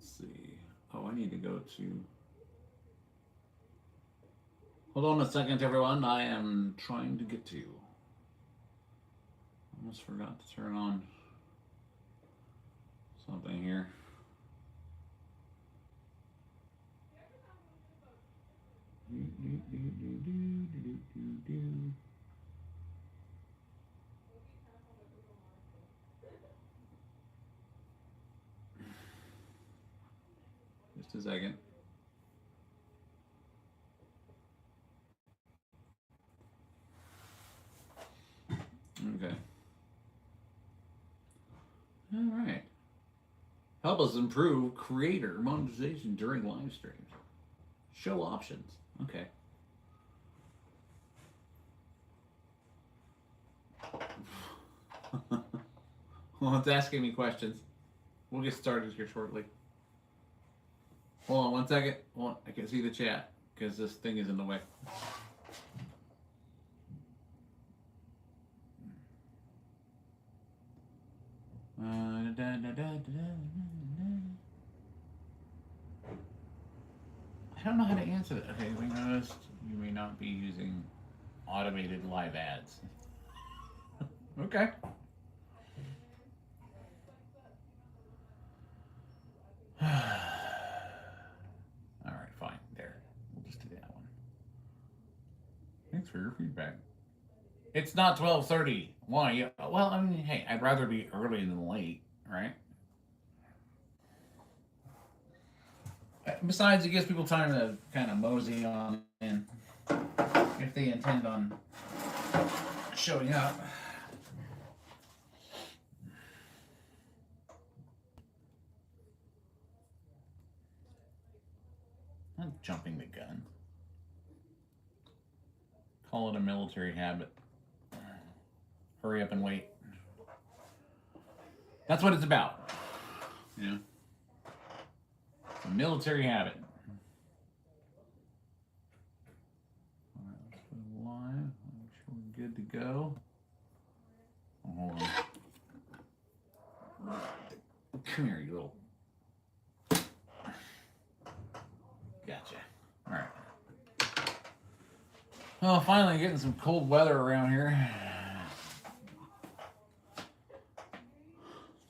Let's see. Oh, I need to go to. Hold on a second, everyone. I am trying to get to you. Almost forgot to turn on something here. Just a second. Okay. All right. Help us improve creator monetization during live streams. Show options. Okay. Well, it's asking me questions. We'll get started here shortly. Hold on one second. Hold on. I can see the chat because this thing is in the way. I don't know how to answer that. Okay, we noticed you may not be using automated live ads. Okay. All right, fine. There. We'll just do that one. Thanks for your feedback. It's not 12:30. Why? Well, I mean, hey, I'd rather be early than late, right? Besides, it gives people time to kind of mosey on in if they intend on showing up. I'm jumping the gun. Call it a military habit. Hurry up and wait. That's what it's about. You know? It's a military habit. Alright, let's put it live. Make sure we're good to go. Oh, hold on. Come here, you little. Gotcha. Alright. Well, finally getting some cold weather around here.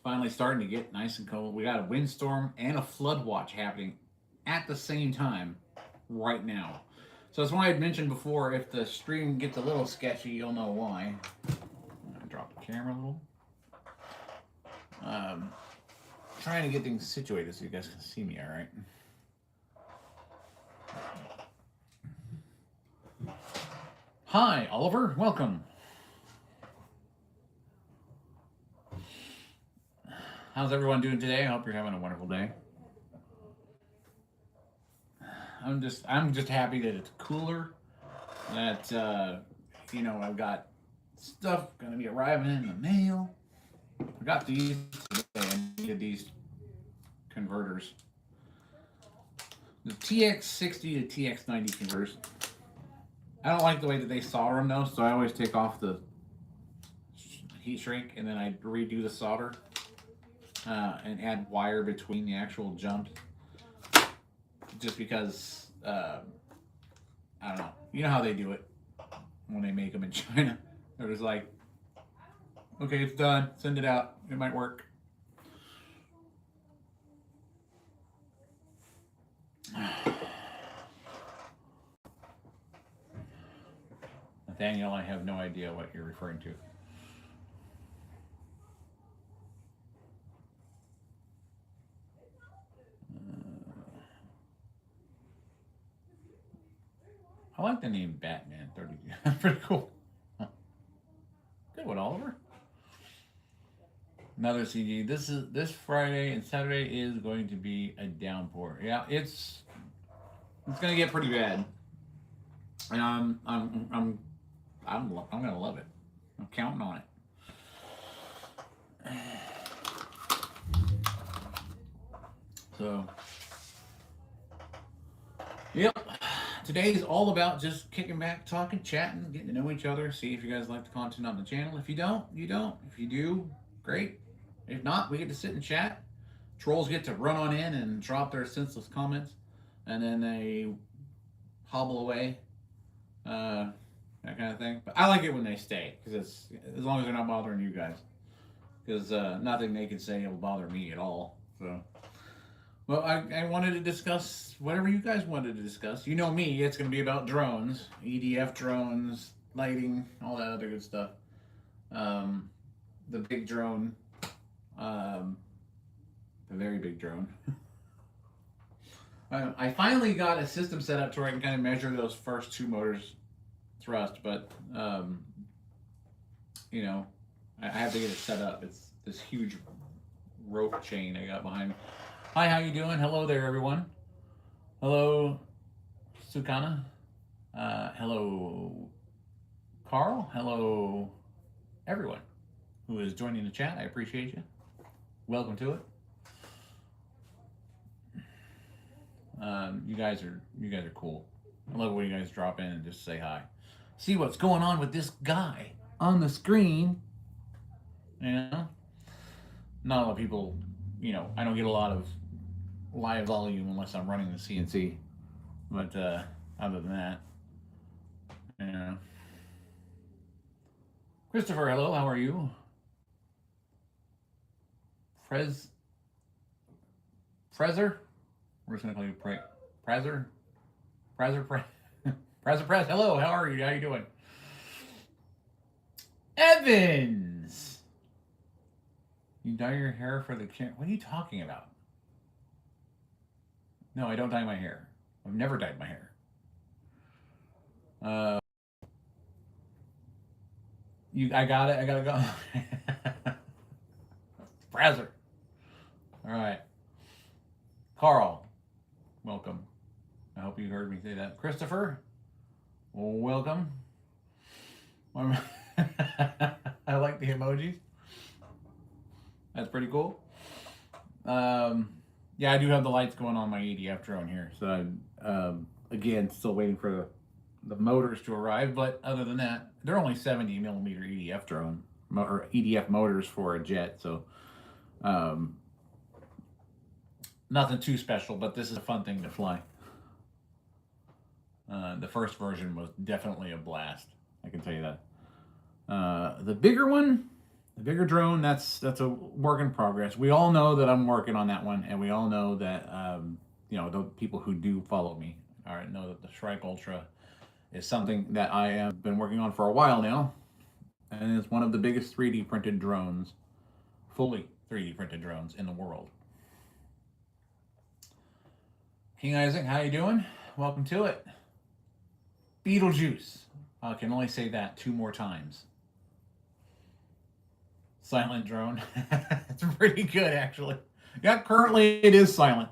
Finally starting to get nice and cold. We got a windstorm and a flood watch happening at the same time right now. So that's why I had mentioned before, if the stream gets a little sketchy, you'll know why. I'm gonna drop the camera a little. Trying to get things situated so you guys can see me all right. Hi, Oliver. Welcome. How's everyone doing today? I hope you're having a wonderful day. I'm just happy that it's cooler. That I've got stuff gonna be arriving in the mail. I got these today. I needed these converters. The TX60 to TX90 converters. I don't like the way that they solder them though, so I always take off the heat shrink and then I redo the solder and add wire between the actual jumps. Just because, I don't know. You know how they do it when they make them in China. They're just like, okay, it's done. Send it out. It might work. Nathaniel, I have no idea what you're referring to. I like the name Batman 30. Pretty cool. Good one, Oliver. Another CD. This Friday and Saturday is going to be a downpour. Yeah, it's gonna get pretty bad, and I'm gonna love it. I'm counting on it. So, yep. Today is all about just kicking back, talking, chatting, getting to know each other, see if you guys like the content on the channel. If you don't, you don't. If you do, great. If not, we get to sit and chat, trolls get to run on in and drop their senseless comments, and then they hobble away, that kind of thing. But I like it when they stay, because it's as long as they're not bothering you guys, because nothing they can say will bother me at all. So, well, I wanted to discuss whatever you guys wanted to discuss. You know me, it's going to be about drones, EDF drones, lighting, all that other good stuff. The big drone, the very big drone. I finally got a system set up to where I can kind of measure those first 2 motors thrust, but you know, I have to get it set up. It's this huge rope chain I got behind me. Hi, how you doing? Hello there, everyone. Hello, Sukana. Hello, Carl. Hello, everyone who is joining the chat. I appreciate you. Welcome to it. You guys are cool. I love when you guys drop in and just say hi. See what's going on with this guy on the screen. You know, not a lot of people. You know, I don't get a lot of live volume unless I'm running the CNC. But other than that, you know. Christopher, hello. How are you? Frezer? We're just gonna call you Prezer. Prez. Hello, how are you? How you doing? Evans! You dye your hair for the camera? What are you talking about? No, I don't dye my hair. I've never dyed my hair. I got it. I gotta go. Prezer. All right. Carl, welcome. I hope you heard me say that. Christopher, welcome. I like the emojis. That's pretty cool. Yeah, I do have the lights going on my EDF drone here. So, again, still waiting for the motors to arrive. But other than that, they're only 70 millimeter EDF drone, or EDF motors for a jet. So, nothing too special, but this is a fun thing to fly. The first version was definitely a blast. I can tell you that. The bigger one, the bigger drone, that's a work in progress. We all know that I'm working on that one, and we all know that you know, the people who do follow me know that the Shrike Ultra is something that I have been working on for a while now, and it's one of the biggest 3D printed drones, fully 3D printed drones in the world. King Isaac, how you doing? Welcome to it. Beetlejuice. I can only say that 2 more times. Silent drone. It's pretty good, actually. Yeah, currently it is silent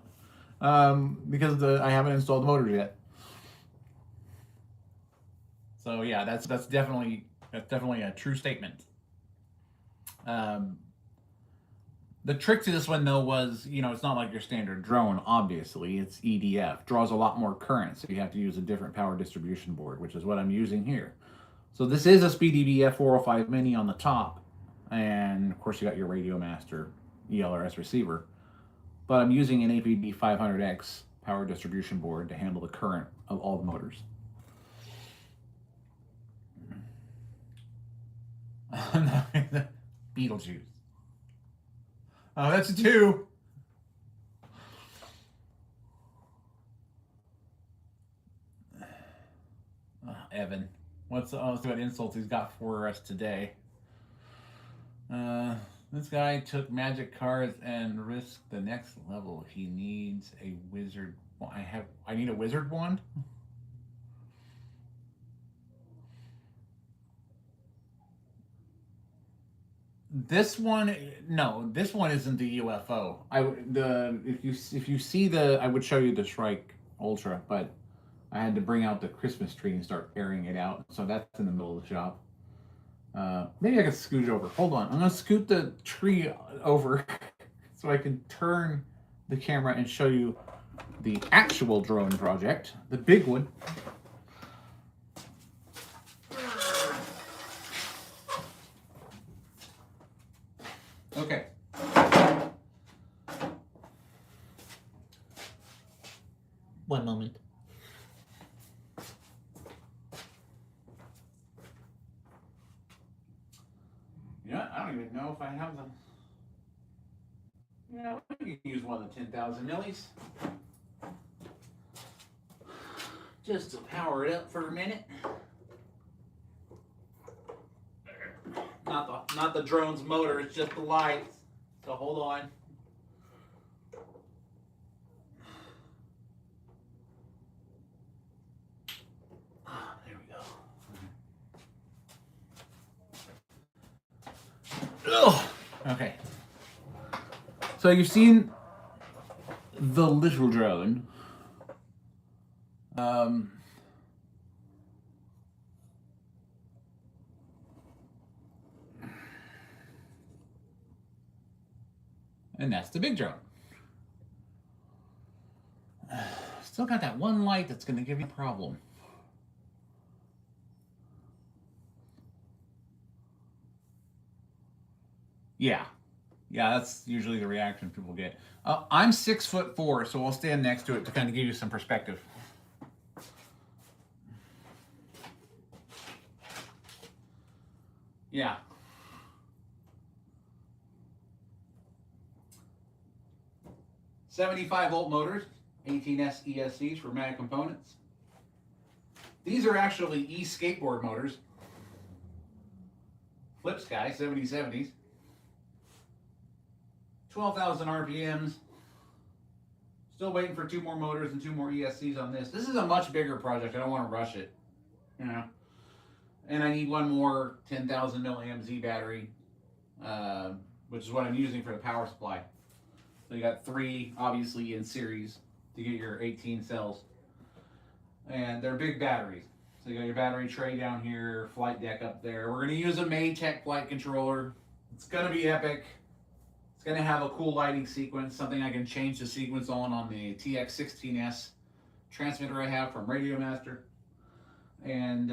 because I haven't installed the motors yet. So yeah, that's definitely a true statement. The trick to this one, though, was, you know, it's not like your standard drone, obviously. It's EDF. Draws a lot more current, so you have to use a different power distribution board, which is what I'm using here. So this is a SpeeDB F405 Mini on the top, and, of course, you got your Radio Master ELRS receiver. But I'm using an APD 500X power distribution board to handle the current of all the motors. Beetlejuice. Oh, that's a 2. Evan. Let's see what insults he's got for us today. This guy took magic cards and risked the next level. He needs a wizard. Well, I need a wizard wand? This one, no, this one isn't the UFO. If you see I would show you the Shrike Ultra, but I had to bring out the Christmas tree and start airing it out. So that's in the middle of the shop. Maybe I could scoot over. Hold on, I'm gonna scoot the tree over so I can turn the camera and show you the actual drone project, the big one. Okay. One moment. You know, I don't even know if I have them. You know, you can use one of the 10,000 millis. Just to power it up for a minute. Not the drone's motor, it's just the lights. So hold on. There we go. Ugh. Okay. So you've seen the little drone. And that's the big drone. Still got that one light that's going to give you a problem. Yeah, that's usually the reaction people get. I'm 6'4", so I'll stand next to it to kind of give you some perspective. Yeah. "75-volt motors, 18S ESCs for Mag Components. These are actually e-skateboard motors. Flip Sky 7070s. 12,000 RPMs. Still waiting for 2 more motors and 2 more ESCs on this. This is a much bigger project. I don't want to rush it, you know. And I need one more 10,000 milliamp Z battery, which is what I'm using for the power supply. So you got 3, obviously, in series to get your 18 cells. And they're big batteries. So you got your battery tray down here, flight deck up there. We're going to use a Maytech flight controller. It's going to be epic. It's going to have a cool lighting sequence, something I can change the sequence on the TX16S transmitter I have from Radio Master. And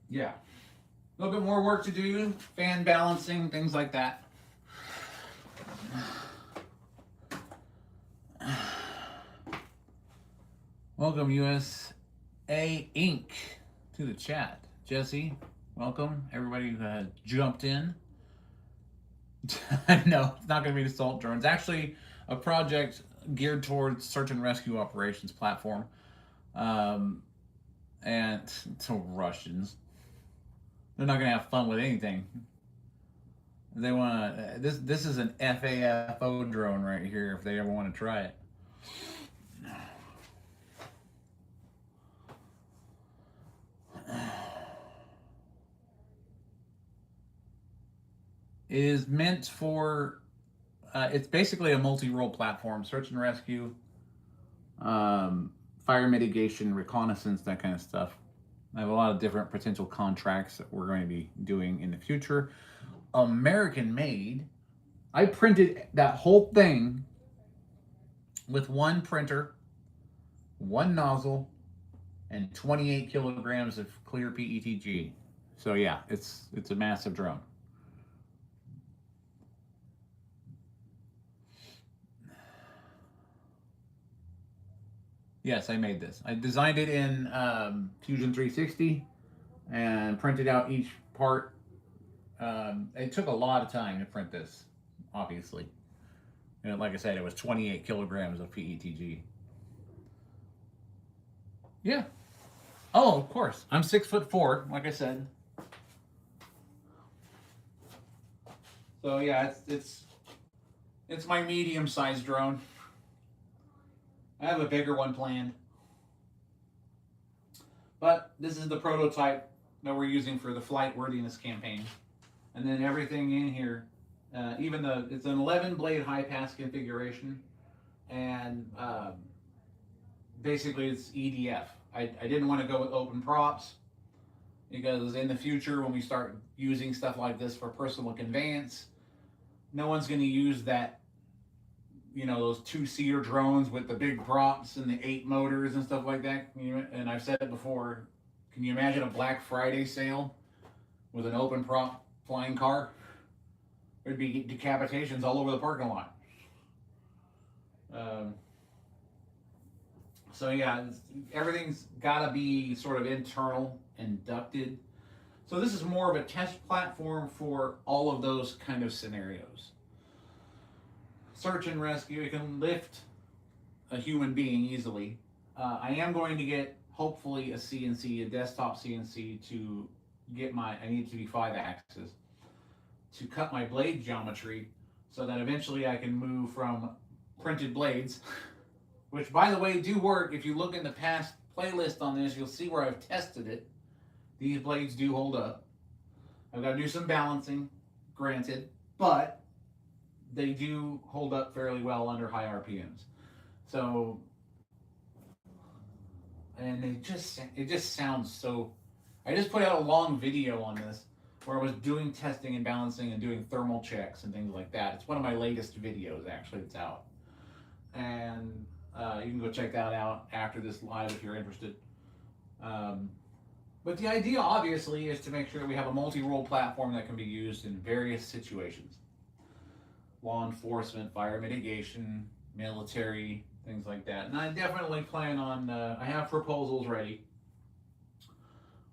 yeah, a little bit more work to do, fan balancing, things like that. Welcome USA Inc. to the chat. Jesse, welcome. Everybody who jumped in. No, it's not going to be the assault drone. It's actually a project geared towards search and rescue operations platform. And to Russians. They're not going to have fun with anything. They want to. This is an FAFO drone right here. If they ever want to try it. It is meant for. It's basically a multi-role platform: search and rescue, fire mitigation, reconnaissance, that kind of stuff. I have a lot of different potential contracts that we're going to be doing in the future. American made. I printed that whole thing with one printer, one nozzle, and 28 kilograms of clear PETG. So yeah, it's a massive drone. Yes, I made this. I designed it in Fusion 360 and printed out each part. It took a lot of time to print this, obviously. And like I said, it was 28 kilograms of PETG. Yeah. Oh, of course. I'm 6'4", like I said. So yeah, it's my medium-sized drone. I have a bigger one planned. But this is the prototype that we're using for the flight worthiness campaign. And then everything in here, even it's an 11-blade high-pass configuration. And basically it's EDF. I didn't want to go with open props because in the future when we start using stuff like this for personal conveyance, no one's going to use that, you know, those 2-seater drones with the big props and the 8 motors and stuff like that. And I've said it before, can you imagine a Black Friday sale with an open prop flying car? There'd be decapitations all over the parking lot. So yeah, everything's got to be sort of internal and ducted. So this is more of a test platform for all of those kind of scenarios. Search and rescue, it can lift a human being easily. I am going to get hopefully a CNC, a desktop CNC to get my, I need it to be 5 axis, to cut my blade geometry so that eventually I can move from printed blades, which by the way do work. If you look in the past playlist on this, you'll see where I've tested it. These blades do hold up. I've got to do some balancing, granted, but they do hold up fairly well under high RPMs. So, and it just sounds so. I just put out a long video on this where I was doing testing and balancing and doing thermal checks and things like that. It's one of my latest videos actually. It's out, and you can go check that out after this live if you're interested. But the idea obviously is to make sure that we have a multi-role platform that can be used in various situations. Law enforcement, fire mitigation, military, things like that. And I definitely plan on, I have proposals ready,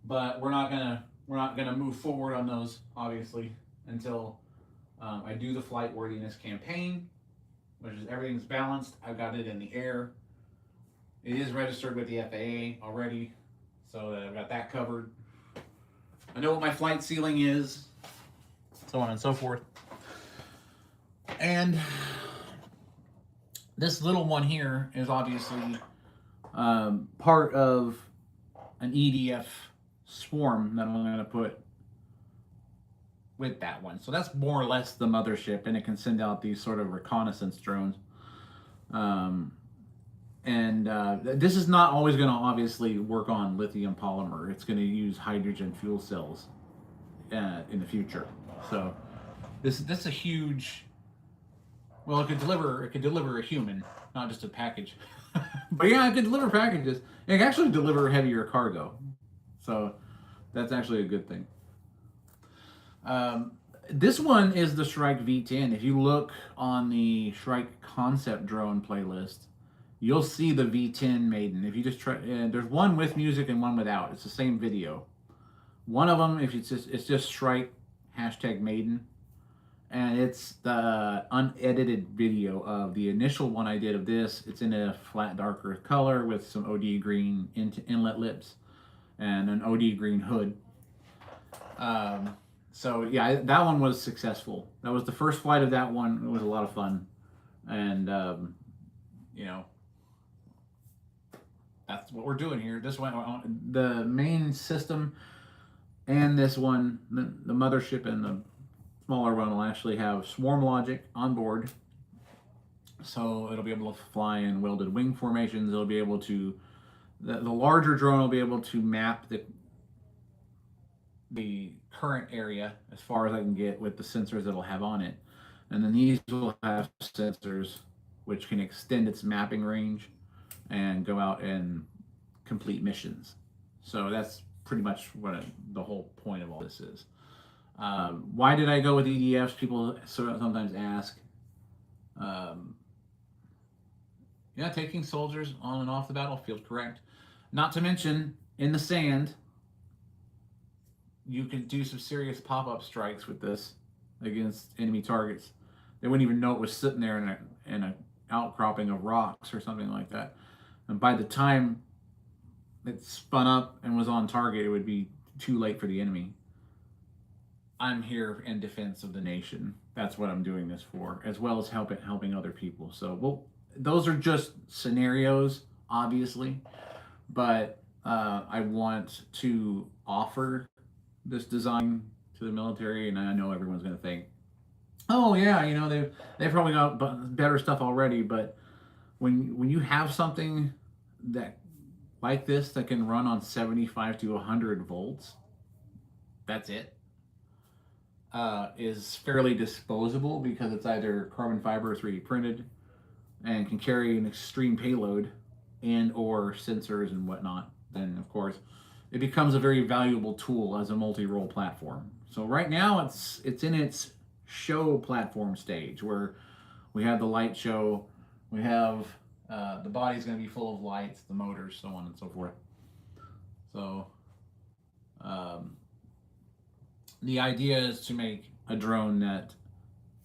but we're not gonna move forward on those obviously until I do the flight worthiness campaign, which is everything's balanced. I've got it in the air. It is registered with the FAA already, so I've got that covered. I know what my flight ceiling is, so on and so forth. And this little one here is obviously part of an EDF swarm that I'm going to put with that one. So that's more or less the mothership, and it can send out these sort of reconnaissance drones. This is not always going to obviously work on lithium polymer. It's going to use hydrogen fuel cells in the future. So this is a huge. Well, it could deliver a human, not just a package. But yeah, it could deliver packages. It can actually deliver heavier cargo. So that's actually a good thing. This one is the Shrike V10. If you look on the Shrike concept drone playlist, you'll see the V10 Maiden. If you just try, there's one with music and one without. It's the same video. One of them, if it's just Shrike #Maiden, and it's the unedited video of the initial one I did of this. It's in a flat darker color with some OD green inlet lips and an OD green hood. So yeah, that one was successful. That was the first flight of that one. It was a lot of fun, and you know, that's what we're doing here. This one, the main system, and this one, the mothership and the smaller one will actually have swarm logic on board. So it'll be able to fly in welded wing formations. It'll be able to, the larger drone will be able to map the current area as far as I can get with the sensors it'll have on it. And then these will have sensors which can extend its mapping range and go out and complete missions. So that's pretty much what the whole point of all this is. Why did I go with EDFs? People sometimes ask. Yeah, taking soldiers on and off the battlefield, correct. Not to mention, in the sand, you can do some serious pop-up strikes with this against enemy targets. They wouldn't even know it was sitting there in an outcropping of rocks or something like that. And by the time it spun up and was on target, it would be too late for the enemy. I'm here in defense of the nation. That's what I'm doing this for, as well as helping other people. So, well, those are just scenarios, obviously, but I want to offer this design to the military, and I know everyone's going to think, oh yeah, you know, they've probably got better stuff already. But when you have something that like this that can run on 75 to 100 volts, that's it. Is fairly disposable because it's either carbon fiber or 3D printed and can carry an extreme payload and or sensors and whatnot, then of course it becomes a very valuable tool as a multi-role platform. So right now it's in its show platform stage where we have the light show, we have The body's going to be full of lights, the motors, so on and so forth. So um, the idea is to make a drone that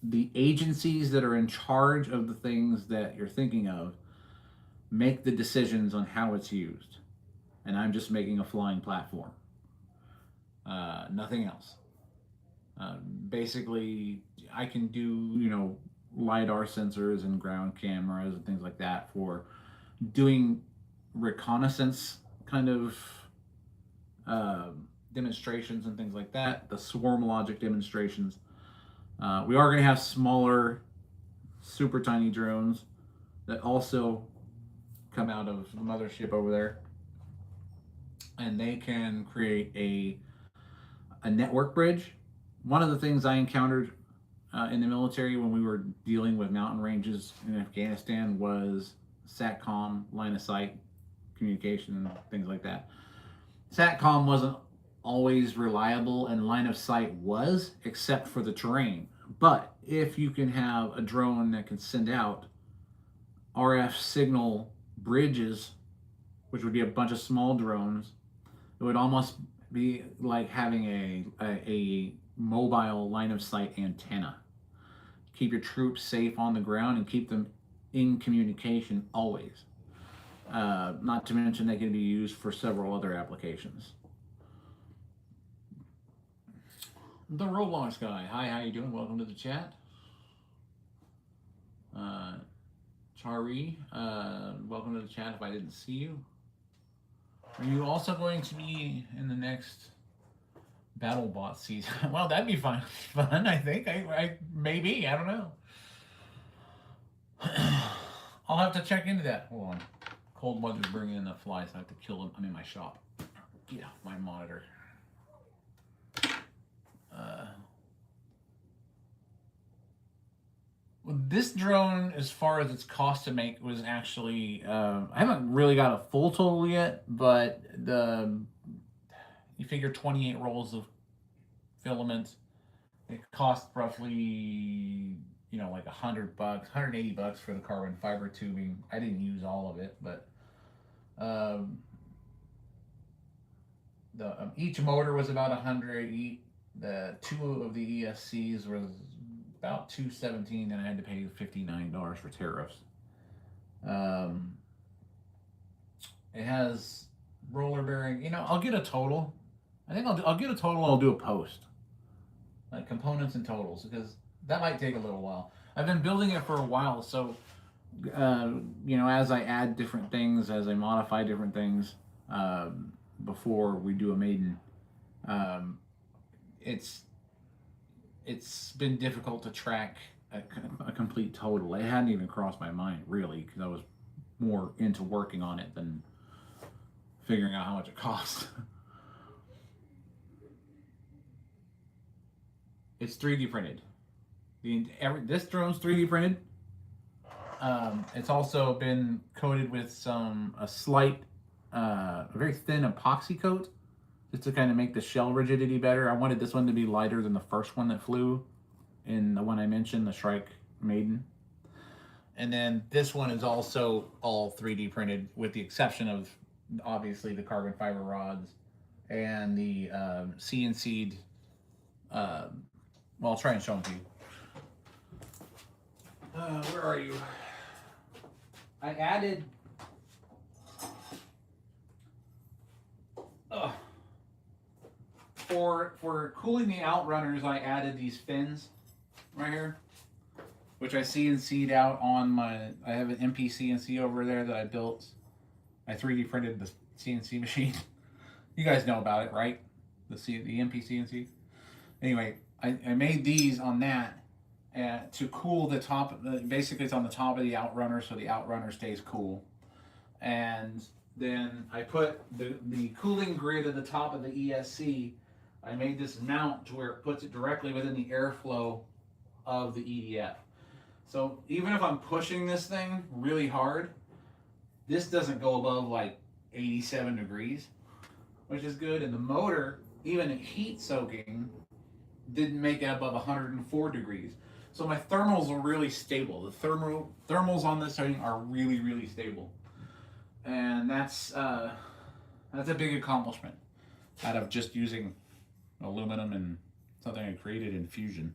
the agencies that are in charge of the things that you're thinking of make the decisions on how it's used. And I'm just making a flying platform. Nothing else. Basically, I can do, LiDAR sensors and ground cameras and things like that for doing reconnaissance kind of demonstrations and things like that, the swarm logic demonstrations. We are going to have smaller, super tiny drones that also come out of the mothership over there, and they can create a network bridge. One of the things I encountered in the military when we were dealing with mountain ranges in Afghanistan was SATCOM, line of sight communication, things like that. SATCOM wasn't always reliable, and line of sight was, except for the terrain. But if you can have a drone that can send out RF signal bridges, which would be a bunch of small drones, it would almost be like having a mobile line of sight antenna. Keep your troops safe on the ground and keep them in communication always. Not to mention they can be used for several other applications. The Roblox guy. Hi, how you doing? Welcome to the chat. Chari, welcome to the chat if I didn't see you. Are you also going to be in the next BattleBot season? Well, that'd be fun, I think. I maybe, I don't know. I'll have to check into that. Hold on. Cold weather's bringing in the flies. I have to kill them. I'm in my shop. Get off my monitor. Well, this drone, as far as its cost to make, was actually I haven't really got a full total yet, but you figure 28 rolls of filament. It cost roughly, like $100, $180 for the carbon fiber tubing. I didn't use all of it, but each motor was about 100. The two of the ESCs was about $217, and I had to pay $59 for tariffs. It has roller bearing. I'll get a total. I think I'll get a total. I'll do a post, like components and totals, because that might take a little while. I've been building it for a while, so as I add different things, as I modify different things, before we do a maiden, it's been difficult to track a complete total. It hadn't even crossed my mind, really, because I was more into working on it than figuring out how much it costs. It's 3D printed. This drone's 3D printed. It's also been coated with a slight, very thin epoxy coat, just to kind of make the shell rigidity better. I wanted this one to be lighter than the first one that flew, in the one I mentioned, the Shrike Maiden. And then this one is also all 3D printed, with the exception of, obviously, the carbon fiber rods and the CNC'd. Well, I'll try and show them to you. Where are you? I added. For cooling the outrunners, I added these fins right here, which I CNC'd out on I have an MP CNC over there that I built. I 3D printed the CNC machine. You guys know about it, right? The MP CNC. Anyway, I made these on that to cool the top. Basically, it's on the top of the outrunner, so the outrunner stays cool. And then I put the cooling grid at the top of the ESC. I made this mount to where it puts it directly within the airflow of the EDF. So even if I'm pushing this thing really hard, this doesn't go above like 87 degrees, which is good. And the motor, even at heat soaking, didn't make it above 104 degrees. So my thermals are really stable. The thermals on this thing are really, really stable, and that's a big accomplishment out of just using aluminum and something I created in Fusion.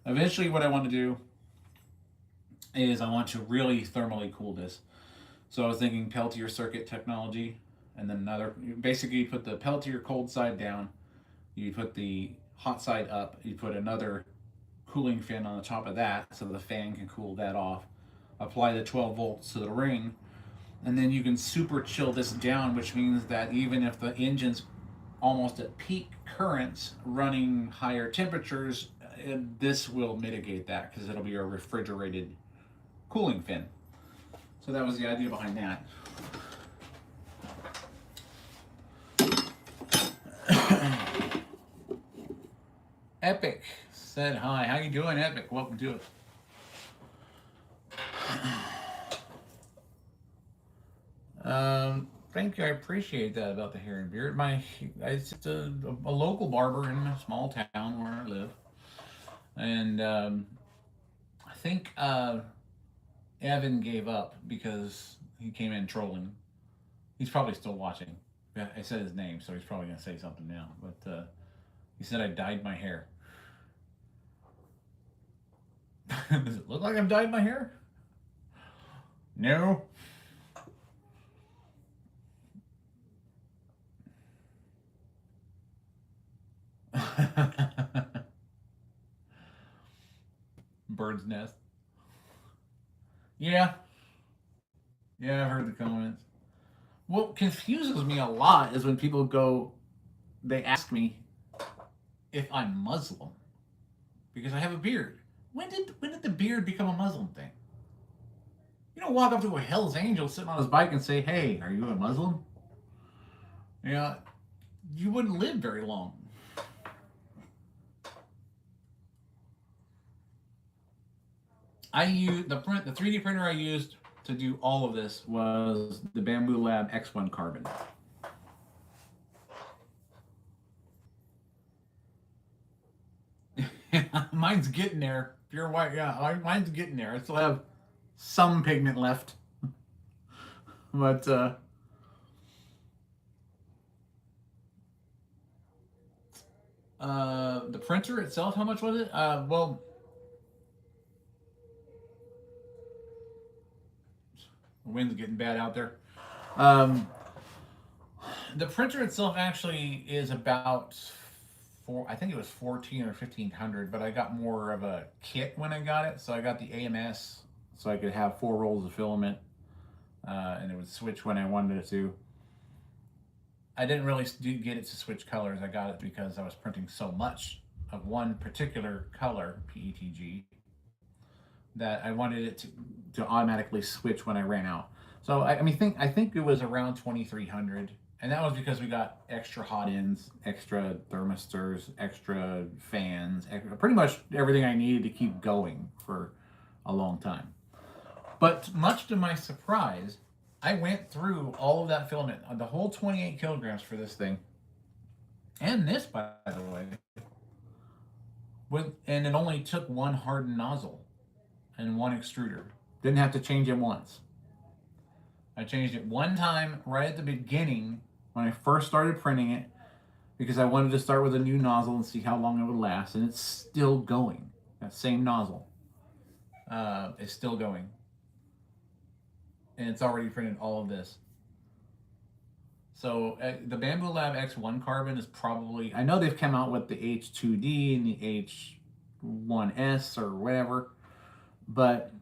Eventually, what I want to do is I want to really thermally cool this. So I was thinking Peltier circuit technology, and then another. Basically, you put the Peltier cold side down, you put the hot side up, you put another cooling fan on the top of that so the fan can cool that off. Apply the 12 volts to the ring, and then you can super chill this down, which means that even if the engine's almost at peak currents running higher temperatures, this will mitigate that because it'll be a refrigerated cooling fin. So that was the idea behind that. Epic said hi. How you doing, Epic? Welcome to it. Thank you. I appreciate that about the hair and beard. It's just a local barber in a small town where I live, and I think Evan gave up because he came in trolling. He's probably still watching. I said his name, so he's probably gonna say something now. But he said I dyed my hair. Does it look like I've dyed my hair? No. Bird's nest. Yeah. Yeah, I've heard the comments. What confuses me a lot is when people they ask me if I'm Muslim because I have a beard. When did the beard become a Muslim thing? You don't walk up to a Hell's Angel sitting on his bike and say, "Hey, are you a Muslim?" Yeah, you wouldn't live very long. I used the 3D printer I used to do all of this was the Bamboo Lab X1 Carbon. Mine's getting there. Pure white, yeah. Mine's getting there. I still have some pigment left, but the printer itself, how much was it? Well, the wind's getting bad out there. The printer itself actually is about I think it was 14 or 1500, but I got more of a kit when I got it. So I got the AMS, so I could have 4 rolls of filament, and it would switch when I wanted it to. I didn't really get it to switch colors. I got it because I was printing so much of one particular color, PETG, that I wanted it to automatically switch when I ran out. So I think it was around 2300, and that was because we got extra hot ends, extra thermistors, extra fans, pretty much everything I needed to keep going for a long time. But much to my surprise, I went through all of that filament, the whole 28 kilograms for this thing, and this, by the way, and it only took one hardened nozzle and one extruder. Didn't have to change it once. I changed it one time right at the beginning when I first started printing it because I wanted to start with a new nozzle and see how long it would last, and it's still going. That same nozzle is still going. And it's already printed all of this. So the Bamboo Lab X1 Carbon is probably, I know they've come out with the H2D and the H1S or whatever, but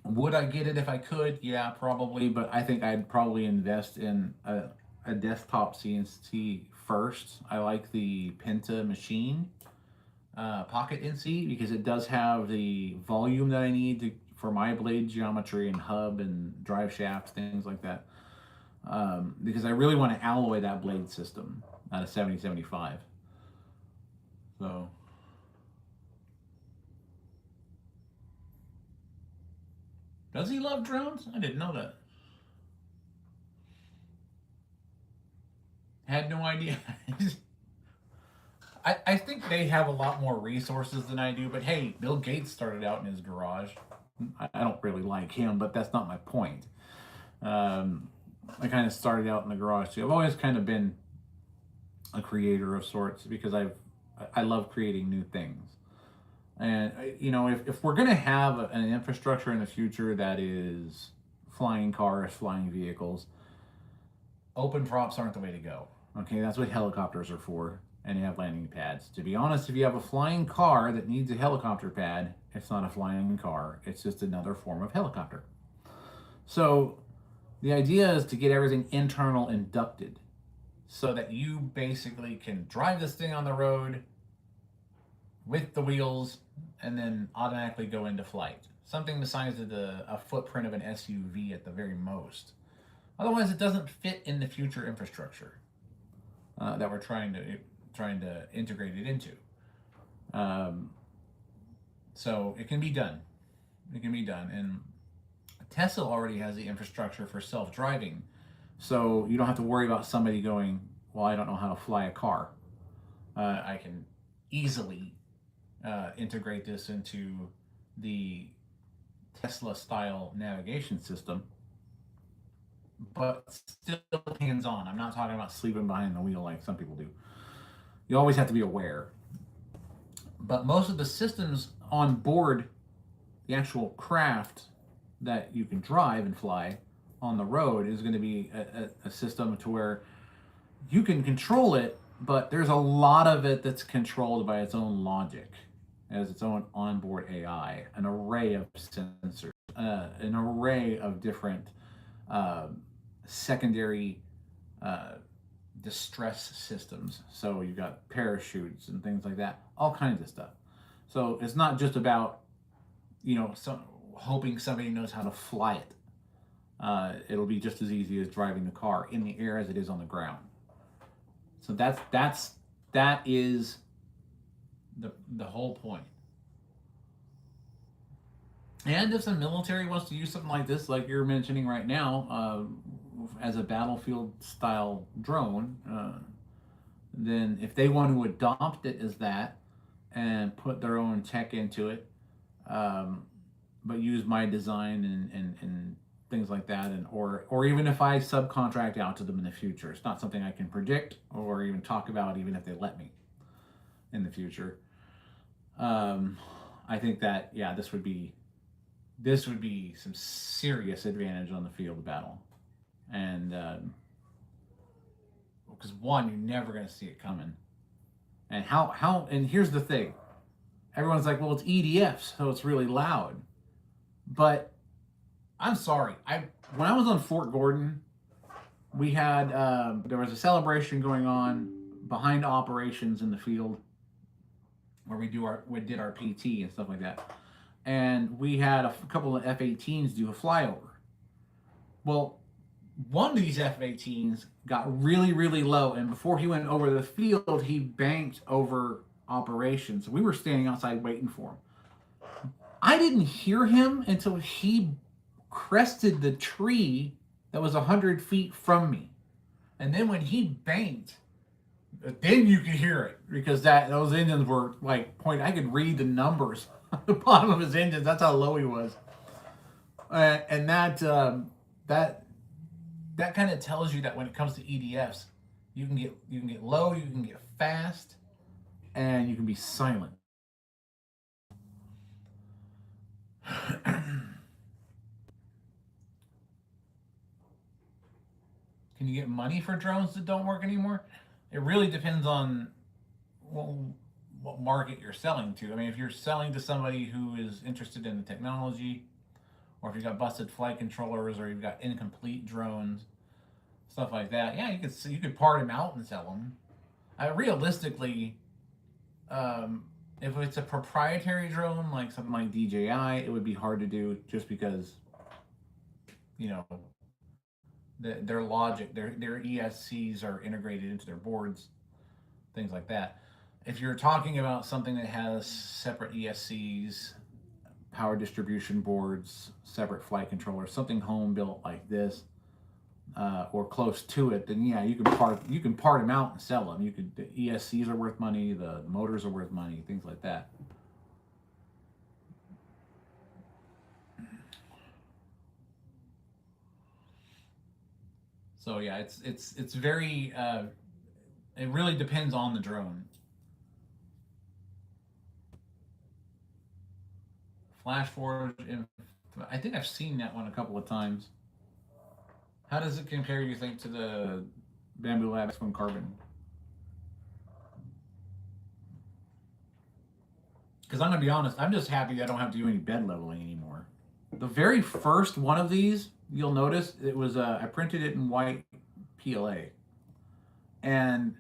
would I get it if I could? Yeah, probably, but I think I'd probably invest in a desktop CNC first. I like the Penta Machine Pocket NC because it does have the volume that I need for my blade geometry and hub and drive shafts, things like that. Because I really want to alloy that blade system out of 7075. So. Does he love drones? I didn't know that. Had no idea. I think they have a lot more resources than I do, but hey, Bill Gates started out in his garage. I don't really like him, but that's not my point. Um, I kind of started out in the garage too. I've always kind of been a creator of sorts because I love creating new things. And you know, if we're gonna have an infrastructure in the future that is flying cars, flying vehicles, open props aren't the way to go. Okay, that's what helicopters are for, and you have landing pads. To be honest, if you have a flying car that needs a helicopter pad, it's not a flying car. It's just another form of helicopter. So the idea is to get everything internal inducted so that you basically can drive this thing on the road with the wheels and then automatically go into flight. Something the size of a footprint of an SUV at the very most. Otherwise, it doesn't fit in the future infrastructure that we're trying to integrate it into. Um, so it can be done. It can be done, and Tesla already has the infrastructure for self-driving, so you don't have to worry about somebody going, "Well, I don't know how to fly a car." I can easily integrate this into the Tesla style navigation system, but still hands on. I'm not talking about sleeping behind the wheel like some people do. You always have to be aware. But most of the systems on board the actual craft that you can drive and fly on the road is going to be a system to where you can control it, but there's a lot of it that's controlled by its own logic, as its own onboard AI, an array of sensors, an array of different uh, secondary uh, distress systems. So you've got parachutes and things like that, all kinds of stuff. So it's not just about, you know, hoping somebody knows how to fly it. It'll be just as easy as driving the car in the air as it is on the ground. So that is the whole point. And if the military wants to use something like this, like you're mentioning right now, as a battlefield style drone, then if they want to adopt it as that and put their own tech into it, um, but use my design and things like that, and or even if I subcontract out to them in the future, it's not something I can predict or even talk about, even if they let me in the future. Um, I think that yeah, this would be some serious advantage on the field of battle, and because one, you're never going to see it coming, and how and here's the thing, everyone's like, well, it's EDFs, so it's really loud, but I'm sorry, I when I was on Fort Gordon, we had there was a celebration going on behind operations in the field where we did our PT and stuff like that, and we had a couple of F-18s do a flyover. Well, one of these F-18s got really, really low, and before he went over the field, he banked over operations. We were standing outside waiting for him. I didn't hear him until he crested the tree that was 100 feet from me. And then when he banked, then you could hear it because those engines were like I could read the numbers on the bottom of his engines. That's how low he was, and that kind of tells you that when it comes to EDFs, you can get low, you can get fast, and you can be silent. Can you get money for drones that don't work anymore? It really depends on well, what market you're selling to. I mean, if you're selling to somebody who is interested in the technology, or if you've got busted flight controllers, or you've got incomplete drones, stuff like that, yeah, you could part them out and sell them. Realistically, if it's a proprietary drone like something like DJI, it would be hard to do just because, you know, their logic, their ESCs are integrated into their boards, things like that. If you're talking about something that has separate ESCs, power distribution boards, separate flight controllers, something home built like this, or close to it, then yeah, you can part them out and sell them. The ESCs are worth money, the motors are worth money, things like that. So yeah, it's very it really depends on the drone. Flash forward, I think I've seen that one a couple of times. How does it compare, you think, to the Bamboo Labs from Carbon? Because I'm gonna be honest, I'm just happy I don't have to do any bed leveling anymore. The very first one of these, you'll notice it was I printed it in white PLA, and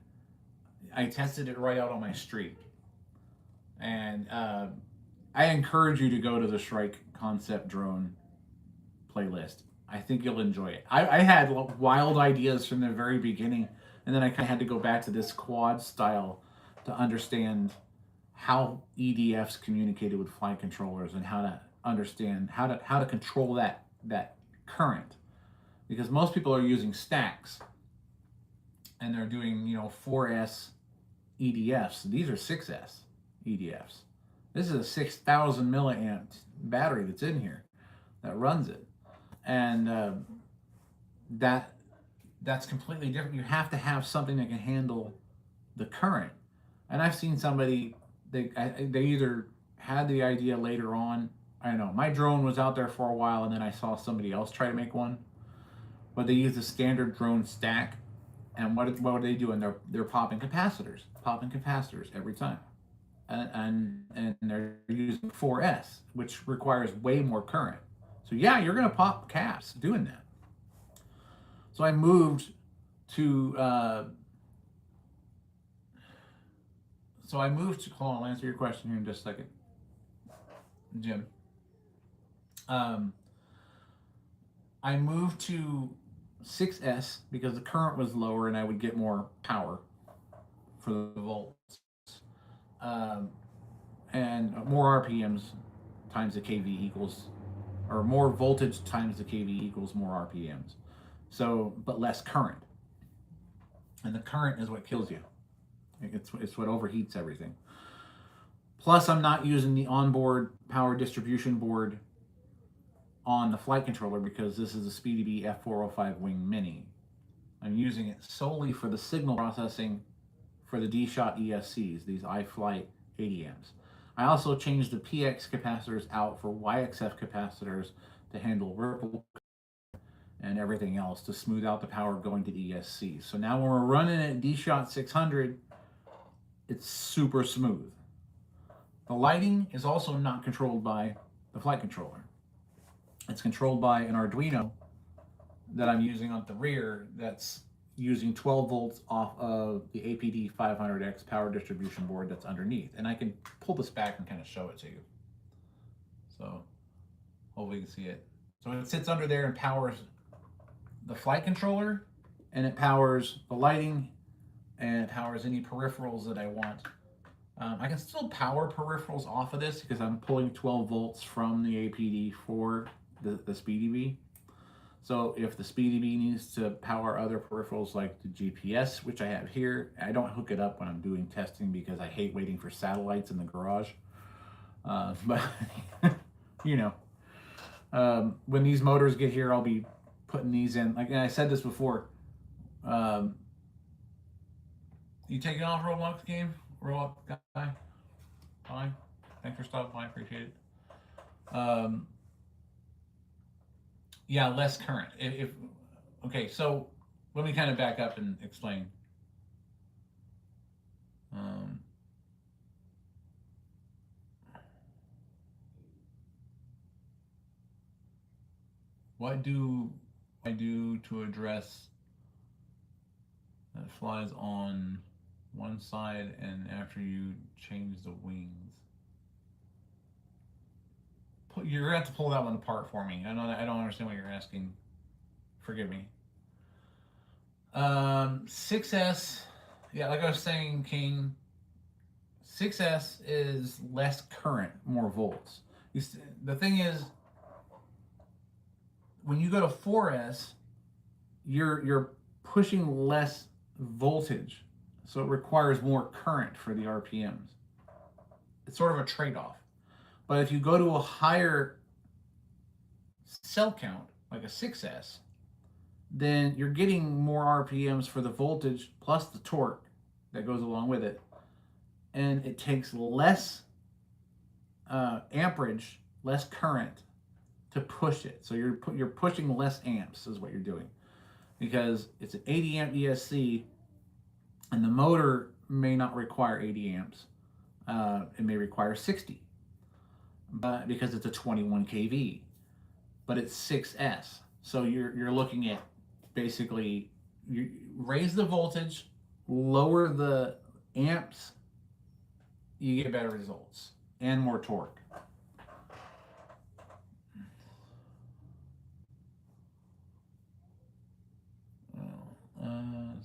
I tested it right out on my street. And I encourage you to go to the Shrike Concept Drone playlist. I think you'll enjoy it. I had wild ideas from the very beginning, and then I kind of had to go back to this quad style to understand how EDFs communicated with flight controllers and how to understand how to control that current, because most people are using stacks and they're doing 4S EDFs. These are 6S EDFs. This is a 6,000 milliamp battery that's in here that runs it, and that's completely different. You have to have something that can handle the current. And I've seen somebody, they either had the idea later on. I don't know. My drone was out there for a while, and then I saw somebody else try to make one, but they use a standard drone stack. And what are they doing? They're popping capacitors every time, and they're using 4S, which requires way more current. So yeah, you're gonna pop caps doing that. So I moved to hold on, I'll answer your question here in just a second, Jim. Um, I moved to 6S because the current was lower and I would get more power for the volts, um, and more RPMs times the kV equals, or more voltage times the kV equals more RPMs. So, but less current, and the current is what kills you. It's what overheats everything. Plus, I'm not using the onboard power distribution board on the flight controller because this is a SpeedyBee F405 Wing Mini. I'm using it solely for the signal processing for the D-Shot ESCs, these iFlight ADMs. I also changed the PX capacitors out for YXF capacitors to handle ripple and everything else to smooth out the power going to ESC. So now when we're running at D-Shot 600, it's super smooth. The lighting is also not controlled by the flight controller. It's controlled by an Arduino that I'm using on the rear that's using 12 volts off of the APD 500X power distribution board that's underneath. And I can pull this back and kind of show it to you. So hopefully you can see it. So it sits under there and powers the flight controller, and it powers the lighting, and it powers any peripherals that I want. I can still power peripherals off of this because I'm pulling 12 volts from the APD for the SpeedyBee. So if the SpeedyBee needs to power other peripherals like the GPS, which I have here, I don't hook it up when I'm doing testing because I hate waiting for satellites in the garage. But you know, when these motors get here, I'll be putting these in. Like, and I said this before. You taking off Roblox game? Roblox guy? Fine. Thanks for stopping by. Appreciate it. Yeah, less current. If okay, so let me kind of back up and explain. Um, what do I do to address that flies on one side and after you change the wings? You're gonna have to pull that one apart for me. I don't understand what you're asking. Forgive me. 6S, yeah, like I was saying, King. 6S is less current, more volts. The thing is, when you go to 4S, you're pushing less voltage, so it requires more current for the RPMs. It's sort of a trade-off. But if you go to a higher cell count, like a 6S, then you're getting more RPMs for the voltage plus the torque that goes along with it. And it takes less amperage, less current to push it. So you're pushing less amps is what you're doing, because it's an 80 amp ESC, and the motor may not require 80 amps. It may require 60, but because it's a 21 kV, but it's 6S. So you're looking at basically you raise the voltage, lower the amps, you get better results and more torque.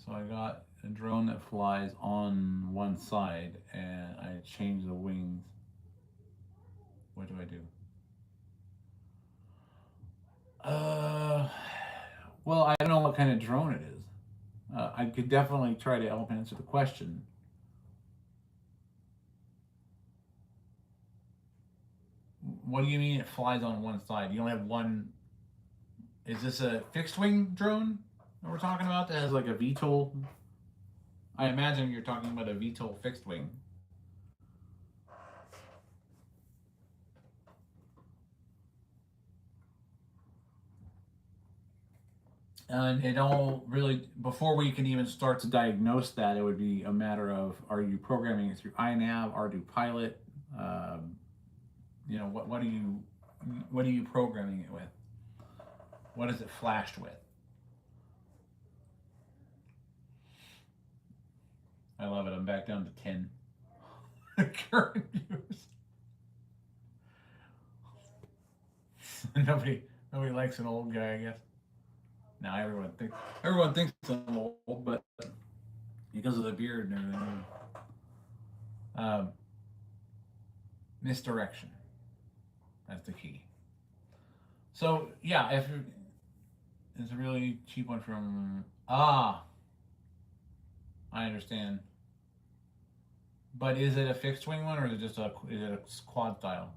So I got a drone that flies on one side, and I change the wings. What do I do? Well, I don't know what kind of drone it is. I could definitely try to help answer the question. What do you mean it flies on one side? You only have one. Is this a fixed wing drone that we're talking about that has like a VTOL? I imagine you're talking about a VTOL fixed wing. And it all really, before we can even start to diagnose that, it would be a matter of, are you programming it through iNav, ArduPilot? What are you programming it with? What is it flashed with? I love it. I'm back down to 10 current use. nobody likes an old guy, I guess. Now everyone thinks I'm old, but because of the beard and everything. Misdirection. That's the key. So yeah, if it's a really cheap one from I understand. But is it a fixed wing one, or is it just a quad style?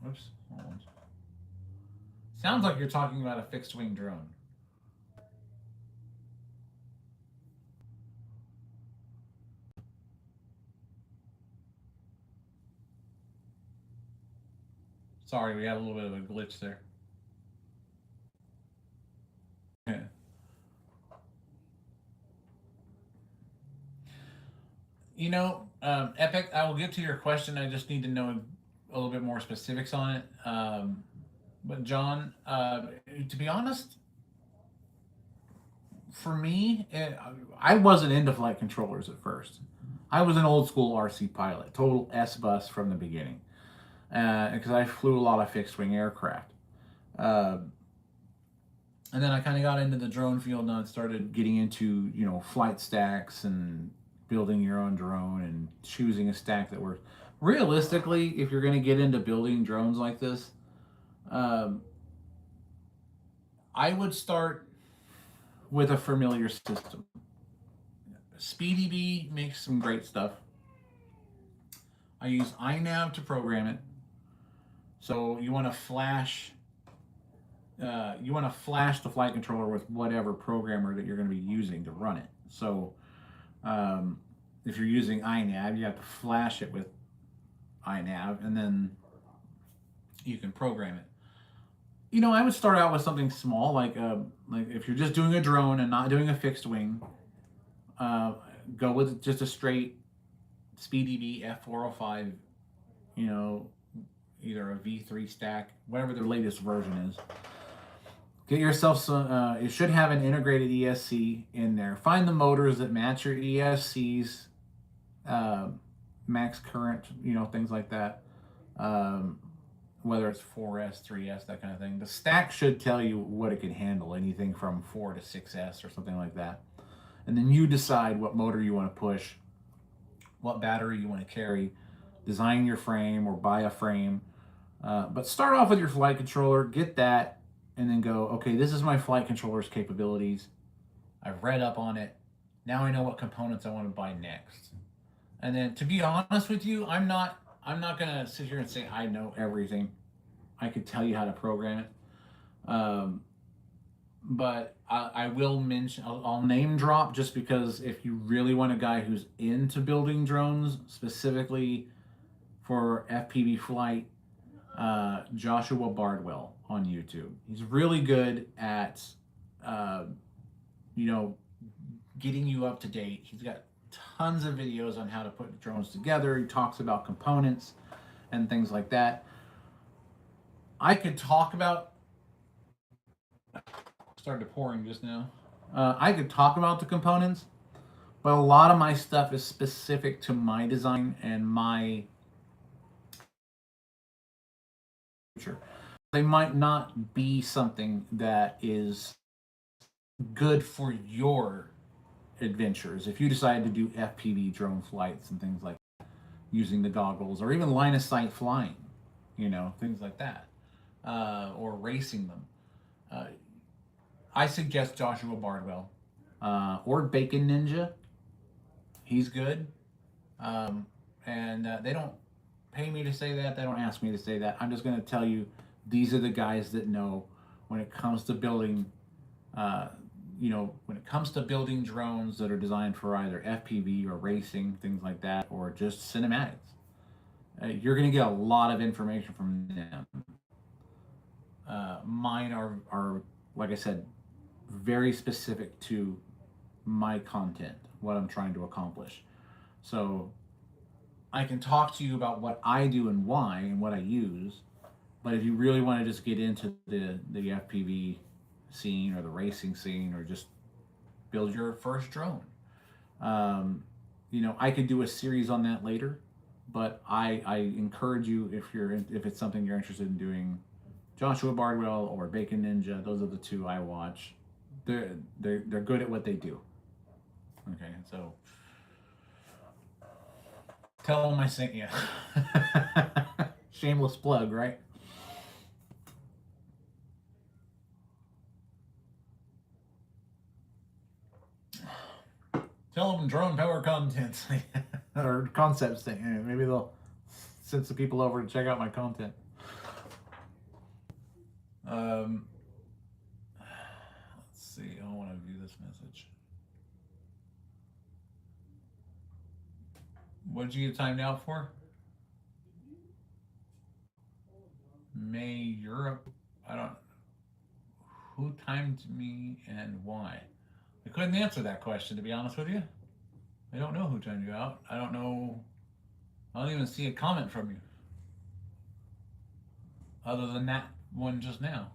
Whoops. Hold on. Sounds like you're talking about a fixed wing drone. Sorry, we had a little bit of a glitch there. Epic, I will get to your question. I just need to know a little bit more specifics on it. But John, to be honest, for me, I wasn't into flight controllers at first. I was an old school RC pilot, total S bus from the beginning, because I flew a lot of fixed wing aircraft. And then I kind of got into the drone field, and I started getting into flight stacks and building your own drone and choosing a stack that works. Realistically, if you're going to get into building drones like this, I would start with a familiar system. SpeedyBee makes some great stuff. I use iNav to program it. So you want to flash the flight controller with whatever programmer that you're going to be using to run it. So if you're using iNav, you have to flash it with iNav, and then you can program it. I would start out with something small, like if you're just doing a drone and not doing a fixed wing, go with just a straight SpeedyBee F405, either a V3 stack, whatever the latest version is. Get yourself some, it should have an integrated ESC in there. Find the motors that match your ESC's max current, things like that. Whether it's 4S, 3S, that kind of thing. The stack should tell you what it can handle, anything from 4 to 6S or something like that. And then you decide what motor you want to push, what battery you want to carry, design your frame or buy a frame. But start off with your flight controller, get that, and then go, okay, this is my flight controller's capabilities. I've read up on it. Now I know what components I want to buy next. And then, to be honest with you, I'm not gonna sit here and say I know everything. I could tell you how to program it. Um, but I will mention, I'll name drop just because if you really want a guy who's into building drones specifically for FPV flight, Joshua Bardwell on YouTube. He's really good at, uh, you know, getting you up to date. He's got tons of videos on how to put drones together. He talks about components and things like that. I could talk about, started pouring just now. I could talk about the components, but a lot of my stuff is specific to my design and my future. They might not be something that is good for your adventures. If you decide to do FPV drone flights and things like that, using the goggles or even line of sight flying, things like that, or racing them. I suggest Joshua Bardwell or Bacon Ninja. He's good. And they don't pay me to say that. They don't ask me to say that. I'm just going to tell you these are the guys that know when it comes to building, when it comes to building drones that are designed for either FPV or racing, things like that, or just cinematics. You're going to get a lot of information from them. Mine are, like I said, very specific to my content, what I'm trying to accomplish. So I can talk to you about what I do and why and what I use, but if you really want to just get into the FPV scene or the racing scene or just build your first drone, I could do a series on that later. But I encourage you, if it's something you're interested in doing, Joshua Bardwell or Bacon Ninja. Those are the two I watch. They're good at what they do. Okay, so tell them I sent you. Shameless plug, right? Tell them drone power contents or concepts thing. Maybe they'll send some people over to check out my content. Let's see. I want to view this message. What did you get timed out for? May Europe. I don't. Who timed me and why? I couldn't answer that question, to be honest with you. I don't know who timed you out. I don't know. I don't even see a comment from you. Other than that one just now.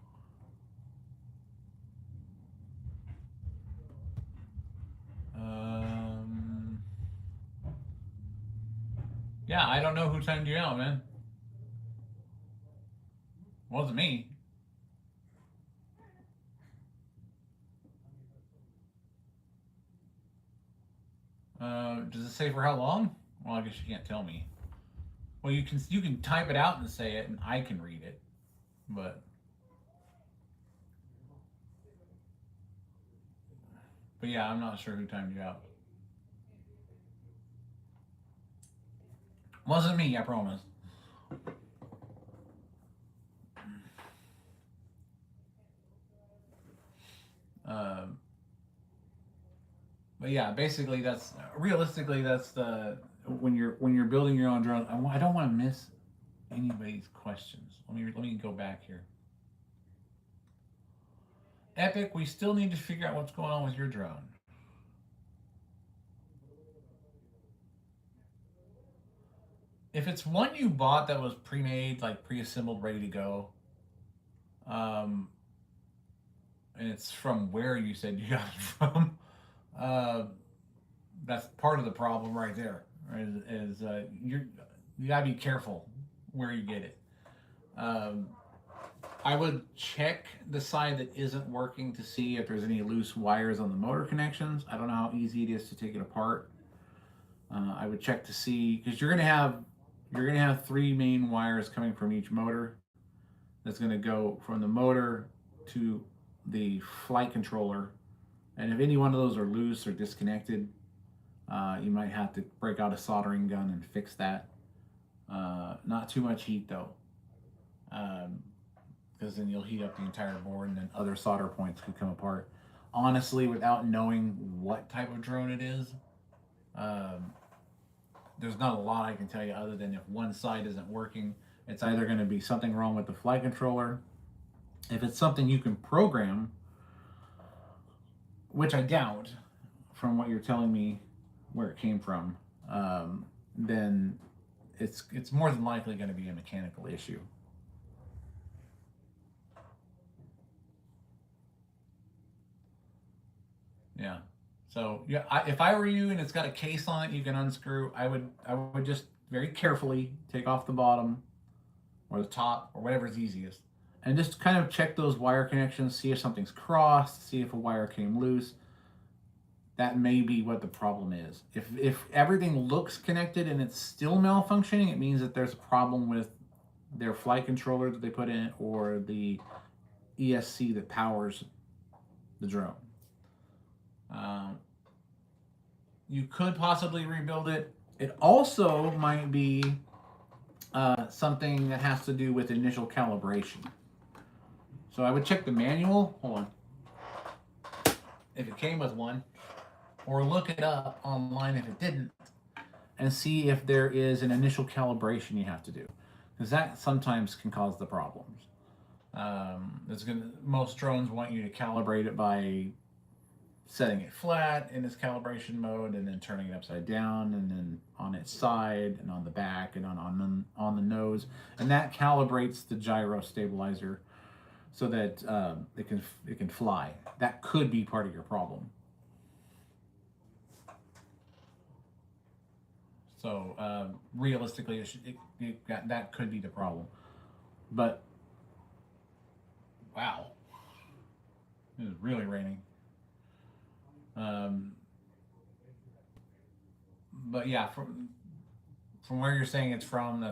Yeah, I don't know who timed you out, man. Wasn't me. Does it say for how long? Well, I guess you can't tell me. Well, you can type it out and say it, and I can read it. But yeah, I'm not sure who timed you out. Wasn't me, I promise. But yeah, basically that's the when you're building your own drone. I don't want to miss anybody's questions. Let me go back here. Epic, we still need to figure out what's going on with your drone. If it's one you bought that was pre-made, like pre-assembled, ready to go, and it's from where you said you got it from, that's part of the problem right there. Right? You gotta be careful where you get it. I would check the side that isn't working to see if there's any loose wires on the motor connections. I don't know how easy it is to take it apart. I would check to see, because you're gonna have 3 main wires coming from each motor. That's gonna go from the motor to the flight controller, and if any one of those are loose or disconnected, you might have to break out a soldering gun and fix that. Not too much heat though, because then you'll heat up the entire board, and then other solder points could come apart. Honestly, without knowing what type of drone it is, um, there's not a lot I can tell you other than if one side isn't working, it's either going to be something wrong with the flight controller. If it's something you can program, which I doubt from what you're telling me where it came from, then it's more than likely going to be a mechanical issue. Yeah. So yeah, if I were you and it's got a case on it, you can unscrew. I would just very carefully take off the bottom or the top or whatever's easiest, and just kind of check those wire connections, see if something's crossed, see if a wire came loose. That may be what the problem is. If everything looks connected and it's still malfunctioning, it means that there's a problem with their flight controller that they put in it or the ESC that powers the drone. You could possibly rebuild it. It also might be something that has to do with initial calibration. So I would check the manual. Hold on. If it came with one, or look it up online if it didn't, and see if there is an initial calibration you have to do, because that sometimes can cause the problems. Most drones want you to calibrate it by setting it flat in its calibration mode, and then turning it upside down, and then on its side, and on the back, and on the nose, and that calibrates the gyro stabilizer so that it can fly. That could be part of your problem. So realistically, that could be the problem. But wow, it is really raining. But yeah, from where you're saying it's from,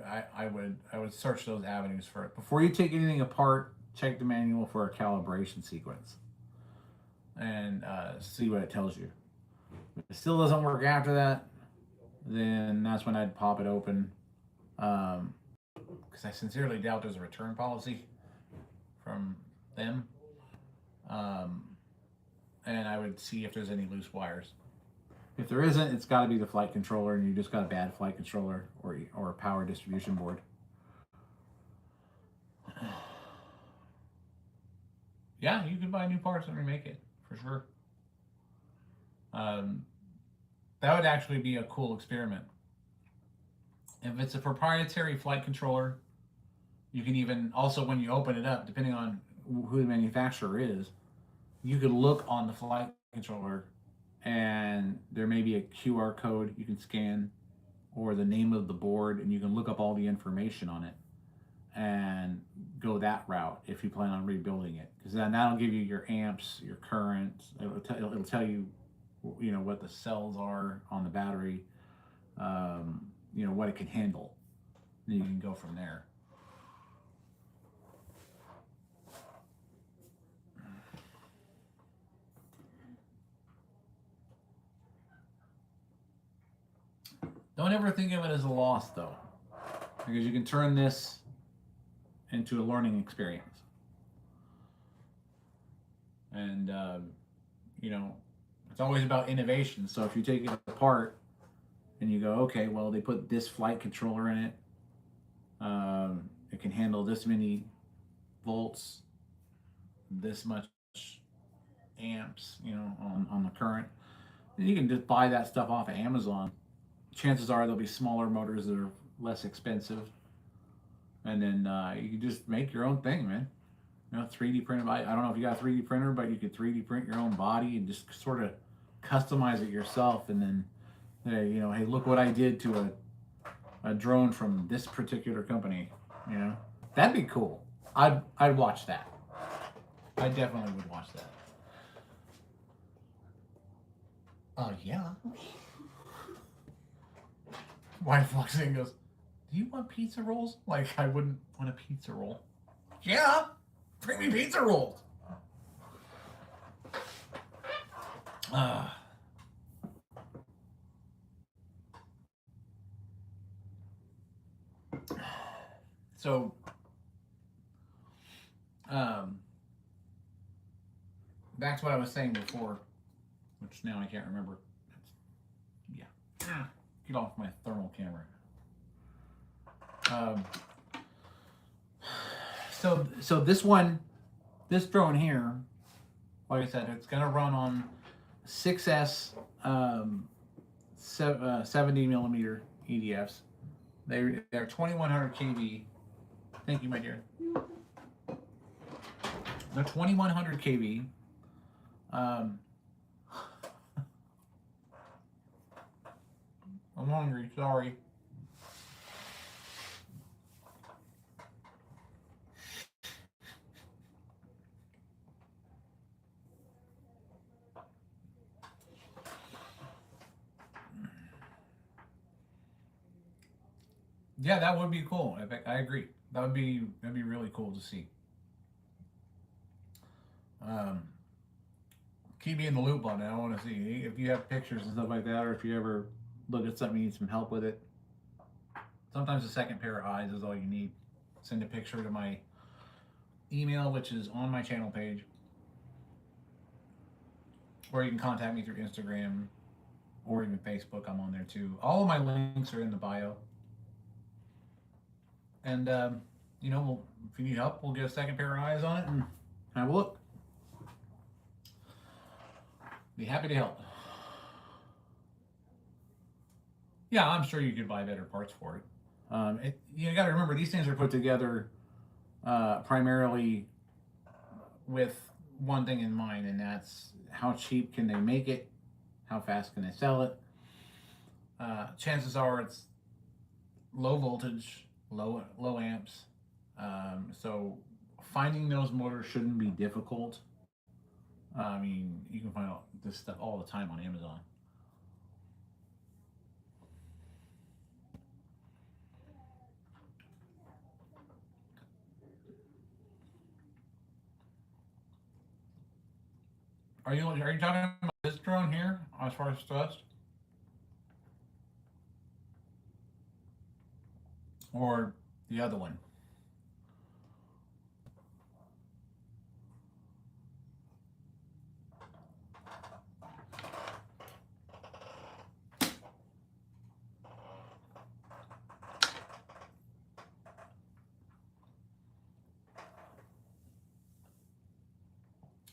I would search those avenues for it before you take anything apart. Check the manual for a calibration sequence and see what it tells you. If it still doesn't work after that, then that's when I'd pop it open. Because I sincerely doubt there's a return policy from them. And I would see if there's any loose wires. If there isn't, it's got to be the flight controller, and you just got a bad flight controller or a power distribution board. Yeah, you can buy new parts and remake it for sure. That would actually be a cool experiment. If it's a proprietary flight controller, you can even also, when you open it up, depending on who the manufacturer is, you could look on the flight controller and there may be a QR code you can scan or the name of the board, and you can look up all the information on it and go that route if you plan on rebuilding it, because then that'll give you your amps, your current. It'll tell you, what the cells are on the battery, what it can handle. Then you can go from there. Don't ever think of it as a loss, though, because you can turn this into a learning experience. And, it's always about innovation. So if you take it apart and you go, okay, well, they put this flight controller in it. It can handle this many volts, this much amps, on the current. And you can just buy that stuff off of Amazon. Chances are there'll be smaller motors that are less expensive, and then you can just make your own thing, man. 3D print. I don't know if you got a 3D printer, but you could 3D print your own body and just sort of customize it yourself, and then hey, look what I did to a drone from this particular company. That'd be cool. I'd watch that. I definitely would watch that. Yeah. Wife walks in and goes, "Do you want pizza rolls?" Like, I wouldn't want a pizza roll. Yeah. Bring me pizza rolls. So, back to what I was saying before, which now I can't remember. Yeah. Get off my thermal camera. So this one, this drone here, like I said, it's gonna run on 6S 70 millimeter EDFs. They're 2100 kV. Thank you, my dear. They're 2100 kV. I'm hungry. Sorry. Yeah, that would be cool. I agree. That'd be really cool to see. Keep me in the loop on it. I want to see if you have pictures and stuff like that, or if you ever look at something, you need some help with it. Sometimes a second pair of eyes is all you need. Send a picture to my email, which is on my channel page, or you can contact me through Instagram or even Facebook. I'm on there too. All of my links are in the bio. And you know, if you need help, we'll get a second pair of eyes on it and have a look. Be happy to help. Yeah, I'm sure you could buy better parts for it. You got to remember, these things are put together primarily with one thing in mind, and that's how cheap can they make it, how fast can they sell it. Chances are it's low voltage, low amps, so finding those motors shouldn't be difficult. I mean, you can find this stuff all the time on Amazon. Are you talking about this drone here as far as thrust, or the other one?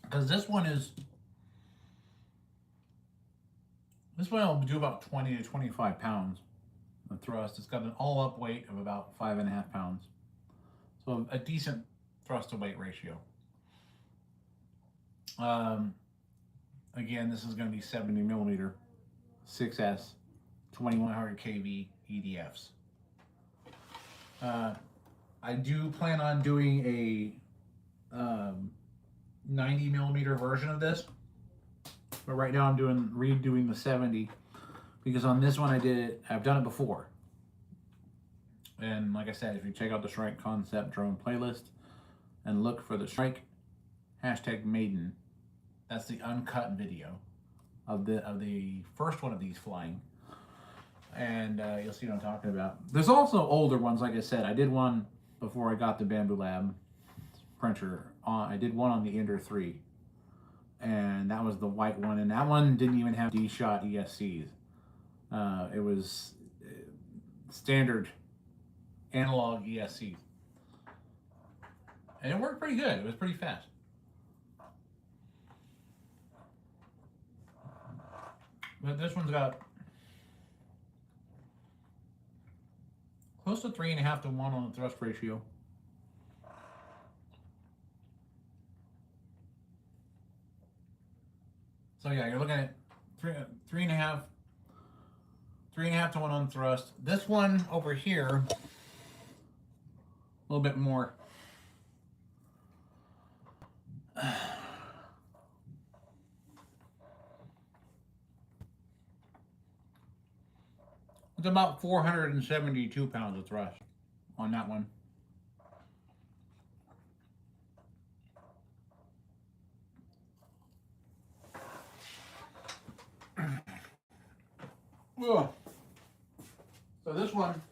Because this one will do about 20 to 25 pounds of thrust. It's got an all-up weight of about 5.5 pounds, so a decent thrust to weight ratio. Again, this is going to be 70 millimeter 6S 2100 kV EDFs. I do plan on doing a 90 millimeter version of this, but right now I'm redoing the 70 because on this one I've done it before. And like I said, if you check out the Strike Concept drone playlist and look for the Strike #Maiden, that's the uncut video of the first one of these flying, and you'll see what I'm talking about. There's also older ones. Like I said, I did one before I got the Bamboo Lab printer. I did one on the Ender 3, and that was the white one, and that one didn't even have D-Shot ESCs. It was standard analog ESCs, and it worked pretty good. It was pretty fast. But this one's got close to 3.5 to 1 on the thrust ratio. So yeah, you're looking at 3.5 to 1 on thrust. This one over here, a little bit more. It's about 472 pounds of thrust on that one. Ugh. So this one,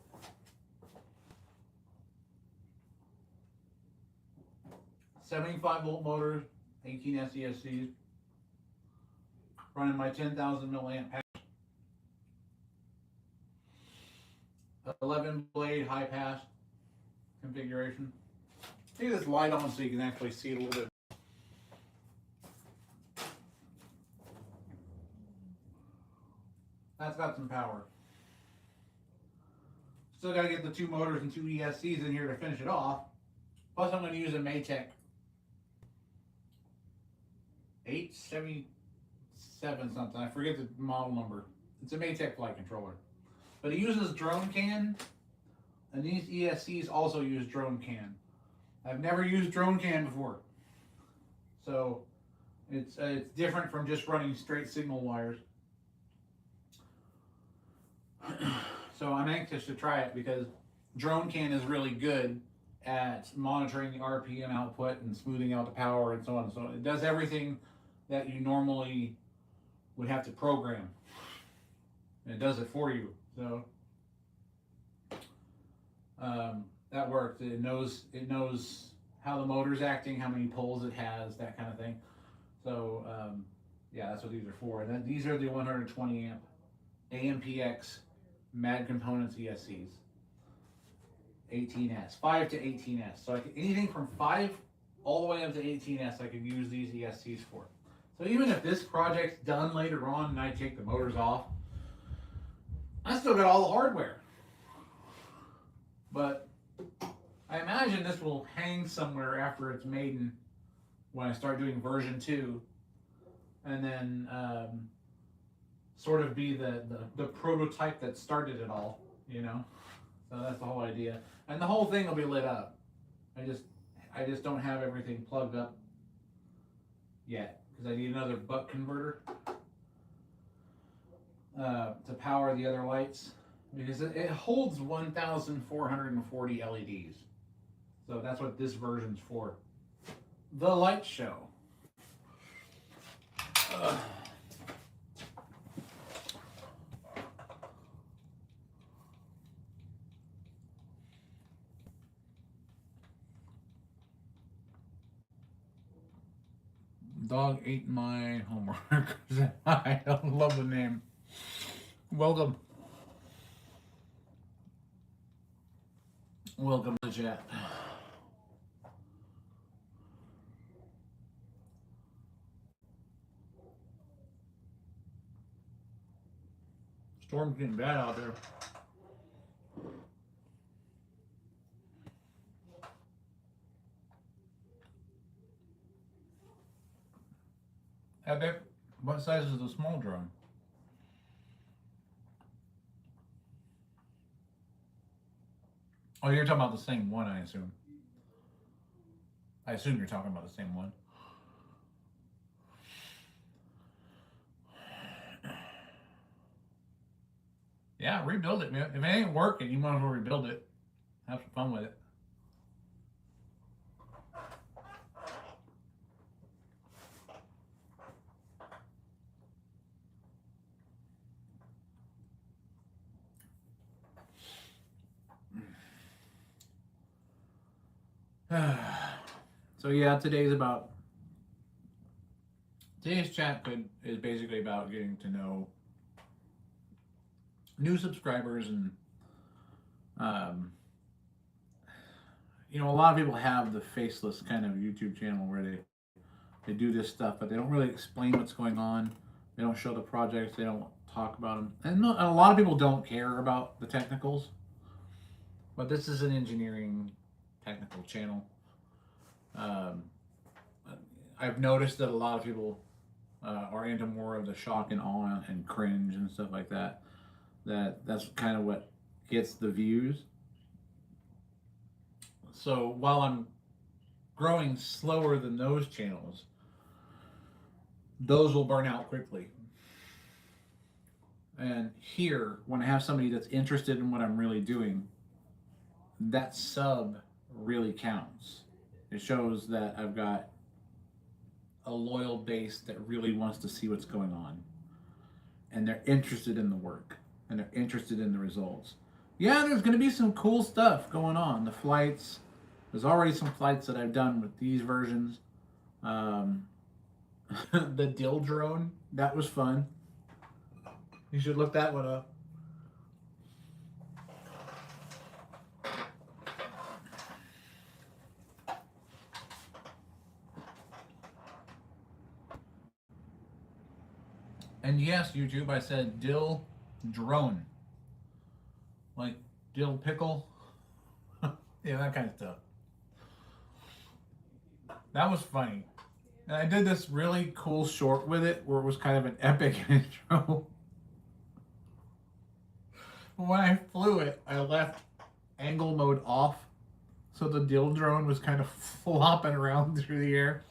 75 volt motors, 18 SESCs, running my 10,000 milliamp pack, 11 blade high pass configuration. Take this light on so you can actually see it a little bit. That's got some power. Still got to get the 2 motors and 2 ESCs in here to finish it off. Plus, I'm going to use a Maytech 877 something. I forget the model number. It's a Maytech flight controller. But it uses drone can, and these ESCs also use drone can. I've never used drone can before. So it's different from just running straight signal wires. So I'm anxious to try it because drone can is really good at monitoring the RPM output and smoothing out the power and so on and so on. It does everything that you normally would have to program. And it does it for you. So that works. It knows how the motor's acting, how many poles it has, that kind of thing. So yeah, that's what these are for. And then these are the 120 amp AMPX Mad Components ESCs. 18S, 5 to 18S. So anything from 5 all the way up to 18S, I could use these ESCs for. So even if this project's done later on and I take the motors off, I still got all the hardware. But I imagine this will hang somewhere after it's made in, when I start doing version 2, and then sort of be the prototype that started it all, you know. So that's the whole idea, and the whole thing will be lit up. I just don't have everything plugged up yet because I need another buck converter to power the other lights, because it holds 1,440 LEDs. So that's what this version's for. The light show. Dog ate my homework. I don't love the name. Welcome. Welcome to chat. Storm's getting bad out there. I bet. What size is the small drone? Oh, you're talking about the same one, I assume. I assume you're talking about the same one. Yeah, rebuild it, man. If it ain't working, you might as well rebuild it. Have some fun with it. So yeah, today's chat is basically about getting to know new subscribers, and you know, a lot of people have the faceless kind of YouTube channel where they do this stuff, but they don't really explain what's going on. They don't show the projects. They don't talk about them, and a lot of people don't care about the technicals. But this is an engineering technical channel. I've noticed that a lot of people are into more of the shock and awe and cringe and stuff like that. That's kind of what gets the views. So while I'm growing slower than those channels, those will burn out quickly. And here, when I have somebody that's interested in what I'm really doing, that sub really counts. It shows that I've got a loyal base that really wants to see what's going on, and they're interested in the work. and they're interested in the results. Yeah, there's going to be some cool stuff going on. The flights, there's already some flights that I've done with these versions. Um, the dill drone, that was fun. You should look that one up. And yes, YouTube, I said dill drone. Like dill pickle. Yeah, that kind of stuff. That was funny. And I did this really cool short with it where it was kind of an epic intro. When I flew it, I left angle mode off. So the dill drone was kind of flopping around through the air.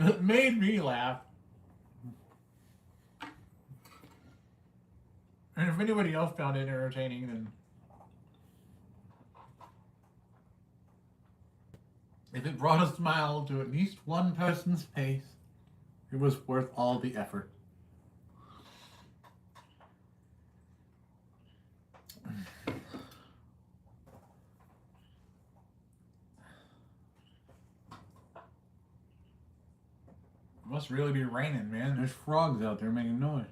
It made me laugh. And if anybody else found it entertaining, then if it brought a smile to at least one person's face, it was worth all the effort. It must really be raining, man. There's frogs out there making noise.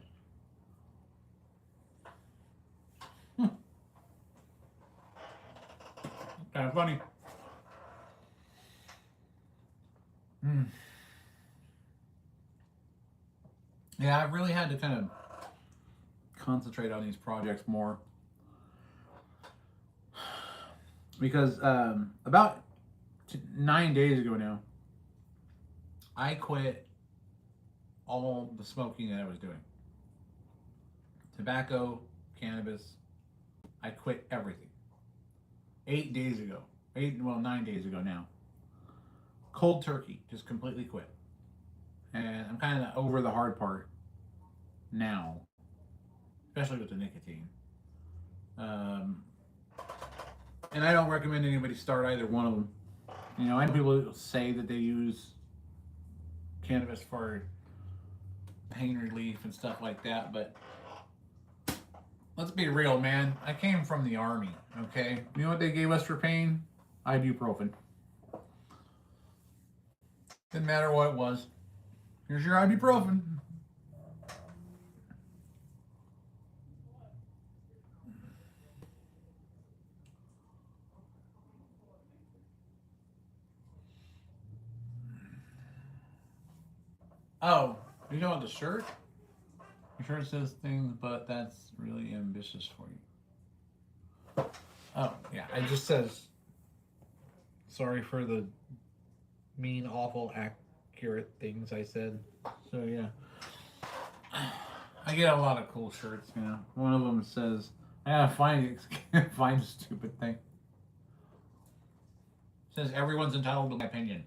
Kind of funny. Yeah, I really had to kind of concentrate on these projects more because about 9 days ago now, I quit all the smoking that I was doing. Tobacco, cannabis, I quit everything. 8 days ago. 9 days ago now. Cold turkey, just completely quit. And I'm kind of over the hard part now, especially with the nicotine. And I don't recommend anybody start either one of them. You know, I know people say that they use cannabis for pain relief and stuff like that, but let's be real, man. I came from the Army, okay? You know what they gave us for pain? Ibuprofen. Didn't matter what it was. Here's your ibuprofen. Oh, you know the shirt? The shirt says things, but that's really ambitious for you. Oh, yeah, it just says, sorry for the mean, awful, accurate things I said. So, yeah. I get a lot of cool shirts, you know. One of them says, I gotta find a stupid thing. It says, everyone's entitled to my opinion.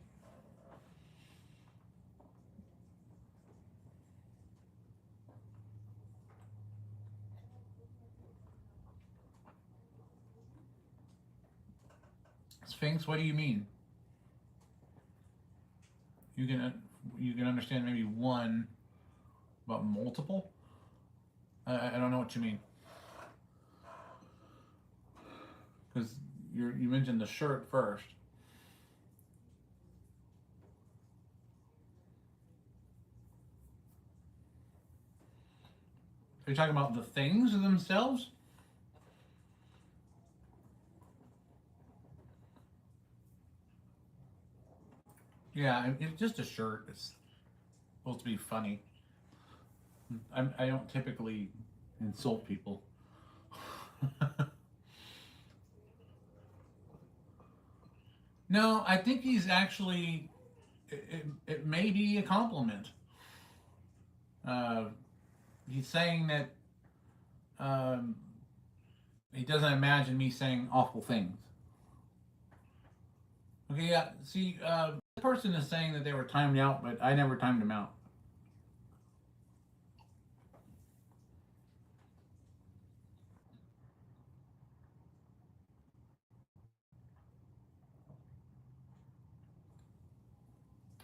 Sphinx, what do you mean? You can understand maybe one, but multiple? I don't know what you mean. Because you mentioned the shirt first. Are you talking about the things themselves? Yeah, it's just a shirt. It's supposed to be funny. I don't typically insult people. No, I think he's actually. It may be a compliment. Uh, he's saying that he doesn't imagine me saying awful things. Okay, yeah. See, this person is saying that they were timed out, but I never timed them out.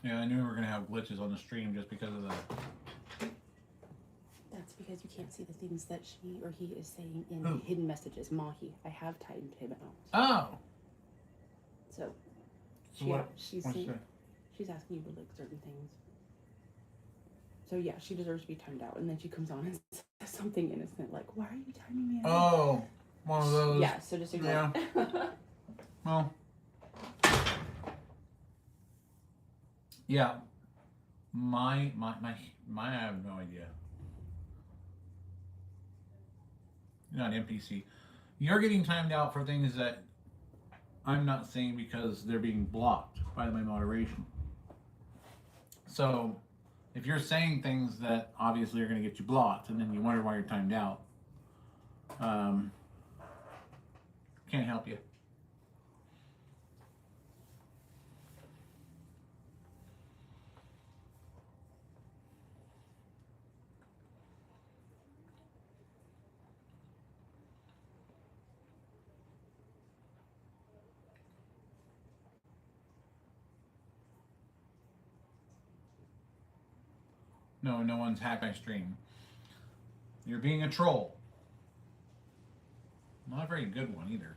Yeah, I knew we were gonna have glitches on the stream just because of that. That's because you can't see the things that she or he is saying in Who? hidden messages. Mahi. I have timed him out. Oh. So she's asking you to like certain things. So yeah, she deserves to be timed out. And then she comes on and says something innocent like, "Why are you timing me out?" Oh, one of those. Yeah, so just ignore it. Well. Yeah. My I have no idea. You're not NPC. You're getting timed out for things that I'm not saying because they're being blocked by my moderation. So if you're saying things that obviously are going to get you blocked and then you wonder why you're timed out, can't help you. No, no one's hacked my stream. You're being a troll. Not a very good one either.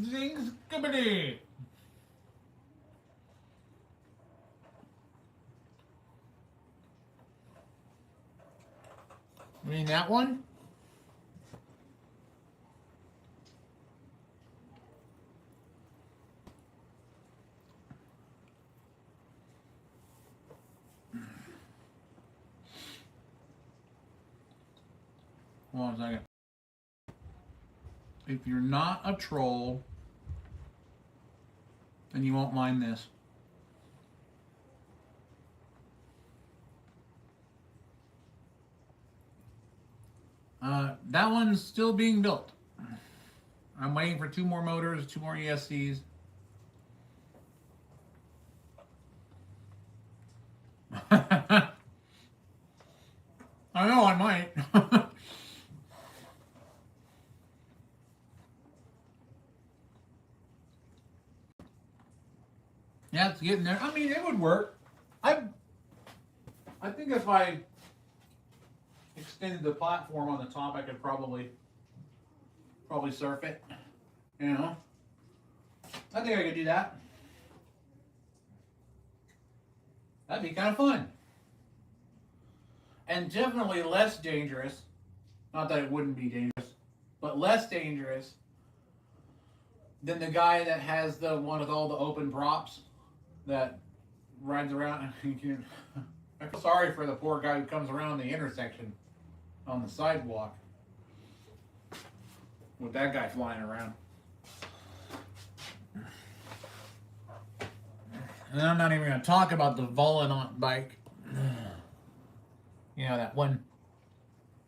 Zing skibbity! You mean that one? Hold on a second. If you're not a troll, then you won't mind this. That one's still being built. I'm waiting for 2 more motors, 2 more ESCs. I know, I might. Yeah, it's getting there. I mean, it would work. I think if I extended the platform on the top, I could probably surf it. You know, I think I could do that. That'd be kind of fun. And definitely less dangerous. Not that it wouldn't be dangerous, but less dangerous than the guy that has the one with all the open props that rides around. I feel sorry for the poor guy who comes around the intersection on the sidewalk with that guy flying around. And I'm not even going to talk about the Volanant bike. You know, that one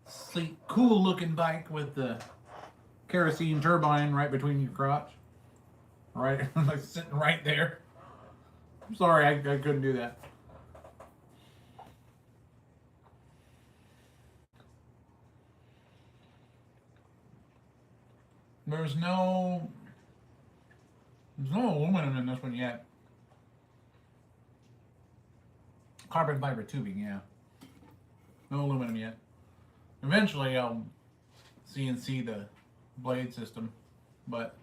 sleek, cool looking bike with the kerosene turbine right between your crotch. Right, like sitting right there. I'm sorry, I couldn't do that. There's no aluminum in this one yet. Carbon fiber tubing, yeah. No aluminum yet. Eventually, I'll CNC the blade system, but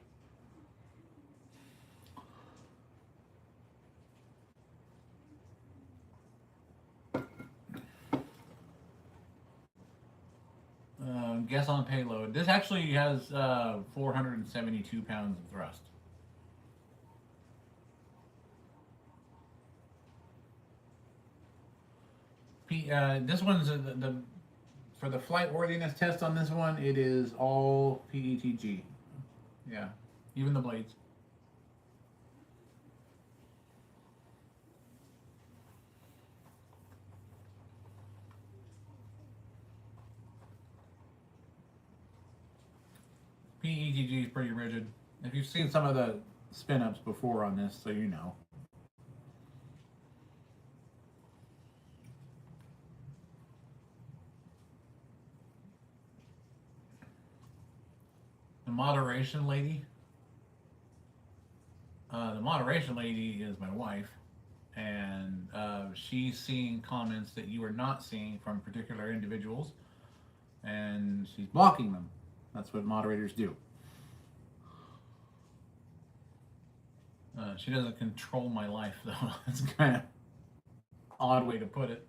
guess on payload. This actually has 472 pounds of thrust. This one's the for the flight worthiness test on this one. It is all PETG. Yeah, even the blades. PETG is pretty rigid. If you've seen some of the spin ups before on this, so you know. The moderation lady. The moderation lady is my wife, and she's seeing comments that you are not seeing from particular individuals, and she's blocking them. That's what moderators do. She doesn't control my life, though. That's kind of odd way to put it.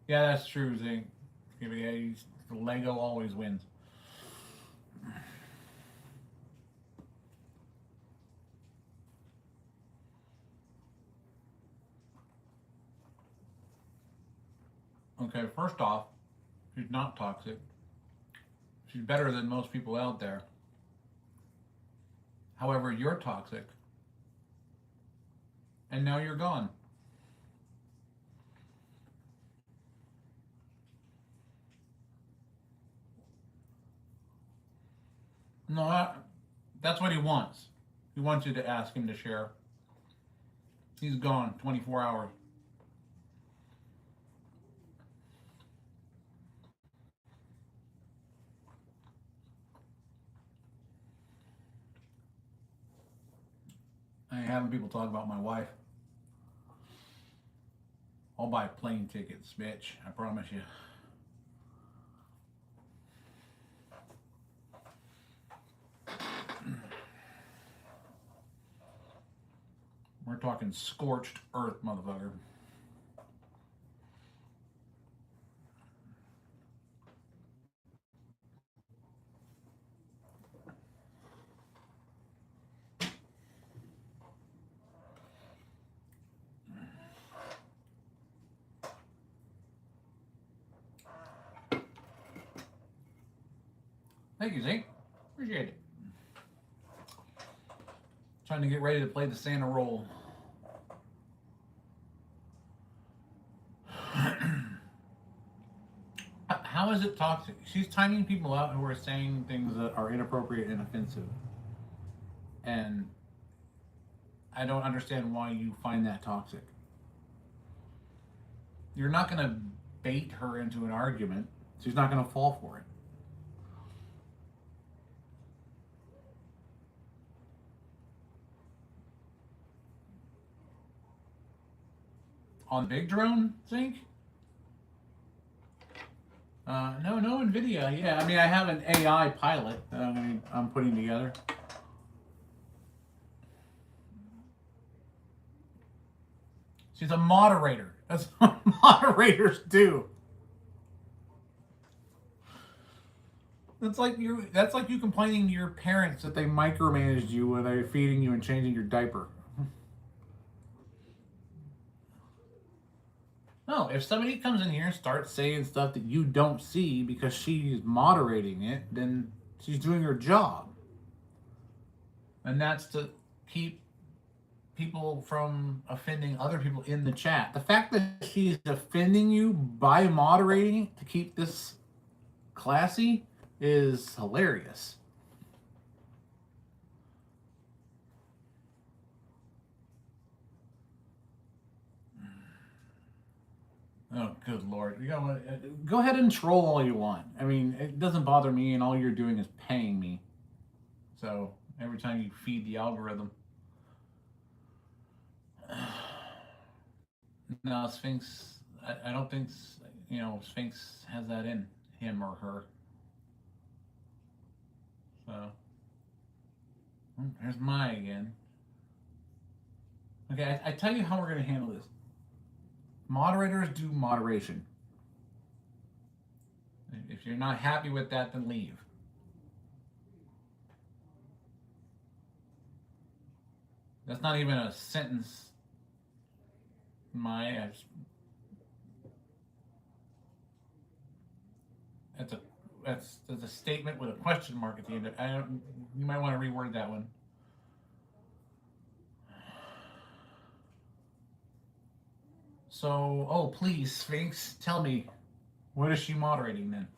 Yeah, that's true, Zing. Yeah, Lego always wins. Okay, first off, she's not toxic. She's better than most people out there. However, you're toxic. And now you're gone. No, that's what he wants. He wants you to ask him to share. He's gone 24 hours. I ain't having people talk about my wife. I'll buy plane tickets, bitch. I promise you. We're talking scorched earth, motherfucker. Thank you, Zeke. Appreciate it. Trying to get ready to play the Santa role. How is it toxic? She's timing people out who are saying things that are inappropriate and offensive. And I don't understand why you find that toxic. You're not going to bait her into an argument. She's not going to fall for it. On Big Drone, Zink? No NVIDIA. Yeah, I mean, I have an AI pilot that I'm putting together. She's a moderator. That's what moderators do. That's like you complaining to your parents that they micromanaged you when they're feeding you and changing your diaper. No, if somebody comes in here and starts saying stuff that you don't see because she's moderating it, then she's doing her job. And that's to keep people from offending other people in the chat. The fact that she's offending you by moderating to keep this classy is hilarious. Oh, good Lord. You know what? Go ahead and troll all you want. I mean, it doesn't bother me, and all you're doing is paying me. So, every time you feed the algorithm. No, Sphinx, I don't think, Sphinx has that in him or her. So, there's Mai again. Okay, I tell you how we're going to handle this. Moderators do moderation. If you're not happy with that, then leave. That's not even a sentence. That's a statement with a question mark at the end. You might want to reword that one. So, oh please, Sphinx, tell me, what is she moderating then?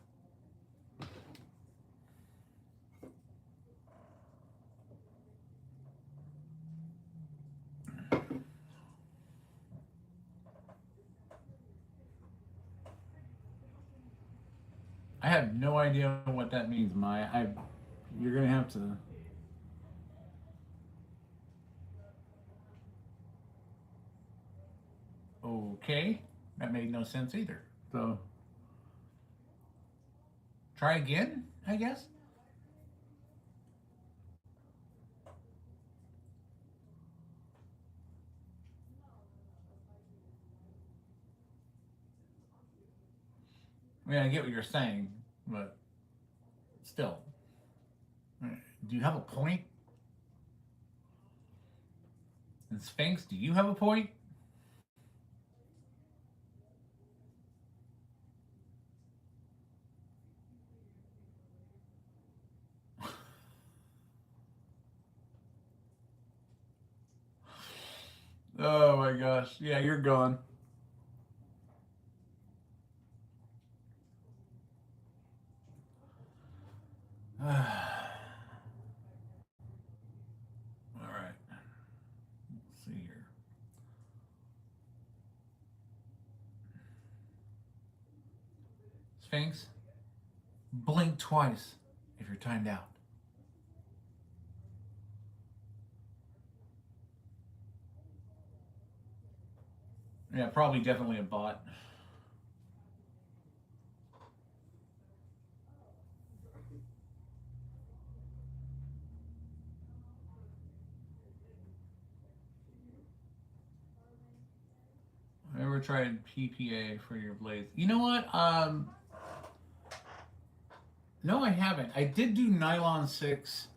I have no idea what that means, Maya. you're gonna have to. Okay, that made no sense either. So try again, I guess. I mean, I get what you're saying, but still, do you have a point? And Sphinx, do you have a point? Oh my gosh. Yeah, you're gone. All right. Let's see here. Sphinx, blink twice if you're timed out. Yeah, probably definitely a bot. Ever tried PPA for your blades? You know what? No, I haven't. I did do nylon 6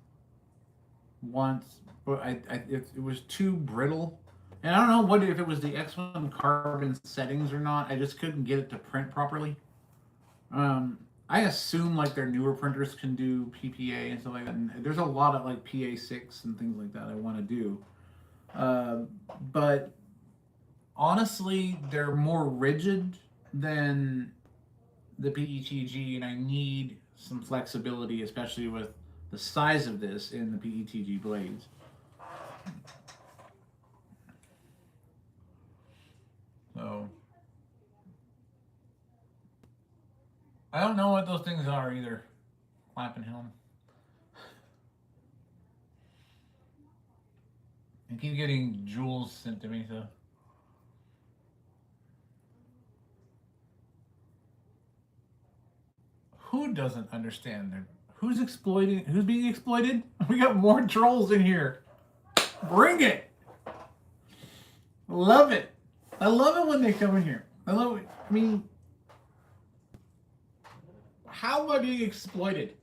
once, but it was too brittle. And I don't know what if it was the X1 carbon settings or not. I just couldn't get it to print properly. I assume like their newer printers can do PPA and stuff like that. And there's a lot of like PA6 and things like that I want to do. But honestly, they're more rigid than the PETG, and I need some flexibility, especially with the size of this in the PETG blades. So I don't know what those things are either. Clap and helm. I keep getting jewels sent to me, so. Who doesn't understand their who's exploiting who's being exploited? We got more trolls in here. Bring it. Love it. I love it when they come in here. I love it. I mean, how am I being exploited?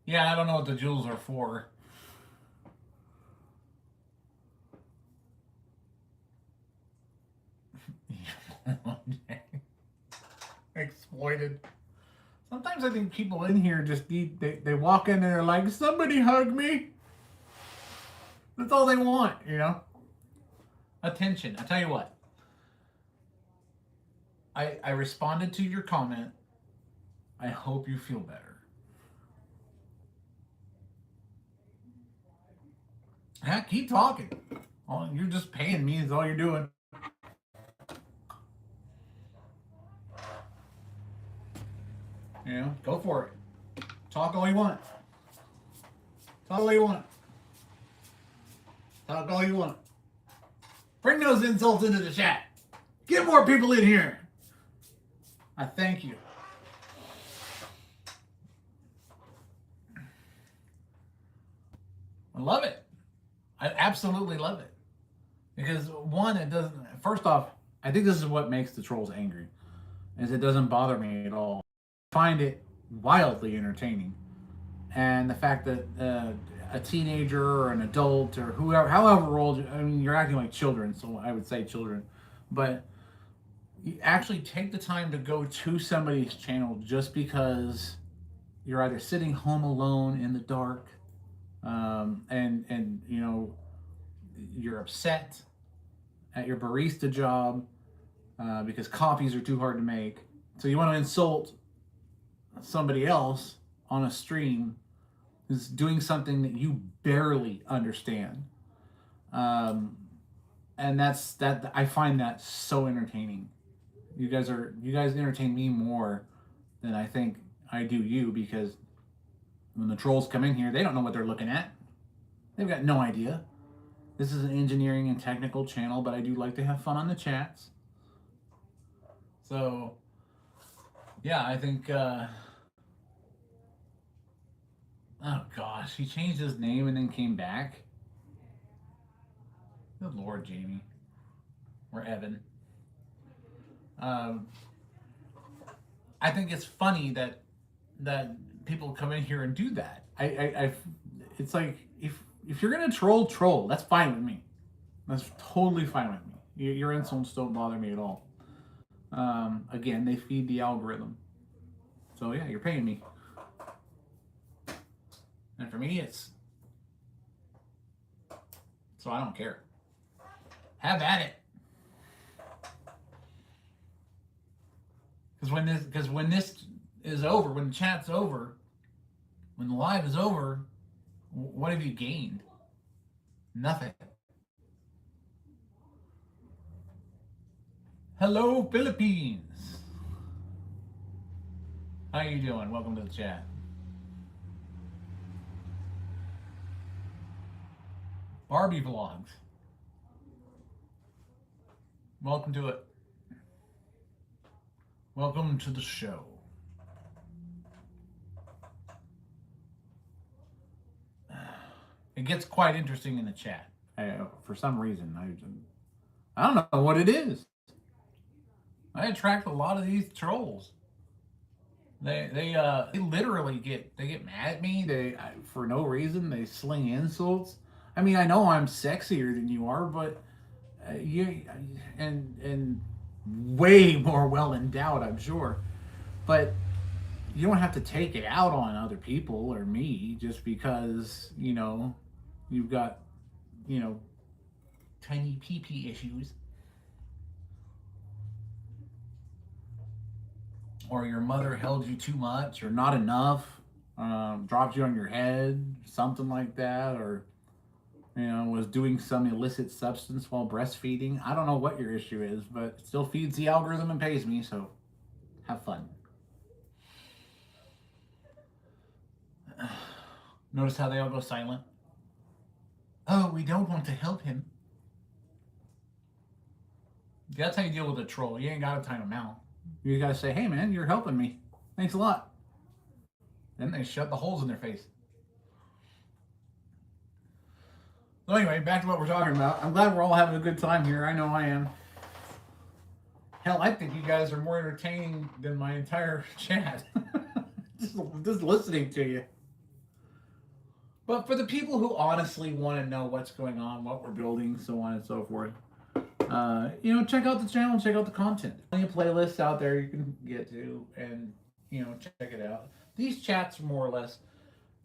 Yeah, I don't know what the jewels are for. Exploited. Sometimes I think people in here just need, they walk in and they're like, somebody hug me. That's all they want, you know? Attention. I tell you what. I responded to your comment. I hope you feel better. Yeah, keep talking. Oh, you're just paying me is all you're doing. You know, go for it. Talk all you want. Talk all you want. Talk all you want. Bring those insults into the chat. Get more people in here. I thank you. I love it. I absolutely love it. Because one, it doesn't, first off, I think this is what makes the trolls angry, is it doesn't bother me at all. I find it wildly entertaining. And the fact that a teenager or an adult or whoever, however old, I mean, you're acting like children, so I would say children, but you actually take the time to go to somebody's channel just because you're either sitting home alone in the dark, and you know you're upset at your barista job because coffees are too hard to make, so you want to insult somebody else on a stream who's doing something that you barely understand, and that's that. I find that so entertaining. You guys entertain me more than I think I do you, because when the trolls come in here, they don't know what they're looking at. They've got no idea. This is an engineering and technical channel, but I do like to have fun on the chats. So, yeah, I think, oh gosh, he changed his name and then came back. Good Lord, Jamie. Or Evan. I think it's funny that people come in here and do that. It's like, if you're gonna troll, that's fine with me. That's totally fine with me. Your insults don't bother me at all. Again, they feed the algorithm. So yeah, you're paying me. And for me, so I don't care. Have at it. Because when this is over, when the chat's over, when the live is over, what have you gained? Nothing. Hello, Philippines. How you doing? Welcome to the chat. Barbie vlogs. Welcome to it. Welcome to the show. It gets quite interesting in the chat. For some reason, I don't know what it is. I attract a lot of these trolls. They literally get mad at me. For no reason they sling insults. I mean, I know I'm sexier than you are, but you and way more well endowed, I'm sure. But you don't have to take it out on other people or me just because, you've got, tiny pee issues. Or your mother held you too much or not enough, dropped you on your head, something like that, or, was doing some illicit substance while breastfeeding. I don't know what your issue is, but it still feeds the algorithm and pays me, so have fun. Notice how they all go silent? Oh, we don't want to help him. That's how you deal with a troll. You ain't got to time them out. You gotta say, hey man, you're helping me. Thanks a lot. Then they shut the holes in their face. So anyway, back to what we're talking about. I'm glad we're all having a good time here. I know I am. Hell, I think you guys are more entertaining than my entire chat. just listening to you. But for the people who honestly want to know what's going on, what we're building, so on and so forth, check out the channel, check out the content. Plenty of playlists out there you can get to, and check it out. These chats are more or less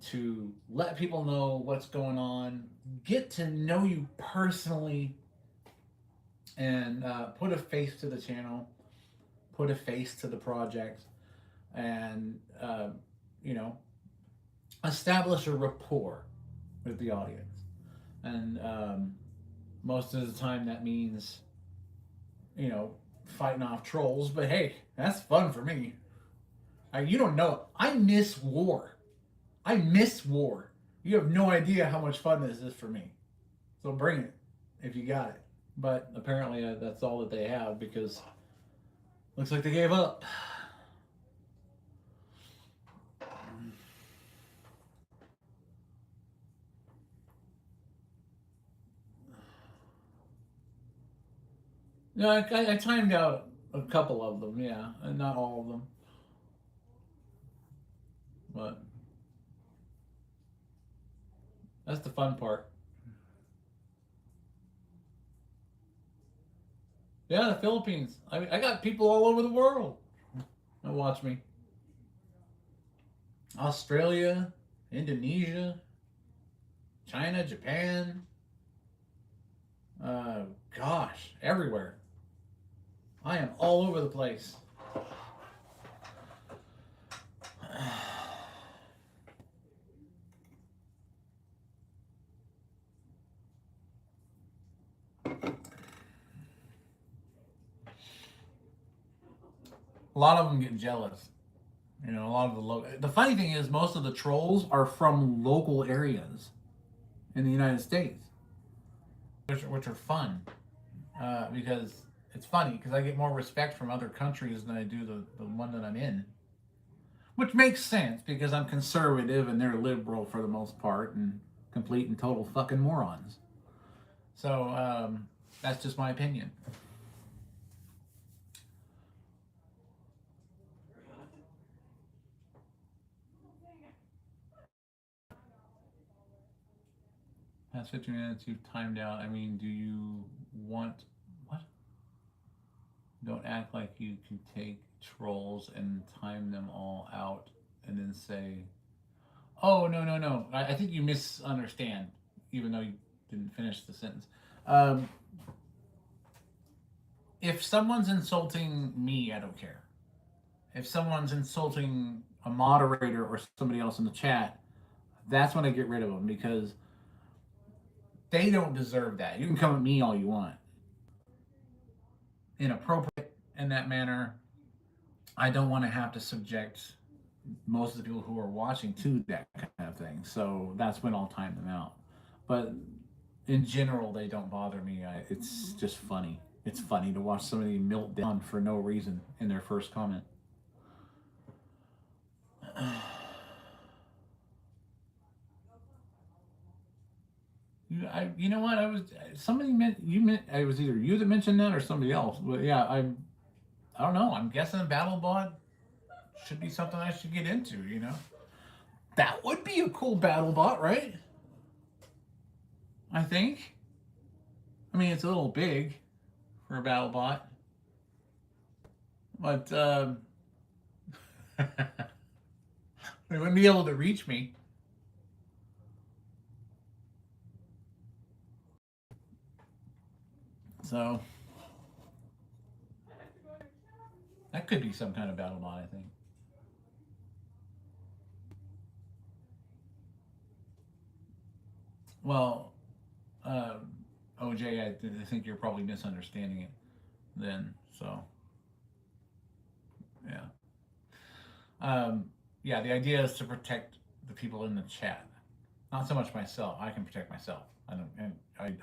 to let people know what's going on, get to know you personally, and put a face to the channel, put a face to the project, and establish a rapport with the audience. And most of the time that means, fighting off trolls, but hey, that's fun for me. You don't know. I miss war. You have no idea how much fun this is for me. So bring it if you got it. But apparently that's all that they have, because looks like they gave up. No, I timed out a couple of them, yeah, and not all of them. But that's the fun part. Yeah, the Philippines. I got people all over the world that watch me. Australia, Indonesia, China, Japan. Gosh, everywhere. I am all over the place. a lot of them get jealous. You know, a lot of the funny thing is most of the trolls are from local areas in the United States, which are fun because it's funny because I get more respect from other countries than I do the one that I'm in, which makes sense because I'm conservative and they're liberal for the most part and complete and total fucking morons. So that's just my opinion. Past 15 minutes, you've timed out. I mean, do you want what? Don't act like you can take trolls and time them all out and then say, "Oh no, no, no." I think you misunderstand, even though you didn't finish the sentence. Um, if someone's insulting me, I don't care. If someone's insulting a moderator or somebody else in the chat, that's when I get rid of them because they don't deserve that. You can come at me all you want. Inappropriate in that manner. I don't want to have to subject most of the people who are watching to that kind of thing. So that's when I'll time them out. But in general, they don't bother me. It's just funny. It's funny to watch somebody melt down for no reason in their first comment. You know what? Somebody meant it was either you that mentioned that or somebody else. But yeah, I don't know. I'm guessing BattleBot should be something I should get into. You know, that would be a cool BattleBot, right? I think. I mean, it's a little big for a BattleBot, but they wouldn't be able to reach me. So that could be some kind of BattleBot, I think. Well, uh, OJ, I think you're probably misunderstanding it then. So, yeah. Yeah, the idea is to protect the people in the chat. Not so much myself. I can protect myself. I don't, and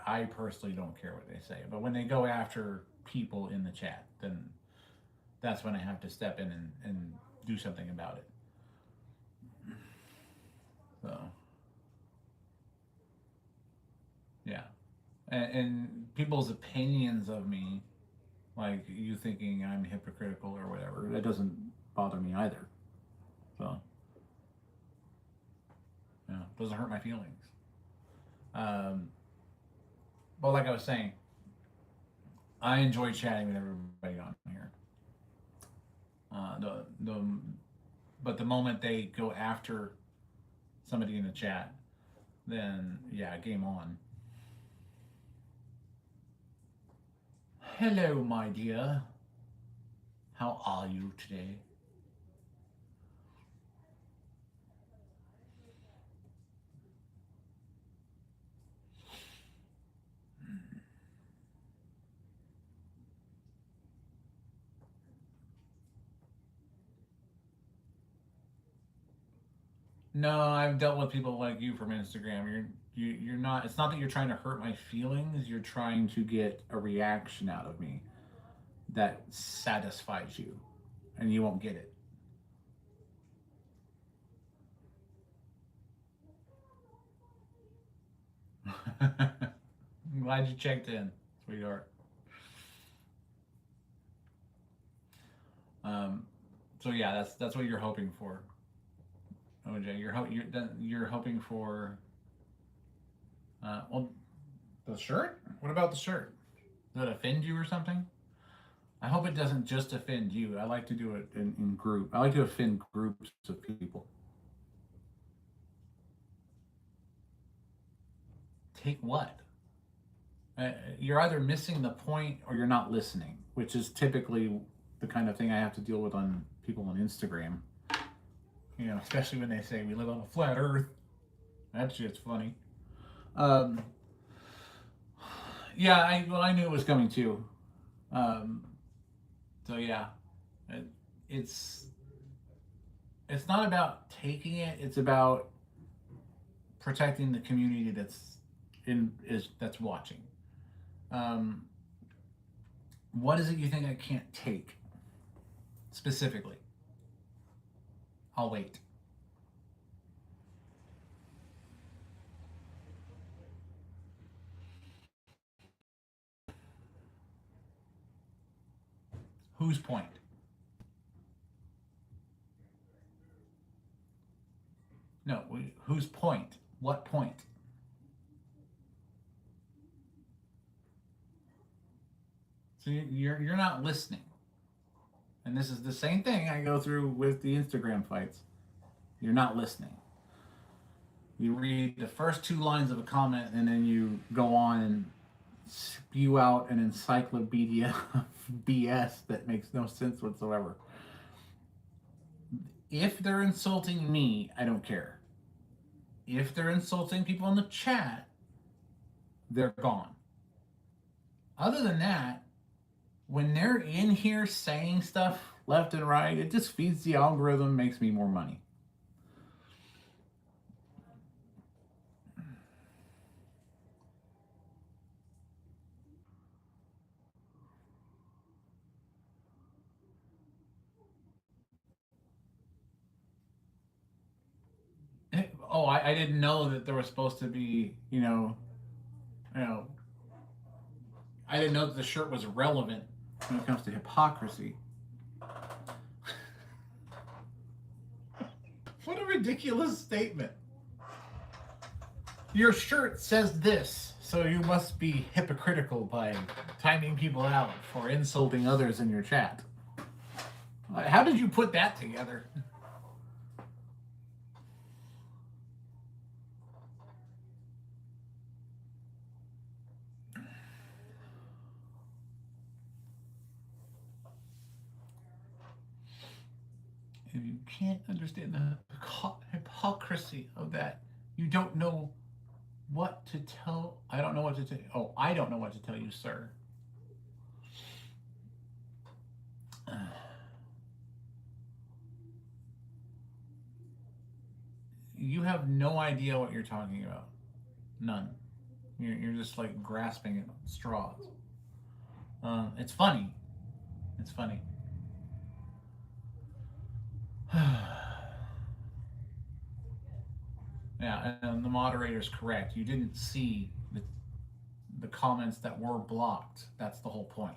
I personally don't care what they say. But when they go after people in the chat, then that's when I have to step in and do something about it. So, yeah. And people's opinions of me, like you thinking I'm hypocritical or whatever, that doesn't bother me either. So, yeah, it doesn't hurt my feelings. But like I was saying, I enjoy chatting with everybody on here. The but the moment they go after somebody in the chat, then yeah, game on. Hello, my dear. How are you today? No, I've dealt with people like you from Instagram. You're not. It's not that you're trying to hurt my feelings. You're trying to get a reaction out of me that satisfies you, and you won't get it. I'm glad you checked in, sweetheart. So yeah, that's what you're hoping for, OJ. You're hoping for. Well, the shirt. What about the shirt? Does it offend you or something? I hope it doesn't just offend you. I like to do it in group. I like to offend groups of people. Take what? You're either missing the point or you're not listening, which is typically the kind of thing I have to deal with on people on Instagram. You know, especially when they say we live on a flat Earth. That shit's funny. Um, yeah, I knew it was coming too. So yeah, it's not about taking it. It's about protecting the community that's watching. Um, what is it you think I can't take specifically? I'll wait. Whose point? No, whose point? What point? So you're not listening. And this is the same thing I go through with the Instagram fights. You're not listening. You read the first two lines of a comment and then you go on and spew out an encyclopedia of BS that makes no sense whatsoever. If they're insulting me, I don't care. If they're insulting people in the chat, they're gone. Other than that, when they're in here saying stuff left and right, it just feeds the algorithm, makes me more money. Oh, I didn't know that there was supposed to be, I didn't know that the shirt was relevant when it comes to hypocrisy. What a ridiculous statement. Your shirt says this, so you must be hypocritical by timing people out for insulting others in your chat. How did you put that together? If you can't understand the hypocrisy of that, you don't know what to tell. I don't know what to tell. Oh, I don't know what to tell you, sir. You have no idea what you're talking about. None. You're just like grasping at straws. It's funny. It's funny. Yeah, and the moderator's correct. You didn't see the comments that were blocked. That's the whole point.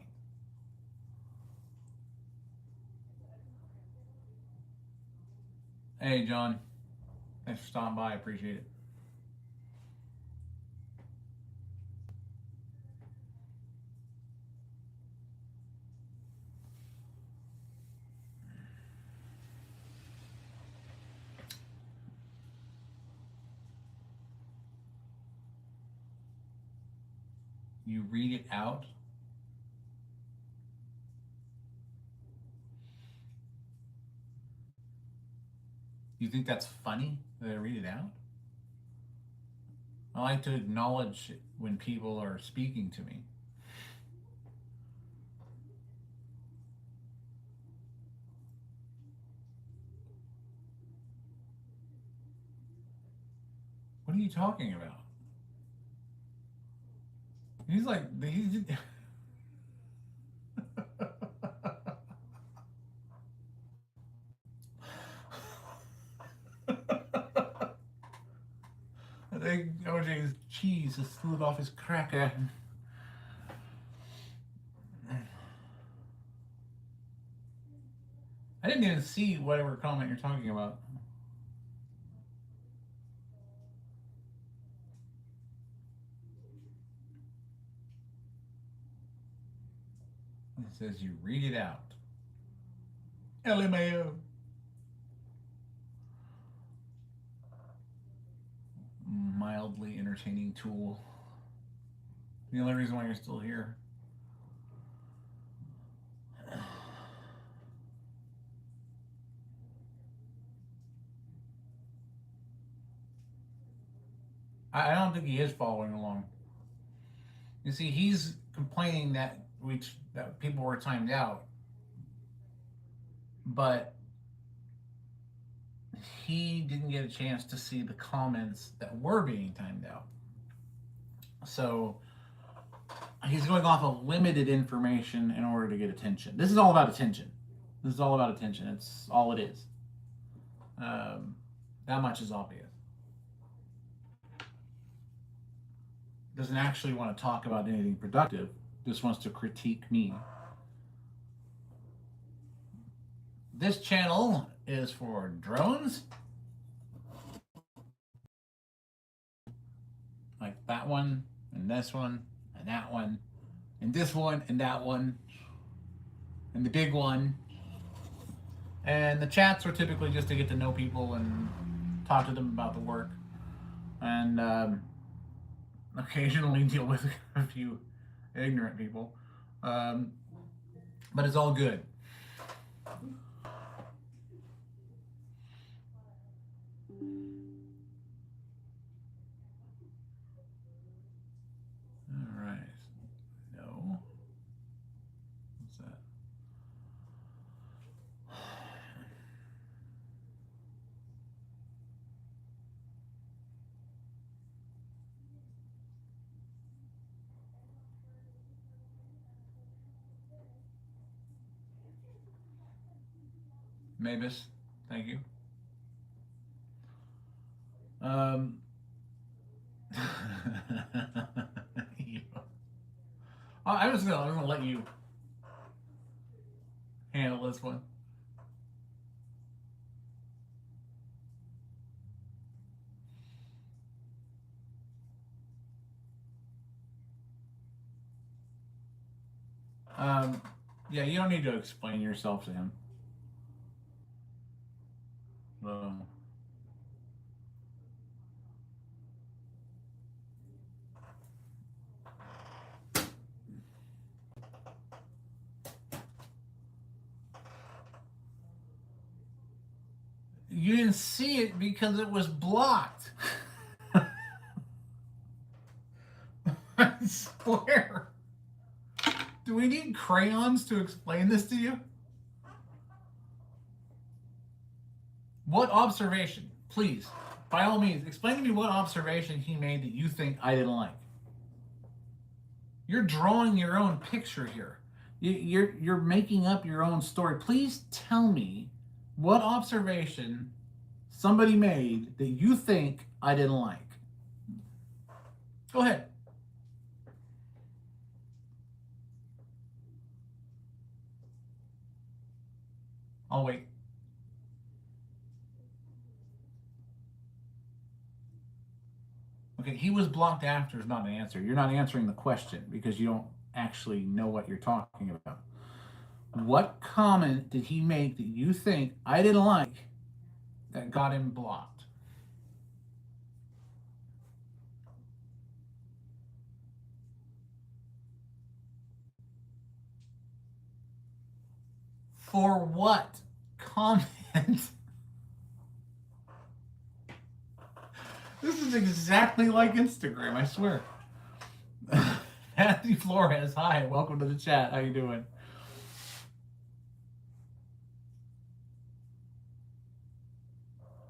Hey, John. Thanks for stopping by. I appreciate it. You read it out. You think that's funny that I read it out? I like to acknowledge when people are speaking to me. What are you talking about? He's like, he's... I think OJ's cheese has slid off his cracker. I didn't even see whatever comment you're talking about. It says you read it out. LMAO. Mildly entertaining tool. The only reason why you're still here. I don't think he is following along. You see, he's complaining that people were timed out. but he didn't get a chance to see the comments that were being timed out. So he's going off of limited information in order to get attention. This is all about attention. This is all about attention. It's all it is. That much is obvious. Doesn't actually want to talk about anything productive. Just wants to critique me. This channel is for drones. Like that one, and this one, and that one, and this one, and that one, and the big one. And the chats are typically just to get to know people and talk to them about the work. And occasionally deal with a few ignorant people. But it's all good. All right. No. What's that? Mavis, thank you. I'm just gonna let you handle this one. Yeah, you don't need to explain yourself to him. You didn't see it because it was blocked. I swear. Do we need crayons to explain this to you? What observation? Please, by all means, explain to me what observation he made that you think I didn't like. You're drawing your own picture here. You're making up your own story. Please tell me what observation somebody made that you think I didn't like. Go ahead. I'll wait. Okay, he was blocked after is not an answer. You're not answering the question because you don't actually know what you're talking about. What comment did he make that you think I didn't like that got him blocked? For what comment? This is exactly like Instagram, I swear. Matthew Flores, hi, welcome to the chat. How you doing?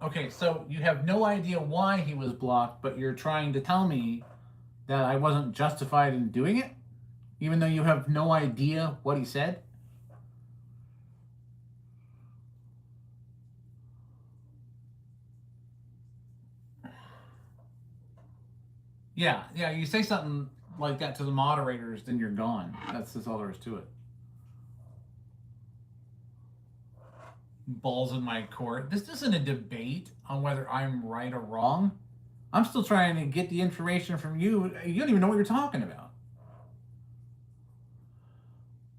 Okay, so you have no idea why he was blocked, but you're trying to tell me that I wasn't justified in doing it, even though you have no idea what he said? Yeah, you say something like that to the moderators, then you're gone. That's all there is to it. Balls in my court. This isn't a debate on whether I'm right or wrong. I'm still trying to get the information from you. You don't even know what you're talking about.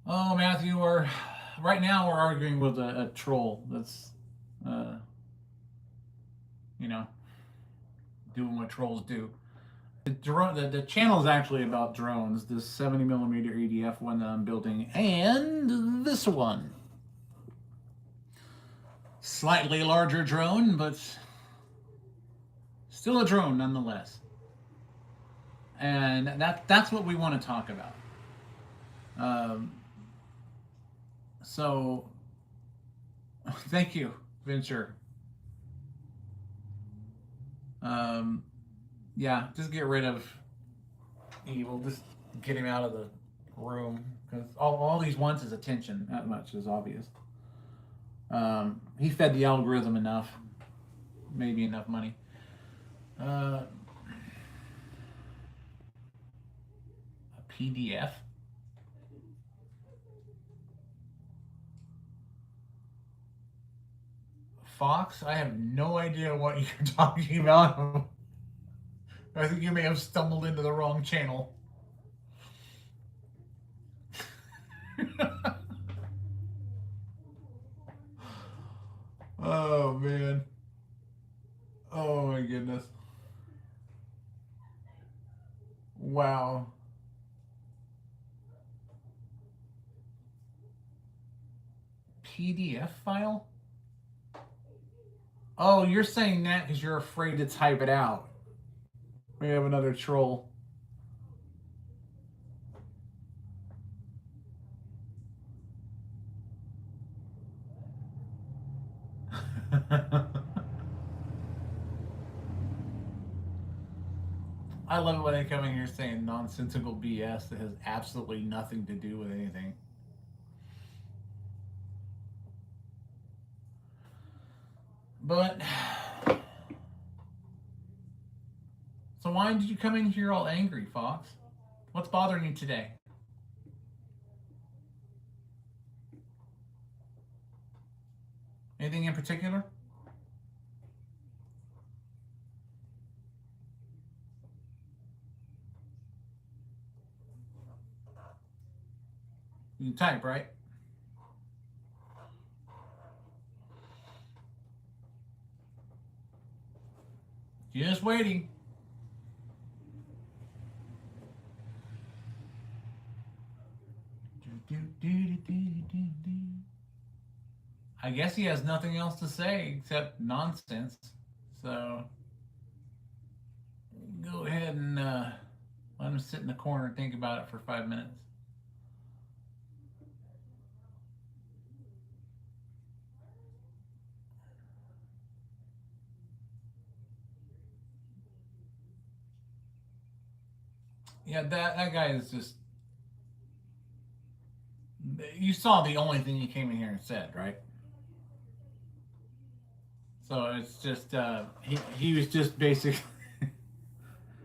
Oh, Matthew, right now we're arguing with a troll that's, doing what trolls do. The channel is actually about drones. This 70mm EDF one that I'm building, and this one. Slightly larger drone, but still a drone nonetheless. And that's what we want to talk about. So Thank you, Venture. Yeah, just get rid of Evil. Just get him out of the room because all he wants is attention. Not much is obvious. He fed the algorithm enough, maybe enough money. A PDF. Fox, I have no idea what you're talking about. I think you may have stumbled into the wrong channel. Oh, man. Oh, my goodness. Wow. PDF file? Oh, you're saying that because you're afraid to type it out. We have another troll. I love it when they come in here saying nonsensical BS that has absolutely nothing to do with anything. But so why did you come in here all angry, Fox? What's bothering you today? Anything in particular? You can type, right? Just waiting. I guess he has nothing else to say except nonsense. So go ahead and let him sit in the corner and think about it for 5 minutes. Yeah, that guy is just. You saw the only thing he came in here and said, right? So it's just he was just basically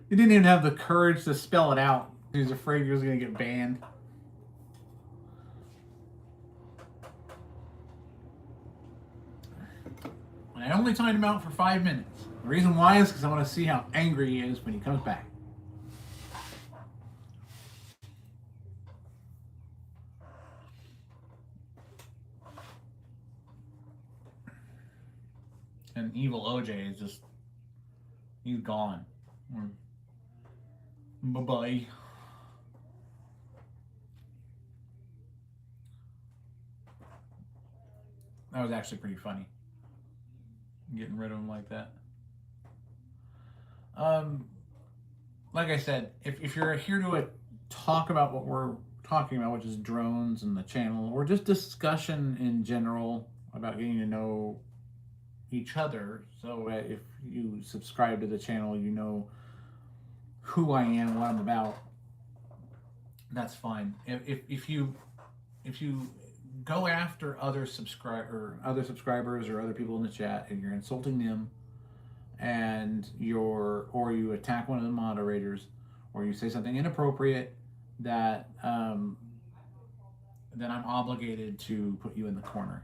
he didn't even have the courage to spell it out. He was afraid he was going to get banned. And I only timed him out for 5 minutes. The reason why is because I want to see how angry he is when he comes back. And evil OJ is just, he's gone. Bye-bye. That was actually pretty funny. Getting rid of him like that. Like I said, if you're here to talk about what we're talking about, which is drones and the channel, or just discussion in general about getting to know each other. So if you subscribe to the channel, you know who I am, what I'm about. That's fine. If you go after other subscribers or other people in the chat and you're insulting them, and you attack one of the moderators, or you say something inappropriate, that then I'm obligated to put you in the corner.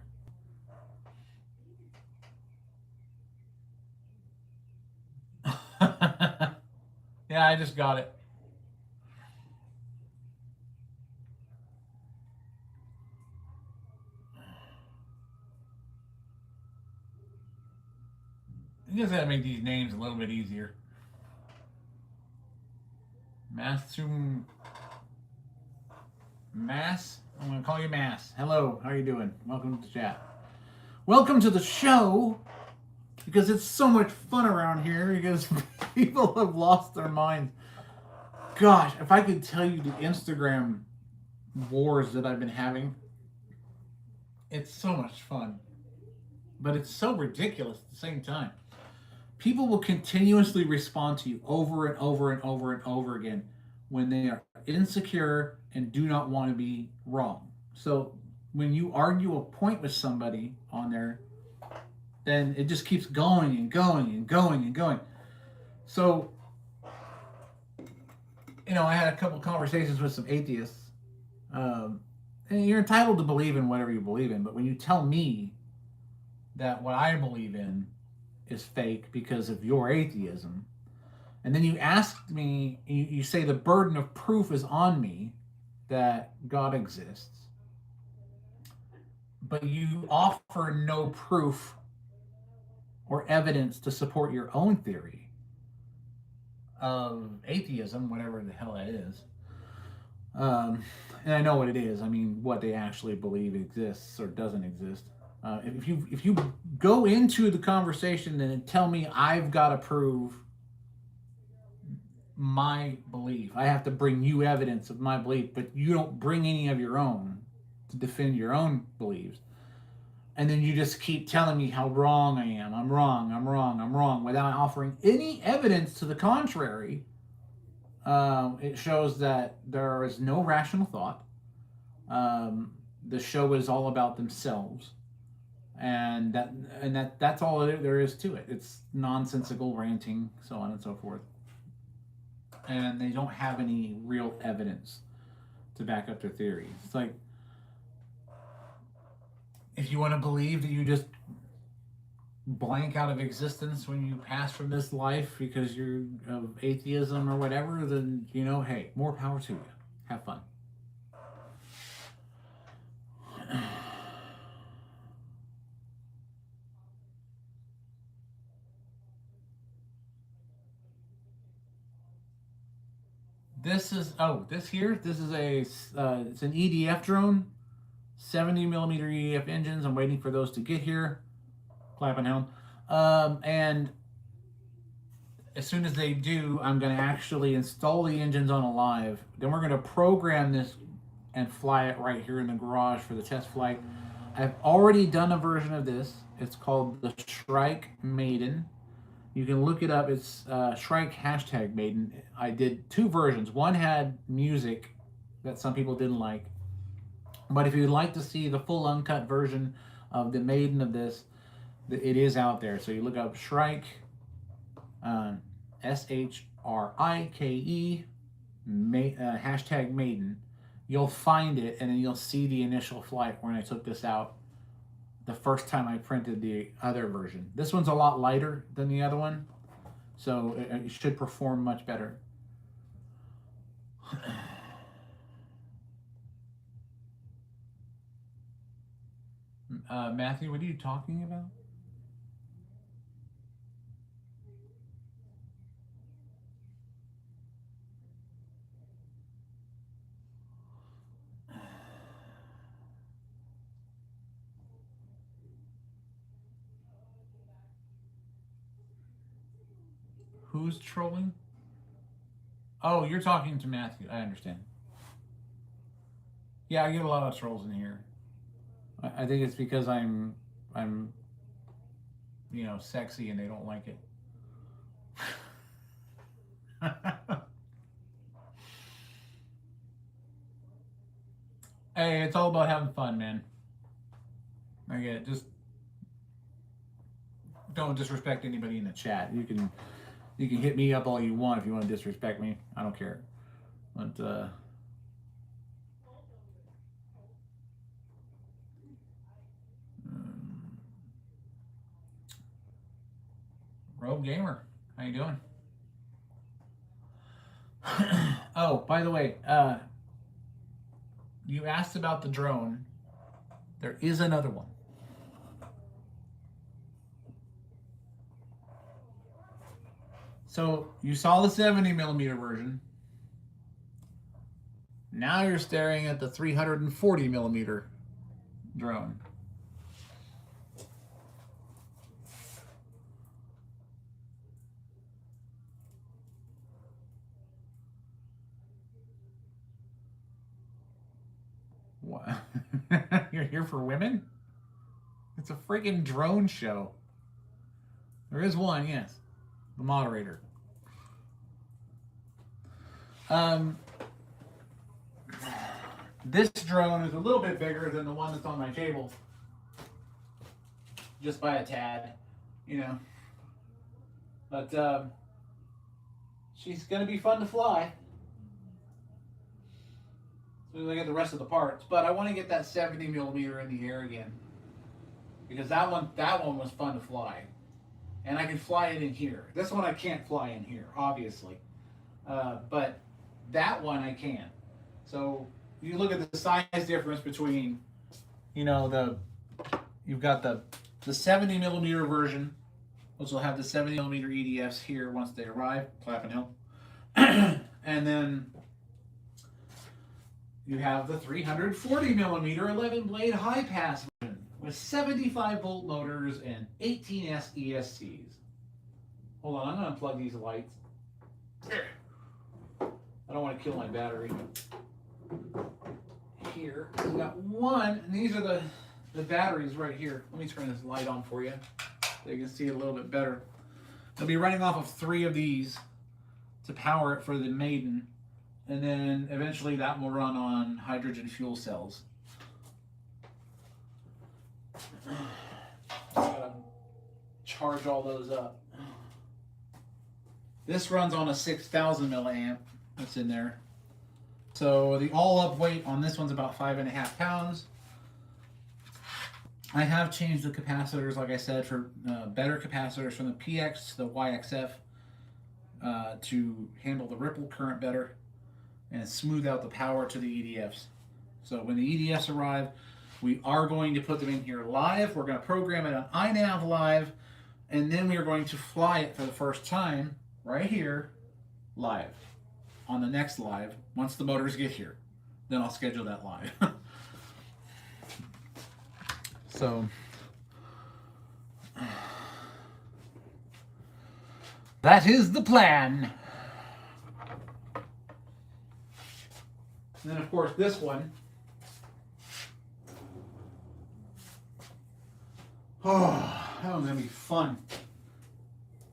Yeah, I just got it. You just gotta make these names a little bit easier. Mass. I'm gonna call you Mass. Hello, how are you doing? Welcome to the chat. Welcome to the show, because it's so much fun around here because people have lost their minds. Gosh, if I could tell you the Instagram wars that I've been having, it's so much fun. but it's so ridiculous at the same time. People will continuously respond to you over and over and over and over again when they are insecure and do not want to be wrong. So when you argue a point with somebody on there, then it just keeps going and going and going and going. So, I had a couple conversations with some atheists. And you're entitled to believe in whatever you believe in, but when you tell me that what I believe in is fake because of your atheism, and then you ask me, you say the burden of proof is on me that God exists, but you offer no proof or evidence to support your own theory of atheism, whatever the hell that is. And I know what it is. I mean, what they actually believe exists or doesn't exist. If you go into the conversation and tell me I've got to prove my belief, I have to bring you evidence of my belief, but you don't bring any of your own to defend your own beliefs, and then you just keep telling me how wrong I am. I'm wrong, without offering any evidence to the contrary. It shows that there is no rational thought. The show is all about themselves, and that's all there is to it. It's nonsensical ranting, so on and so forth, and they don't have any real evidence to back up their theory. It's like, if you want to believe that you just blank out of existence when you pass from this life because you're of atheism or whatever, then hey, more power to you. Have fun. This is this is it's an EDF drone, 70 millimeter EDF engines. I'm waiting for those to get here. Clapping hound. And as soon as they do, I'm going to actually install the engines on a live. Then we're going to program this and fly it right here in the garage for the test flight. I've already done a version of this. It's called the Shrike Maiden. You can look it up. It's Shrike #Maiden. I did two versions. One had music that some people didn't like. But if you'd like to see the full uncut version of the Maiden of this, it is out there. So you look up Shrike, SHRIKE, #Maiden. You'll find it, and then you'll see the initial flight when I took this out the first time I printed the other version. This one's a lot lighter than the other one, so it should perform much better. Matthew, what are you talking about? Who's trolling? Oh, you're talking to Matthew. I understand. Yeah, I get a lot of trolls in here. I think it's because I'm sexy and they don't like it. Hey, it's all about having fun, man. I get it. Just don't disrespect anybody in the chat. You can hit me up all you want if you want to disrespect me. I don't care. But Rogue Gamer, how you doing? Oh, by the way, you asked about the drone. There is another one. So you saw the 70 millimeter version. Now you're staring at the 340 millimeter drone. What? You're here for women? It's a freaking drone show. There is one, yes. The moderator. This drone is a little bit bigger than the one that's on my table. Just by a tad, you know. But she's gonna be fun to fly. So we look at the rest of the parts. But I want to get that 70 millimeter in the air again. Because that one was fun to fly. And I can fly it in here. This one I can't fly in here, obviously. But that one I can. So you look at the size difference between, you know, you've got the 70 millimeter version, which will have the 70 millimeter EDFs here once they arrive, Clapham Hill. And then you have the 340 millimeter 11 blade high pass version with 75 volt motors and 18S ESCs. Hold on, I'm going to unplug these lights. I don't want to kill my battery. Here, we got one, and these are the batteries right here. Let me turn this light on for you so you can see it a little bit better. I'll be running off of 3 of these to power it for the maiden, and then eventually that will run on hydrogen fuel cells. Gotta charge all those up. This runs on a 6,000 milliamp that's in there. So the all-up weight on this one's about 5.5 pounds. I have changed the capacitors, like I said, for better capacitors from the PX to the YXF to handle the ripple current better and smooth out the power to the EDFs. So when the EDFs arrive, we are going to put them in here live. We're going to program it on iNav live, and then we are going to fly it for the first time right here live on the next live once the motors get here. Then I'll schedule that live. So that is the plan. And then of course this one. Oh, that one's gonna be fun.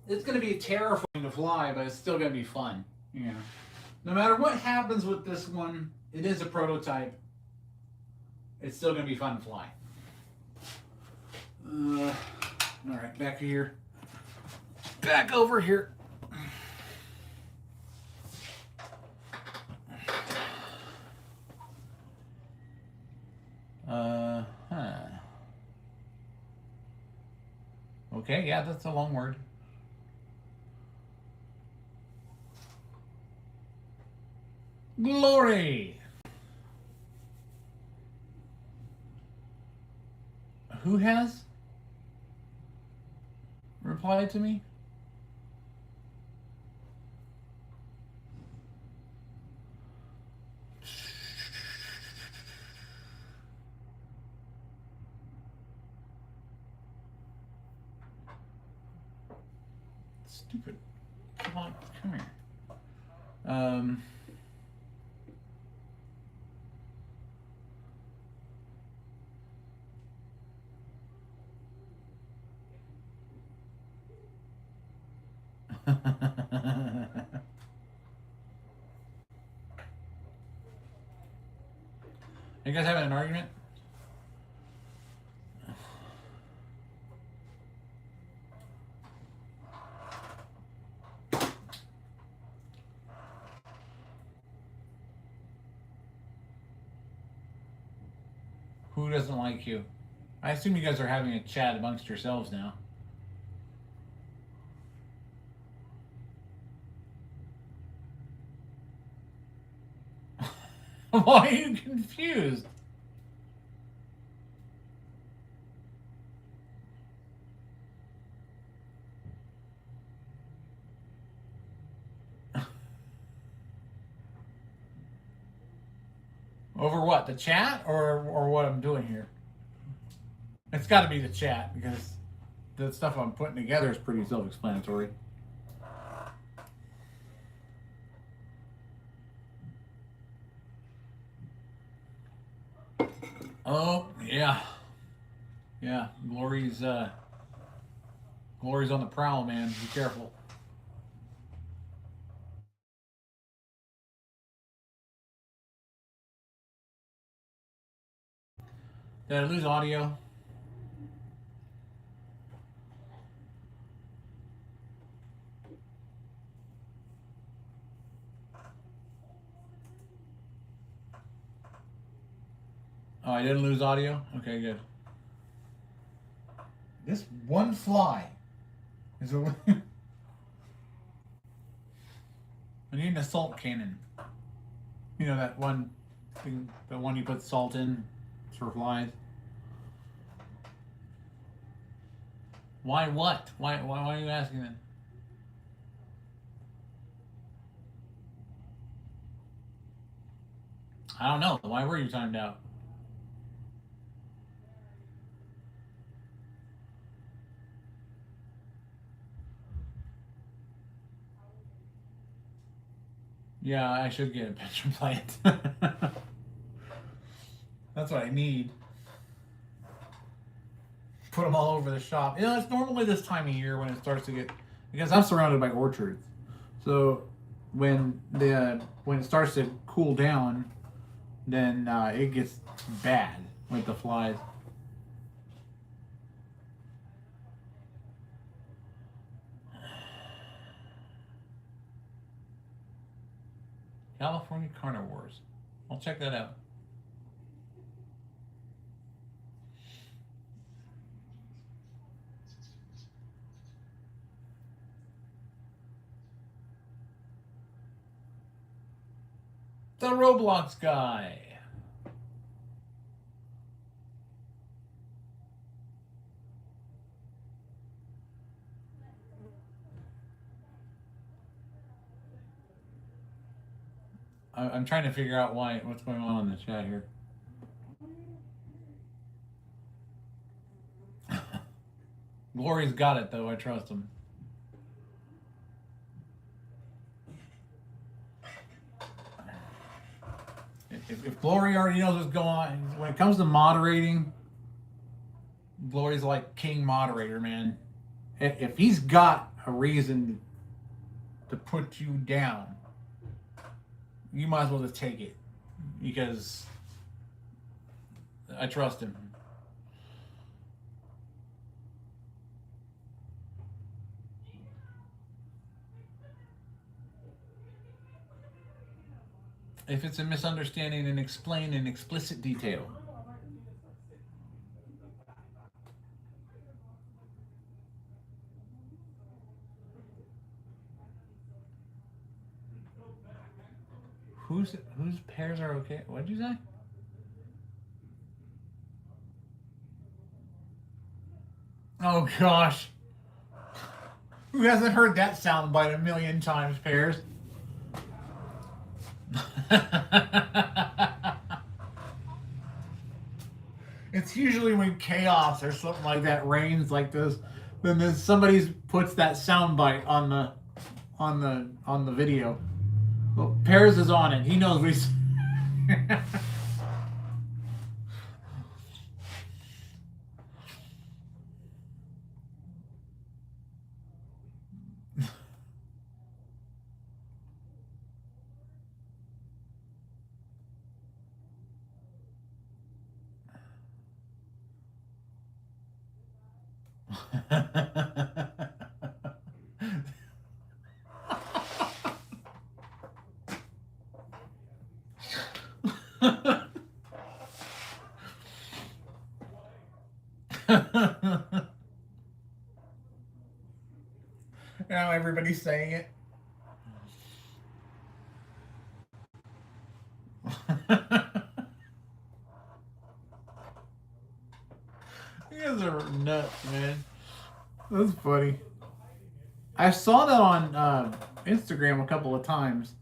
It's gonna be terrifying to fly, but it's still gonna be fun. Yeah. No matter what happens with this one, it is a prototype. It's still gonna be fun to fly. All right, back here. Back over here. Okay, yeah, that's a long word. Glory. Who has replied to me? Stupid. Come on, come here. You guys having an argument? Who doesn't like you? I assume you guys are having a chat amongst yourselves now. Why are you confused? Over what? The chat or what I'm doing here? It's got to be the chat because the stuff I'm putting together is pretty self-explanatory. Oh, yeah. Yeah, Glory's on the prowl, man. Be careful. Did I lose audio? Oh, I didn't lose audio? Okay, good. This one fly is a... I need an assault cannon. You know that one thing, the one you put salt in for flies? Why what? Why are you asking that? I don't know. Why were you timed out? Yeah, I should get a picture plant. That's what I need. Put them all over the shop. You know, it's normally this time of year when it starts to get, because I'm surrounded by orchards. So when it starts to cool down, then it gets bad with the flies. California carnivores. I'll check that out. The Roblox guy. I'm trying to figure out what's going on in the chat here. Glory's got it though. I trust him. If Glory already knows what's going on, when it comes to moderating, Glory's like king moderator, man. If he's got a reason to put you down, you might as well just take it, because I trust him. If it's a misunderstanding, then explain in explicit detail. Whose pears are okay? What'd you say? Oh gosh. Who hasn't heard that soundbite a million times, pears? It's usually when chaos or something like that reigns like this, then somebody puts that soundbite on the video. Well, Pears is on it. He knows we. Now everybody's saying it. You guys are nuts, man. That's funny. I saw that on Instagram a couple of times,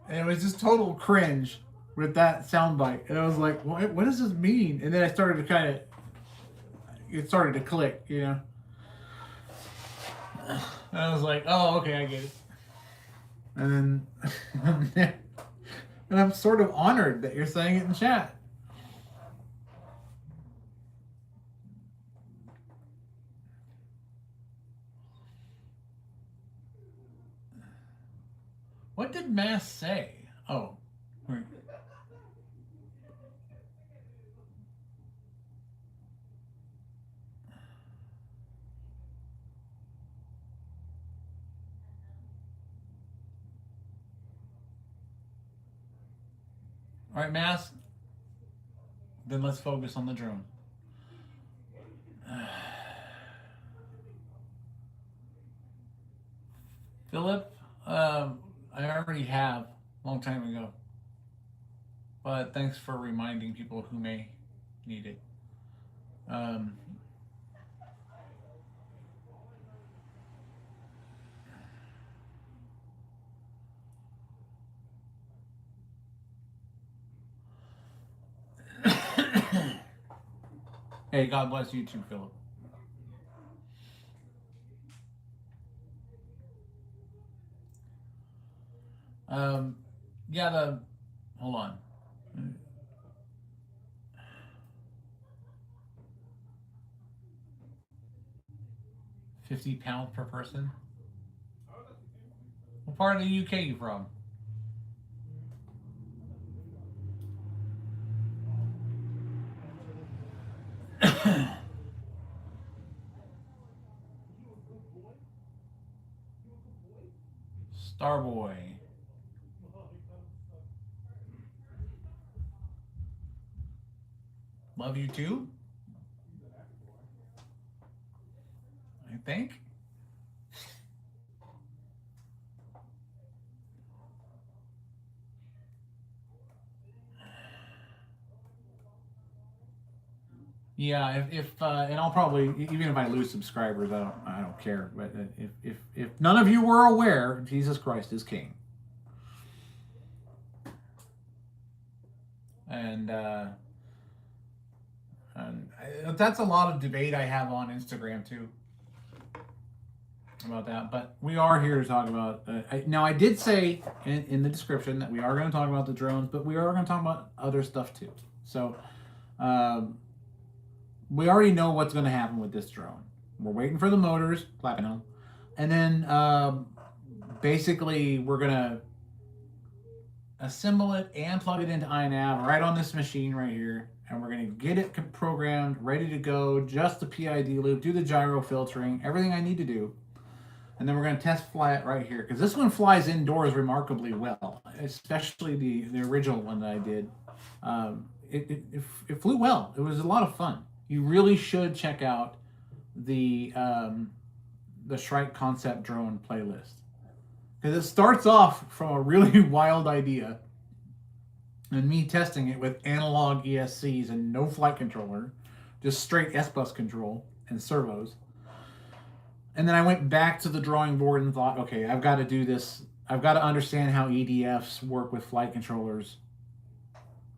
and it was just total cringe with that soundbite. And I was like, what does this mean? And then I started to it started to click, you know. And I was like, oh, okay, I get it. And then, and I'm sort of honored that you're saying it in chat. What did Mass say? Oh. All right, Mass. Then let's focus on the drone. Philip, I already have a long time ago. But thanks for reminding people who may need it. Um, hey, God bless you too, Philip. Yeah, hold on. 50 pounds per person. What part of the UK you from? Starboy. Love you too? I think. Yeah, if and I'll probably, even if I lose subscribers, I don't care. But if none of you were aware, Jesus Christ is King. And that's a lot of debate I have on Instagram too about that. But we are here to talk about. Now, I did say in the description that we are going to talk about the drones, but we are going to talk about other stuff too. So we already know what's going to happen with this drone. We're waiting for the motors, clapping them, and then basically we're going to assemble it and plug it into iNav right on this machine right here, and we're going to get it programmed, ready to go, just the PID loop, do the gyro filtering, everything I need to do, and then we're going to test fly it right here, because this one flies indoors remarkably well, especially the original one that I did. It flew well. It was a lot of fun. You really should check out the Shrike Concept Drone playlist. Because it starts off from a really wild idea and me testing it with analog ESCs and no flight controller, just straight S-bus control and servos. And then I went back to the drawing board and thought, okay, I've got to do this. I've got to understand how EDFs work with flight controllers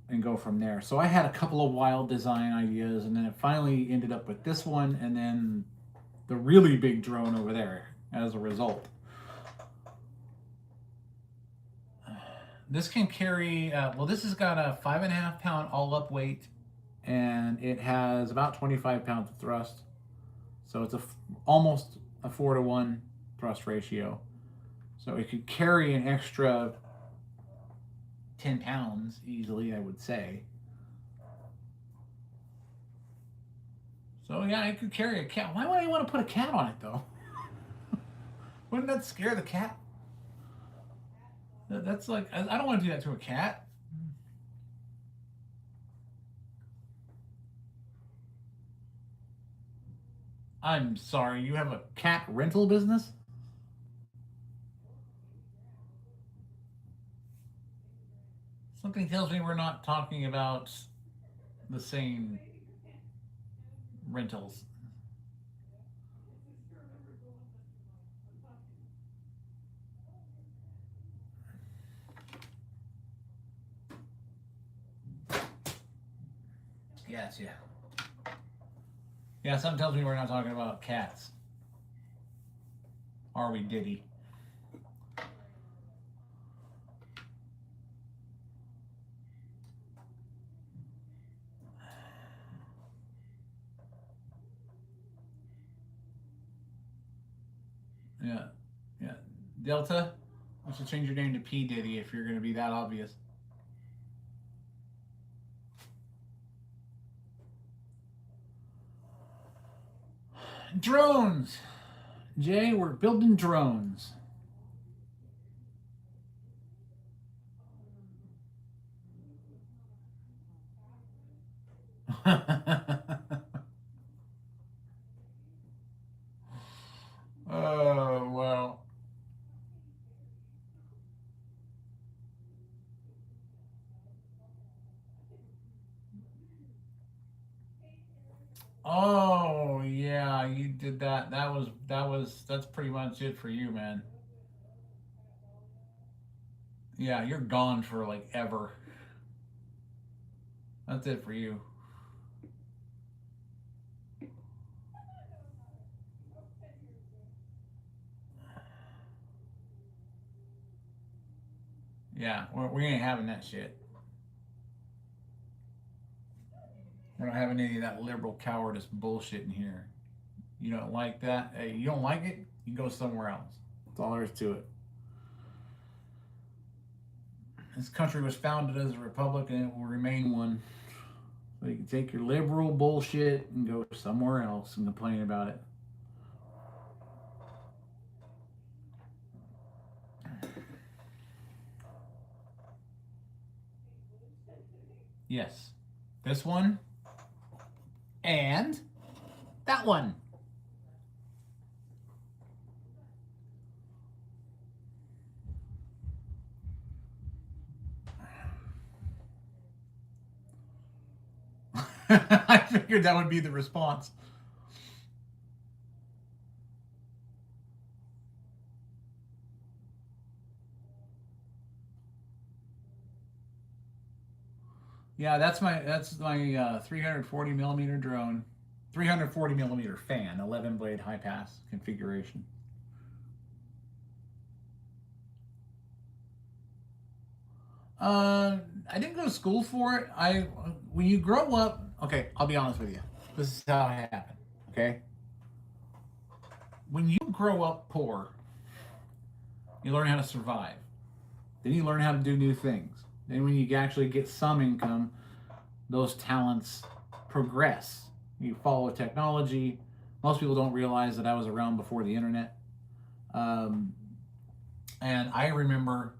and go from there. So I had a couple of wild design ideas, and then it finally ended up with this one, and then the really big drone over there as a result. This can carry, this has got a 5.5 pound all up weight, and it has about 25 pounds of thrust. So it's almost a 4-to-1 thrust ratio. So it could carry an extra 10 pounds easily, I would say. So yeah, it could carry a cat. Why would I want to put a cat on it though? Wouldn't that scare the cat? That's like, I don't want to do that to a cat. I'm sorry, you have a cat rental business? Something tells me we're not talking about the same rentals. Yes, yeah. Yeah, something tells me we're not talking about cats. Are we, Diddy? Yeah, yeah. Delta, You should change your name to P. Diddy if you're going to be that obvious. Drones. Jay, we're building drones. Oh, well. Oh, yeah, you did that. That's pretty much it for you, man. Yeah, you're gone for like ever. That's it for you. Yeah, we ain't having that shit. We're not having any of that liberal cowardice bullshit in here. You don't like that? Hey, you don't like it? You go somewhere else. That's all there is to it. This country was founded as a republic and it will remain one. So you can take your liberal bullshit and go somewhere else and complain about it. Yes. This one and that one. I figured that would be the response. Yeah, that's my 340 millimeter drone, 340 millimeter fan, 11 blade high pass configuration. I didn't go to school for it. When you grow up, okay, I'll be honest with you. This is how it happened. Okay, when you grow up poor, you learn how to survive. Then you learn how to do new things. Then when you actually get some income, those talents progress. You follow technology. Most people don't realize that I was around before the internet. And I remember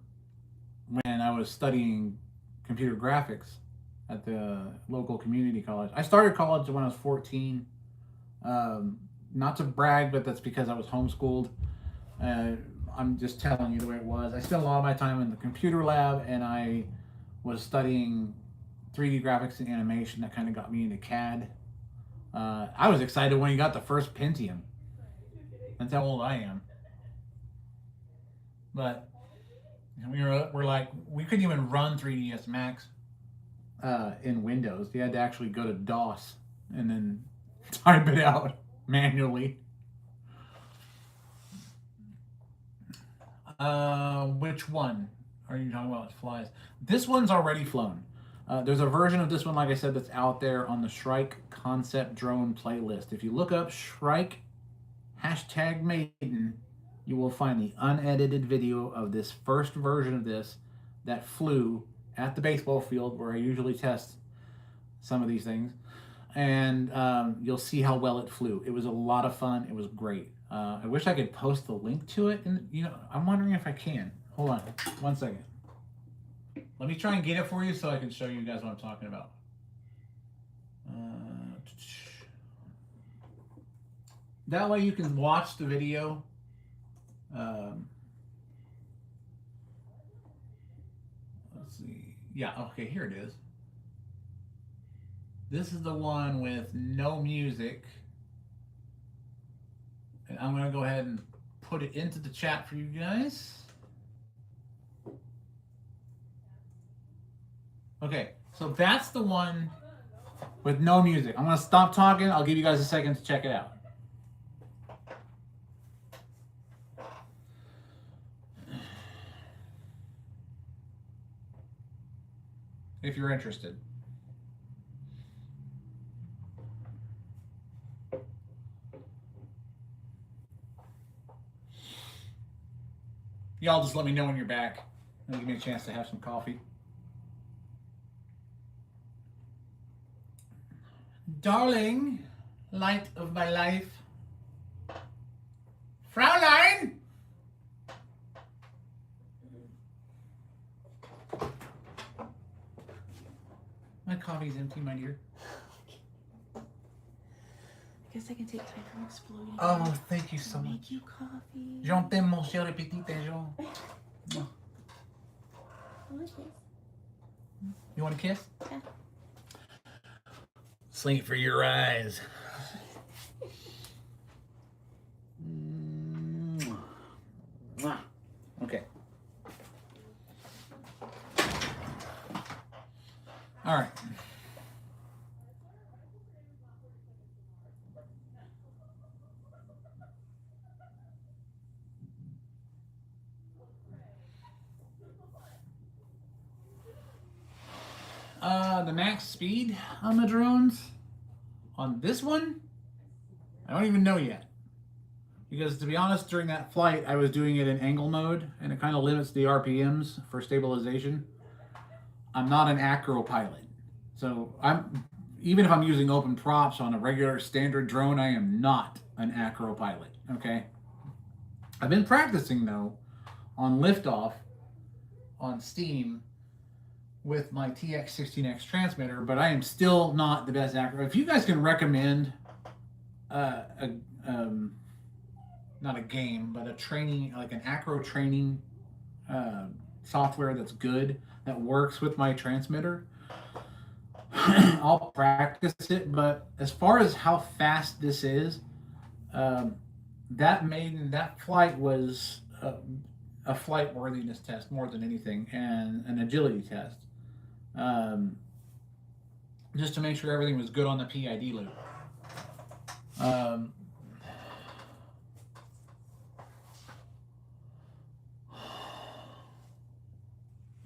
when I was studying computer graphics at the local community college. I started college when I was 14. Not to brag, but that's because I was homeschooled. I'm just telling you the way it was. I spent a lot of my time in the computer lab, and I was studying 3D graphics and animation. That kind of got me into CAD. I was excited when he got the first Pentium. That's how old I am. But we're like, we couldn't even run 3ds Max in Windows. You had to actually go to DOS and then type it out manually. Which one are you talking about? Flies. This one's already flown. There's a version of this one, like I said, that's out there on the Shrike Concept Drone playlist. If you look up Shrike #Maiden, you will find the unedited video of this first version of this that flew at the baseball field where I usually test some of these things. And you'll see how well it flew. It was a lot of fun. It was great. I wish I could post the link to it. And, I'm wondering if I can. Hold on 1 second. Let me try and get it for you so I can show you guys what I'm talking about. That way you can watch the video. Let's see. Yeah, okay, here it is. This is the one with no music. And I'm going to go ahead and put it into the chat for you guys. Okay, so that's the one with no music. I'm going to stop talking. I'll give you guys a second to check it out. If you're interested. y'all just let me know when you're back. And give me a chance to have some coffee. Darling, light of my life. Fraulein! My coffee's empty, my dear. I guess I can take time from exploding. Oh, thank you so much. Make you coffee. Je t'aime, mon cher petit pigeon. I like this. You want a kiss? Yeah. Sling it for your eyes. Okay. All right. The max speed on the drones on this one, I don't even know yet. Because to be honest, during that flight, I was doing it in angle mode, and it kind of limits the RPMs for stabilization. I'm not an acro pilot. So even if I'm using open props on a regular standard drone, I am not an acro pilot, okay? I've been practicing, though, on liftoff on Steam with my TX16X transmitter, but I am still not the best acro. If you guys can recommend not a game, but a training, like an acro training software that's good, that works with my transmitter, I'll practice it. But as far as how fast this is, that flight was a flight worthiness test more than anything, and an agility test, just to make sure everything was good on the PID loop.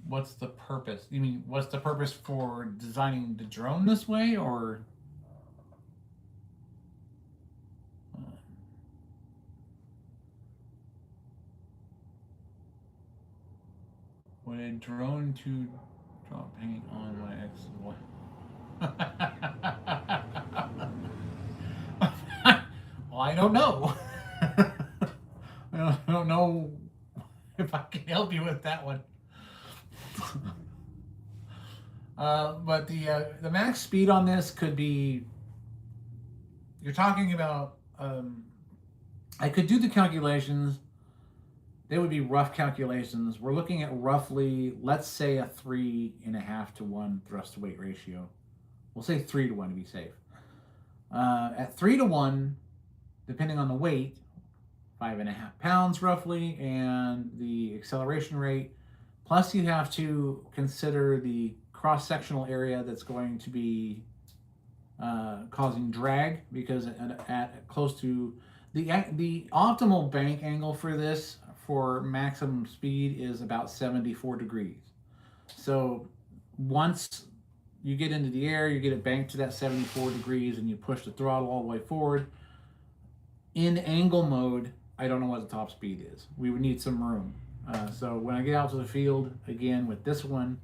What's the purpose? You mean, what's the purpose for designing the drone this way, or? Would a drone to drop paint on my ex? Well, I don't know. I don't know if I can help you with that one. But the max speed on this could be, you're talking about, I could do the calculations. They would be rough calculations. We're looking at roughly, let's say, a 3.5 to 1 thrust to weight ratio. We'll say 3 to 1 to be safe. At 3 to 1, depending on the weight, 5.5 pounds roughly, and the acceleration rate. Plus, you have to consider the cross-sectional area that's going to be causing drag, because at close to the optimal bank angle for this, for maximum speed, is about 74 degrees. So once you get into the air, you get it banked to that 74 degrees, and you push the throttle all the way forward. In angle mode, I don't know what the top speed is. We would need some room. So when I get out to the field, again, with this one,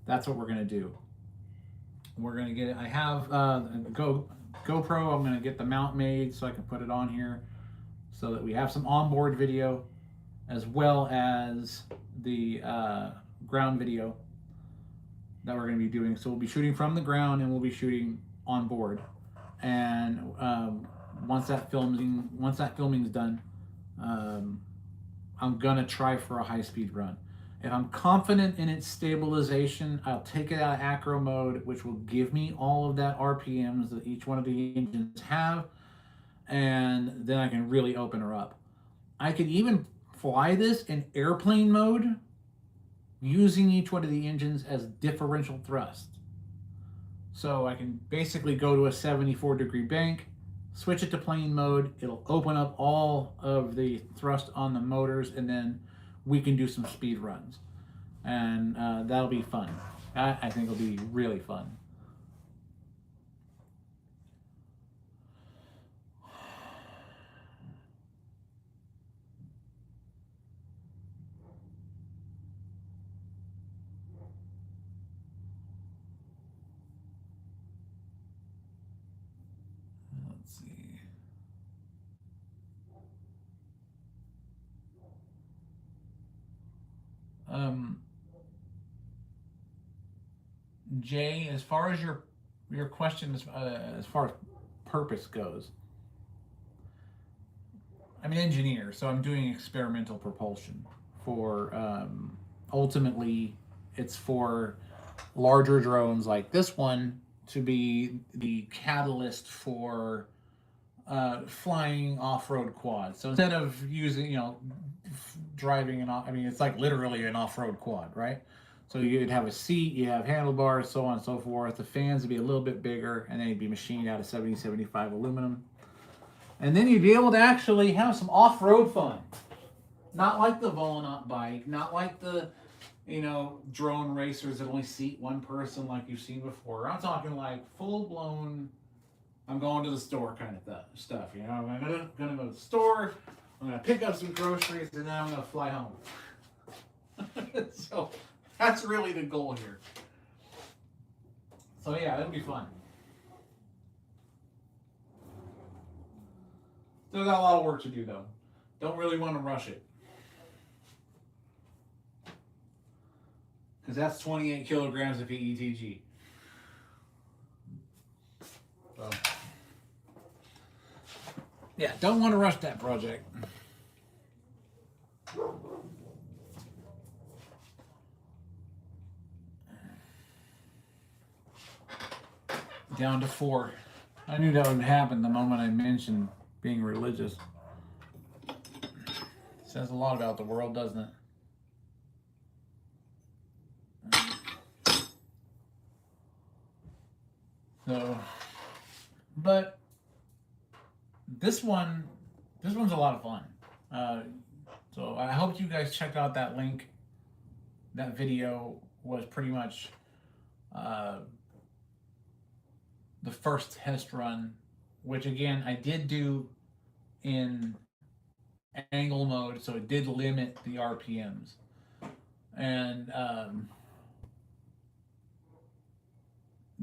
that's what we're going to do. We're going to get it. I have a GoPro. I'm going to get the mount made so I can put it on here, so that we have some onboard video, as well as the ground video that we're going to be doing. So we'll be shooting from the ground, and we'll be shooting on board. And once that filming's done, I'm gonna try for a high-speed run. If I'm confident in its stabilization, I'll take it out of acro mode, which will give me all of that RPMs that each one of the engines have, and then I can really open her up. I could even fly this in airplane mode, using each one of the engines as differential thrust. So I can basically go to a 74-degree bank, switch it to plane mode, it'll open up all of the thrust on the motors, and then we can do some speed runs. And that'll be fun. I think it'll be really fun. let's see. Jay, as far as your question as far as purpose goes, I'm an engineer, so I'm doing experimental propulsion for ultimately it's for larger drones like this one to be the catalyst for flying off-road quads. So instead of using, driving I mean, it's like literally an off-road quad, right? So you'd have a seat, you have handlebars, so on and so forth. The fans would be a little bit bigger, and then they'd be machined out of 7075 aluminum. And then you'd be able to actually have some off-road fun. Not like the Volonaut bike, not like the, drone racers that only seat one person like you've seen before. I'm talking like full-blown, I'm going to the store kind of stuff. I'm gonna go to the store, I'm gonna pick up some groceries, and then I'm gonna fly home. So that's really the goal here. So yeah, it'll be fun. Still got a lot of work to do though. Don't really want to rush it. Because that's 28 kilograms of PETG. So, yeah, don't want to rush that project. Down to 4. I knew that would happen the moment I mentioned being religious. Says a lot about the world, doesn't it? So, but this one's a lot of fun. So I hope you guys check out that link. That video was pretty much the first test run, which again I did do in angle mode, so it did limit the RPMs, and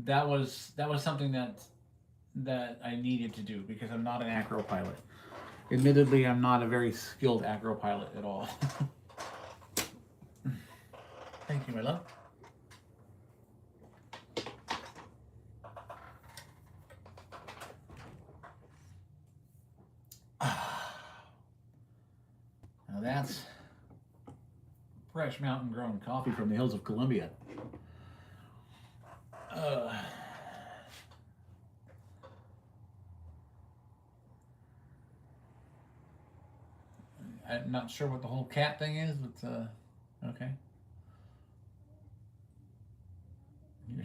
that was something that I needed to do because I'm not an acro pilot. Admittedly, I'm not a very skilled acro pilot at all. Thank you, my love. Now that's fresh mountain grown coffee from the hills of Colombia. I'm not sure what the whole cat thing is, but okay.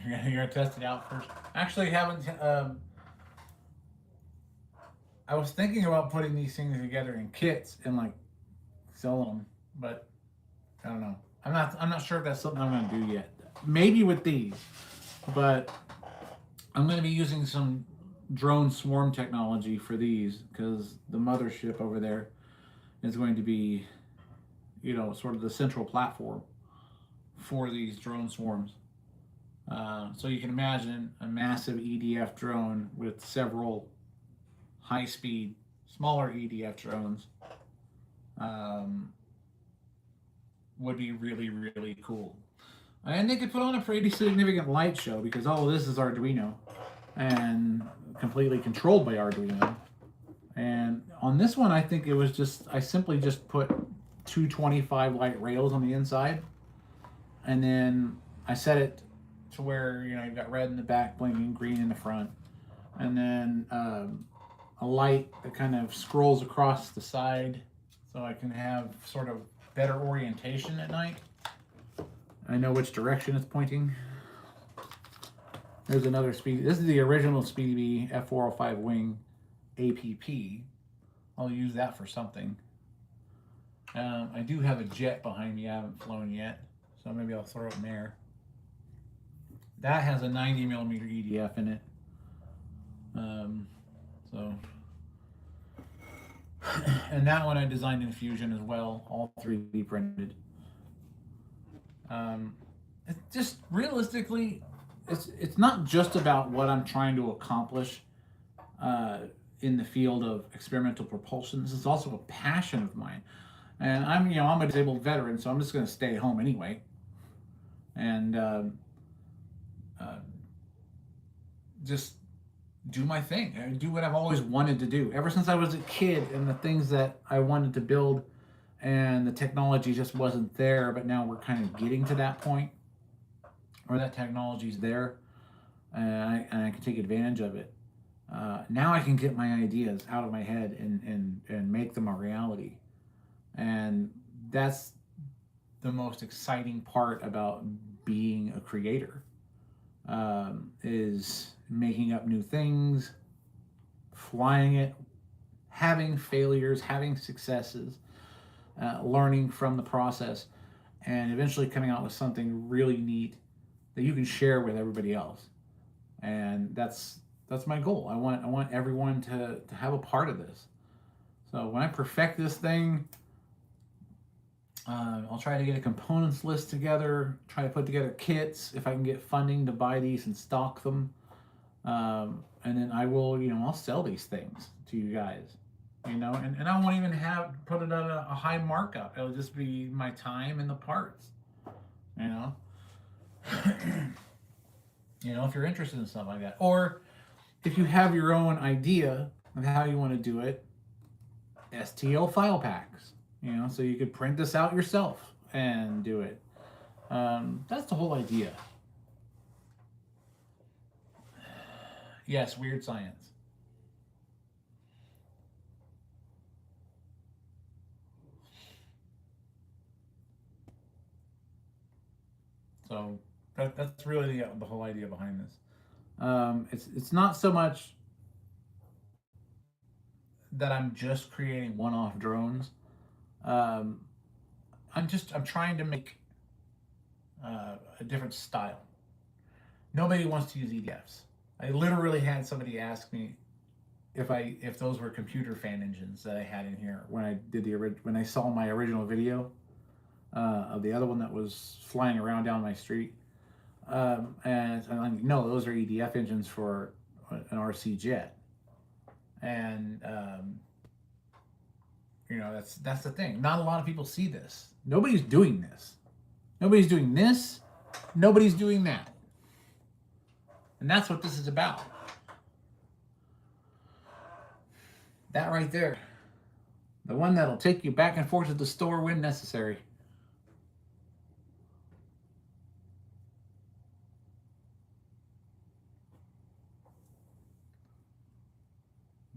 You're gonna test it out first. Actually, haven't. I was thinking about putting these things together in kits and like selling them, but I don't know. I'm not sure if that's something I'm gonna do yet. Maybe with these, but I'm gonna be using some drone swarm technology for these because the mothership over there is going to be, sort of the central platform for these drone swarms. So you can imagine a massive EDF drone with several high-speed, smaller EDF drones would be really, really cool. And they could put on a pretty significant light show because all of this is Arduino and completely controlled by Arduino. And on this one, I think it was I simply just put 225 light rails on the inside. And then I set it to where, you've got red in the back, blinking green in the front. And then a light that kind of scrolls across the side so I can have sort of better orientation at night. I know which direction it's pointing. There's another speed. This is the original Speedy Bee F405 wing APP. I'll use that for something. I do have a jet behind me I haven't flown yet, so maybe I'll throw it in there. That has a 90 millimeter EDF in it. And that one I designed in Fusion as well, all 3D printed. It's just realistically, it's not just about what I'm trying to accomplish in the field of experimental propulsion. This is also a passion of mine. And I'm a disabled veteran, so I'm just going to stay at home anyway. And uh, just do my thing, do what I've always wanted to do ever since I was a kid, and the things that I wanted to build, and the technology just wasn't there. But now we're kind of getting to that point where that technology's there, and I can take advantage of it. Now I can get my ideas out of my head and make them a reality. And that's the most exciting part about being a creator, is making up new things, flying it, having failures, having successes, learning from the process, and eventually coming out with something really neat that you can share with everybody else. And that's my goal. I want everyone to have a part of this. So when I perfect this thing, I'll try to get a components list together, try to put together kits if I can get funding to buy these and stock them. And then I will, I'll sell these things to you guys, and I won't even put it at a high markup. It'll just be my time and the parts, if you're interested in stuff like that. Or if you have your own idea of how you want to do it, STL file packs, so you could print this out yourself and do it. That's the whole idea. Yes, weird science. So that's really the whole idea behind this. It's not so much that I'm just creating one-off drones. I'm trying to make a different style. Nobody wants to use EDFs. I literally had somebody ask me if those were computer fan engines that I had in here when I did when I saw my original video of the other one that was flying around down my street. And I'm like, no, those are EDF engines for an RC jet. And that's the thing. Not a lot of people see this. Nobody's doing this. Nobody's doing this. Nobody's doing that. And that's what this is about. That right there. The one that'll take you back and forth to the store when necessary.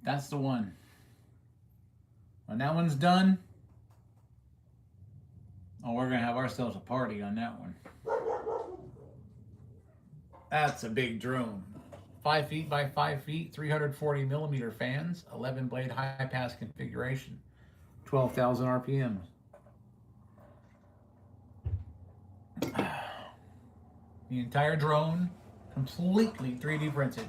That's the one. When that one's done, we're going to have ourselves a party on that one. That's a big drone. 5 feet by 5 feet, 340 millimeter fans, 11 blade high pass configuration, 12,000 RPMs. The entire drone completely 3D printed.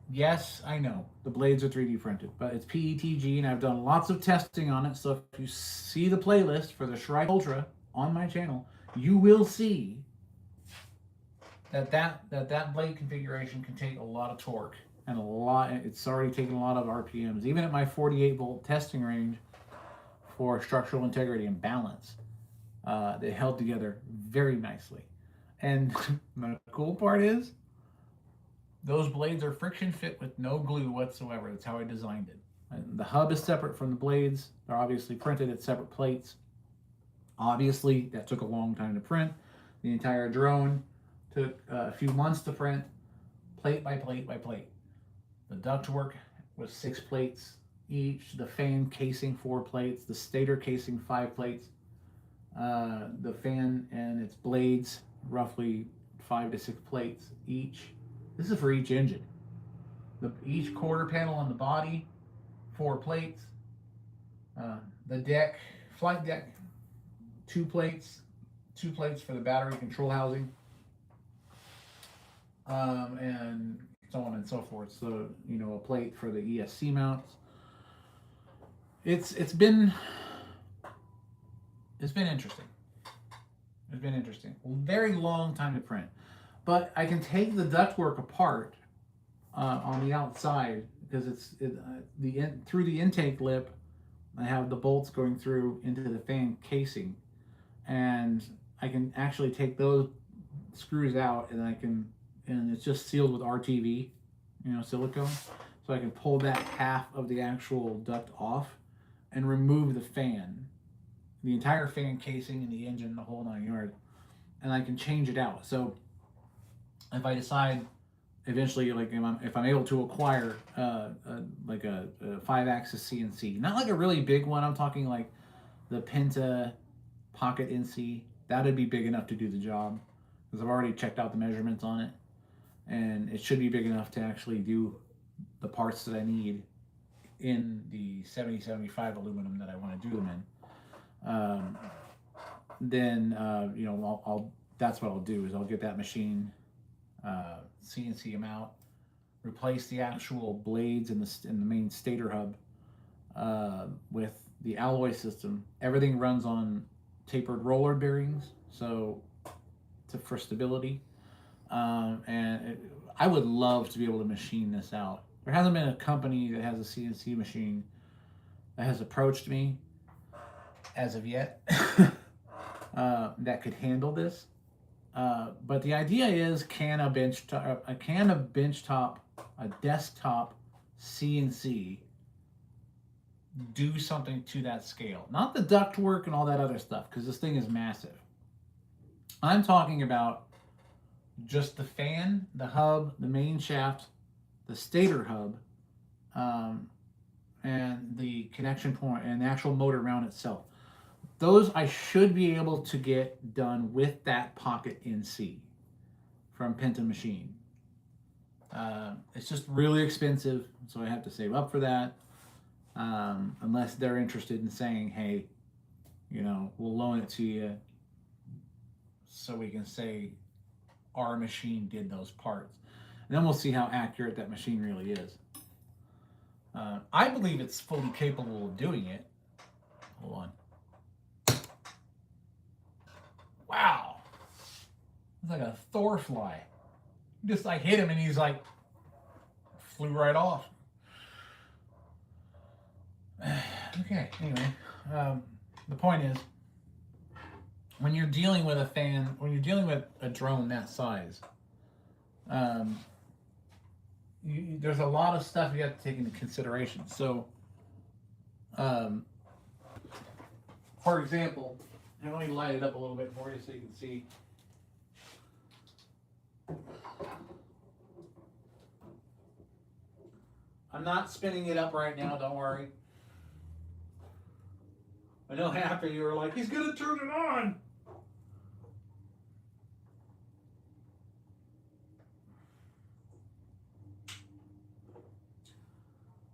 Yes, I know the blades are 3D printed, but it's PETG, and I've done lots of testing on it. So if you see the playlist for the Shrike Ultra on my channel, you will see that blade configuration can take a lot of torque and it's already taken a lot of RPMs. Even at my 48 volt testing range for structural integrity and balance, they held together very nicely. And the cool part is, those blades are friction fit with no glue whatsoever. That's how I designed it. And the hub is separate from the blades. They're obviously printed at separate plates. Obviously, that took a long time to print. The entire drone took a few months to print, plate by plate by plate. The ductwork was 6 plates each. The fan casing 4 plates. The stator casing 5 plates. The fan and its blades, roughly 5 to 6 plates each. This is for each engine. Each quarter panel on the body, 4 plates. The deck, flight deck, 2 plates. 2 plates for the battery control housing. And so on and so forth. So, a plate for the ESC mounts. It's been interesting. It's been interesting. A very long time to print. But I can take the ductwork apart on the outside because through the intake lip. I have the bolts going through into the fan casing, and I can actually take those screws out, and it's just sealed with RTV, silicone. So I can pull that half of the actual duct off and remove the fan, the entire fan casing and the engine, the whole 9 yards, and I can change it out. So if I decide eventually, like if I'm able to acquire like a 5-axis CNC, not like a really big one. I'm talking like the Penta Pocket NC. That'd be big enough to do the job because I've already checked out the measurements on it, and it should be big enough to actually do the parts that I need in the 7075 aluminum that I want to do them in. Then I'll that's what I'll do is I'll get that machine, CNC them out, replace the actual blades in the main stator hub with the alloy system. Everything runs on tapered roller bearings, so for stability. I would love to be able to machine this out. There hasn't been a company that has a CNC machine that has approached me as of yet that could handle this. But the idea is, can a desktop CNC do something to that scale? Not the duct work and all that other stuff, because this thing is massive. I'm talking about just the fan, the hub, the main shaft, the stator hub, and the connection point and the actual motor mount itself. Those I should be able to get done with that Pocket NC from Penta Machine. It's just really expensive, so I have to save up for that. Unless they're interested in saying, hey, we'll loan it to you so we can say our machine did those parts. And then we'll see how accurate that machine really is. I believe it's fully capable of doing it. Hold on. Wow. It's like a Thor fly. Just like hit him and he's like, flew right off. Okay, anyway. The point is, when you're dealing with a drone that size, there's a lot of stuff you have to take into consideration. So, for example, let me light it up a little bit for you so you can see. I'm not spinning it up right now, don't worry. I know half of you are like, he's going to turn it on.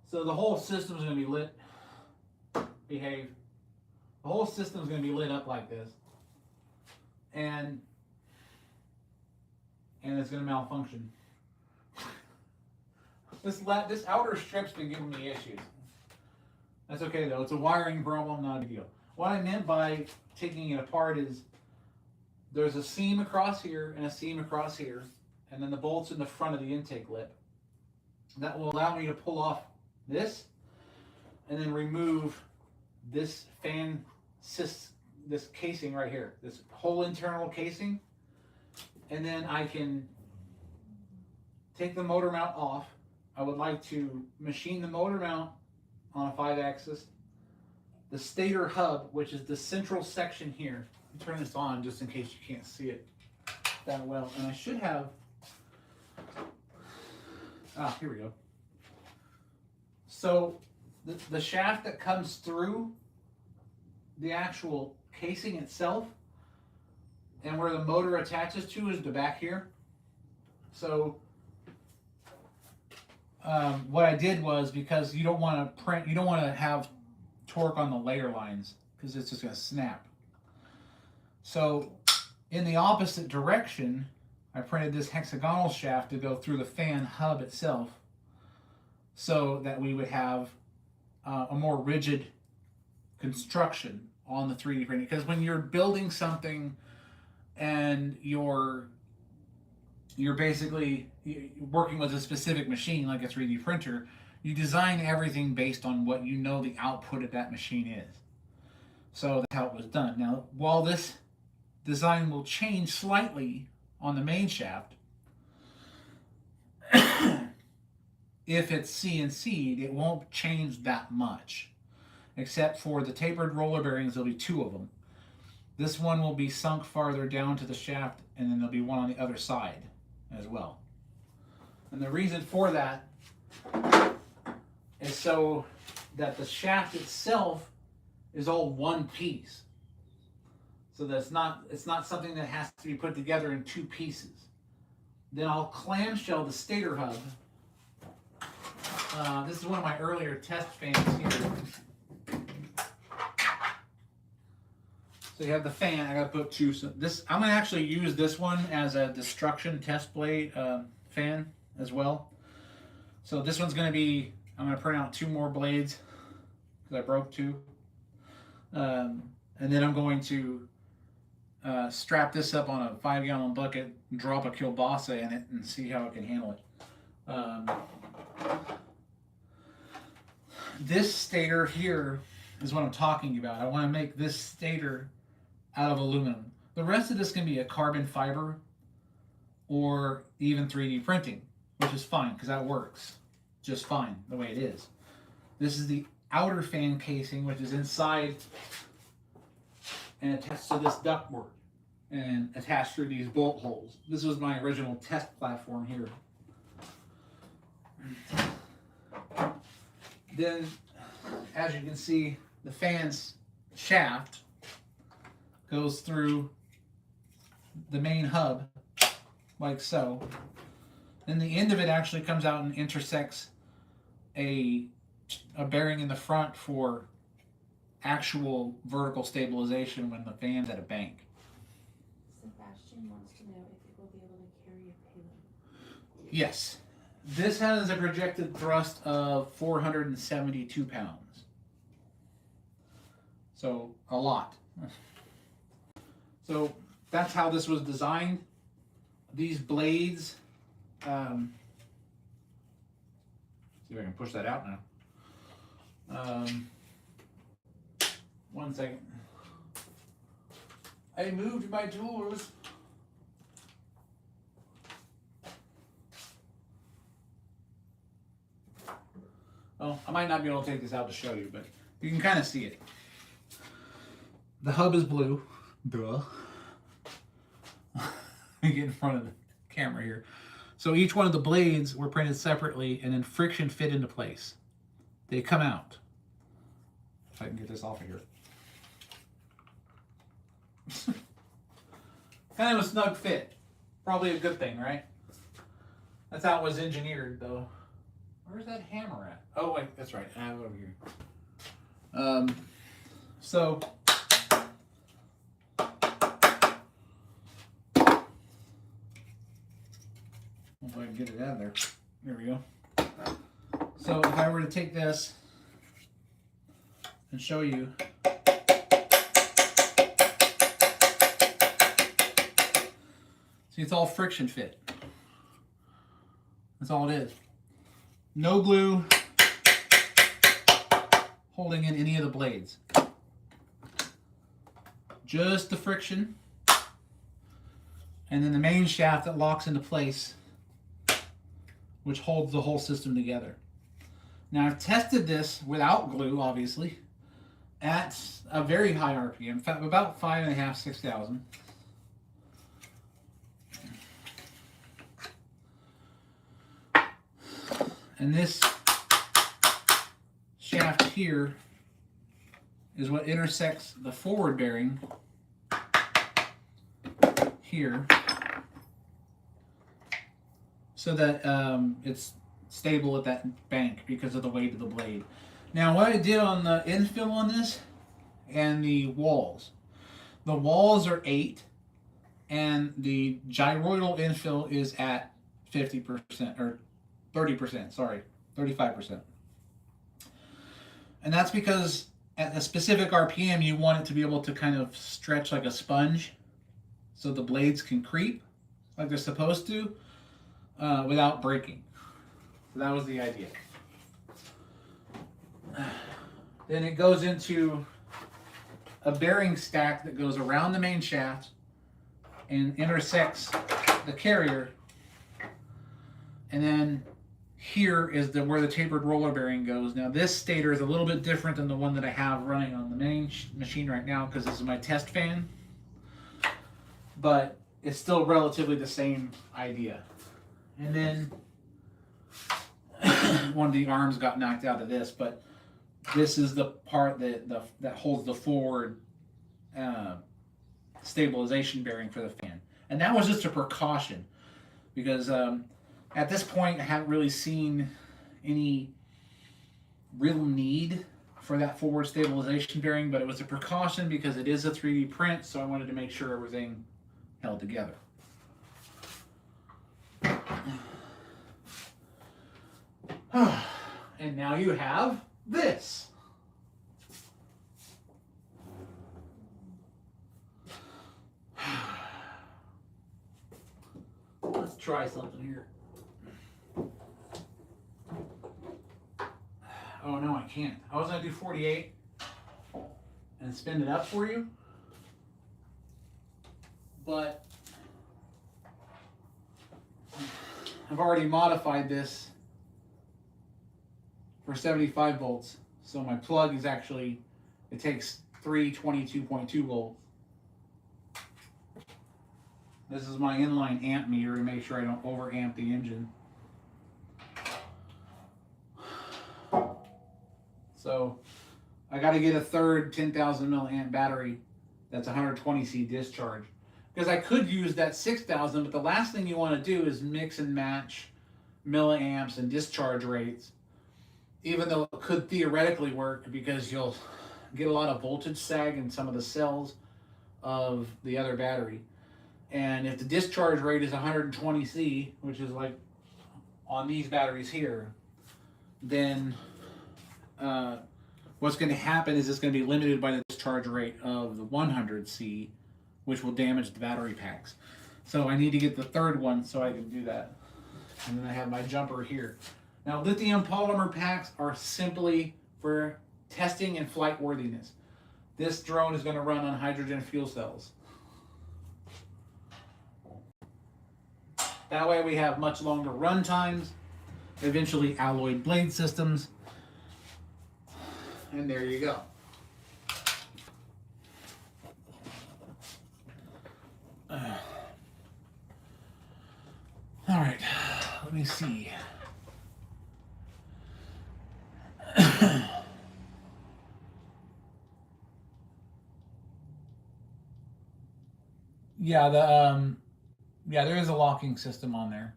So the whole system's going to be lit. Behave. The whole system's going to be lit up like this. And it's going to malfunction. This outer strip's been giving me issues. That's okay though. It's a wiring problem, not a big deal. What I meant by taking it apart is there's a seam across here and a seam across here, and then the bolts in the front of the intake lip. That will allow me to pull off this and then remove this this casing right here, this whole internal casing, and then I can take the motor mount off. I would like to machine the motor mount on a 5-axis, the stator hub, which is the central section here. Let me turn this on just in case you can't see it that well. And I should have, here we go. So the shaft that comes through the actual casing itself and where the motor attaches to is the back here. So what I did was, because you don't want to have torque on the layer lines because it's just going to snap. So in the opposite direction, I printed this hexagonal shaft to go through the fan hub itself so that we would have a more rigid construction on the 3D printing. Because when you're building something and you're you're basically working with a specific machine like a 3D printer. You design everything based on what you know the output of that machine is. So that's how it was done. Now, while this design will change slightly on the main shaft, if it's CNC'd, it won't change that much. Except for the tapered roller bearings, there'll be 2 of them. This one will be sunk farther down to the shaft, and then there'll be one on the other side as well. And the reason for that is so that the shaft itself is all one piece. So that it's not something that has to be put together in 2 pieces. Then I'll clamshell the stator hub. This is one of my earlier test fans here. So you have the fan. I gotta put 2. So this, I'm gonna actually use this one as a destruction test blade fan as well. So this one's gonna be, I'm gonna print out 2 more blades because I broke 2. And then I'm going to strap this up on a 5-gallon bucket, drop a kielbasa in it, and see how it can handle it. This stator here is what I'm talking about. I want to make this stator out of aluminum. The rest of this can be a carbon fiber or even 3D printing, which is fine because that works just fine the way it is. This is the outer fan casing, which is inside and attached to this ductwork and attached through these bolt holes. This was my original test platform here. Then, as you can see, the fan's shaft goes through the main hub, like so. Then the end of it actually comes out and intersects a bearing in the front for actual vertical stabilization when the fan's at a bank. Sebastian wants to know if it will be able to carry a payload. Yes. This has a projected thrust of 472 pounds. So, a lot. So, that's how this was designed. These blades, see if I can push that out now. One second. I moved my tools. Well, I might not be able to take this out to show you, but you can kind of see it. The hub is blue. Duh. Let me get in front of the camera here. So each one of the blades were printed separately and then friction fit into place. They come out. If I can get this off of here. Kind of a snug fit. Probably a good thing, right? That's how it was engineered, though. Where's that hammer at? Oh, wait, that's right. I have it over here. So, if I can get it out of there. There we go. So, if I were to take this and show you. See, it's all friction fit. That's all it is. No glue holding in any of the blades. Just the friction. And then the main shaft that locks into place, which holds the whole system together. Now I've tested this without glue, obviously, at a very high RPM, about 5.5, 6,000. And this shaft here is what intersects the forward bearing here so that it's stable at that bank because of the weight of the blade. Now what I did on the infill on this and the walls are 8 and the gyroidal infill is at 50% or 30%, sorry, 35%. And that's because at a specific RPM, you want it to be able to kind of stretch like a sponge so the blades can creep like they're supposed to without breaking. So that was the idea. Then it goes into a bearing stack that goes around the main shaft and intersects the carrier. And then here is where the tapered roller bearing goes. Now this stator is a little bit different than the one that I have running on the main machine right now because this is my test fan. But it's still relatively the same idea. And then one of the arms got knocked out of this, but this is the part that holds the forward stabilization bearing for the fan. And that was just a precaution because at this point I haven't really seen any real need for that forward stabilization bearing, but it was a precaution because it is a 3D print, so I wanted to make sure everything held together. And now you have this. Let's try something here. Oh no, I can't. I was gonna do 48 and spin it up for you, but I've already modified this for 75 volts. So my plug is actually, it takes 322.2 volts. This is my inline amp meter to make sure I don't over amp the engine. So I got to get a third 10,000 milliamp battery that's 120C discharge. Because I could use that 6,000, but the last thing you want to do is mix and match milliamps and discharge rates, even though it could theoretically work because you'll get a lot of voltage sag in some of the cells of the other battery. And if the discharge rate is 120C, which is like on these batteries here, then what's going to happen is it's going to be limited by the discharge rate of the 100C, which will damage the battery packs. So I need to get the third one so I can do that. And then I have my jumper here. Now, lithium polymer packs are simply for testing and flight worthiness. This drone is going to run on hydrogen fuel cells. That way we have much longer run times, eventually alloyed blade systems, and there you go. All right, let me see. Yeah, there is a locking system on there.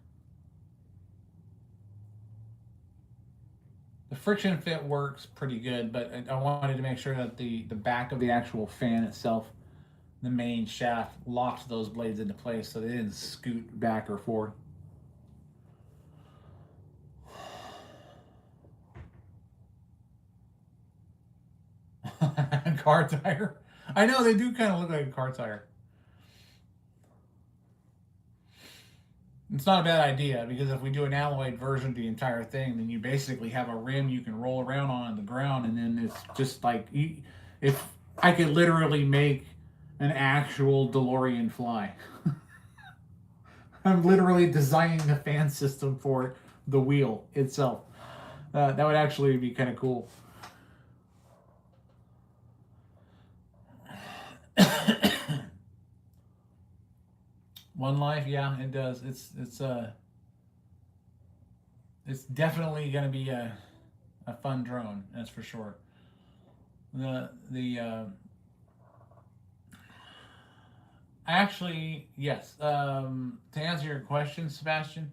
The friction fit works pretty good, but I wanted to make sure that the back of the actual fan itself, the main shaft, locked those blades into place so they didn't scoot back or forth. Car tire. I know, they do kind of look like a car tire. It's not a bad idea, because if we do an alloyed version of the entire thing, then you basically have a rim you can roll around on the ground, and then it's just like, if I could literally make an actual DeLorean fly. I'm literally designing the fan system for the wheel itself. That would actually be kind of cool. One life, yeah, it does. It's definitely going to be a fun drone, that's for sure. Actually, yes. To answer your question, Sebastian,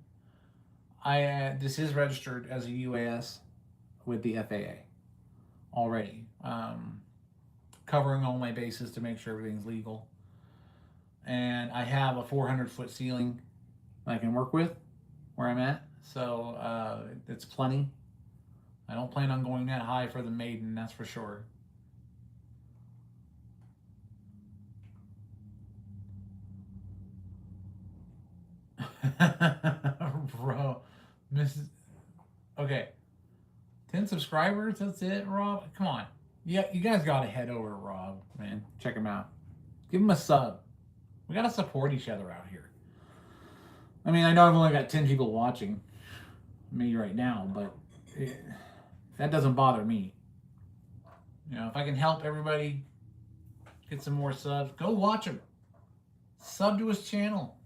this is registered as a UAS with the FAA already, covering all my bases to make sure everything's legal. And I have a 400-foot ceiling I can work with where I'm at, so it's plenty. I don't plan on going that high for the maiden, that's for sure. Bro, Mrs. Okay, 10 subscribers. That's it, Rob. Come on. Yeah, you guys gotta head over to Rob, man. Check him out. Give him a sub. We gotta support each other out here. I mean, I know I've only got 10 people watching me right now, but that doesn't bother me. You know, if I can help everybody get some more subs, go watch him. Sub to his channel.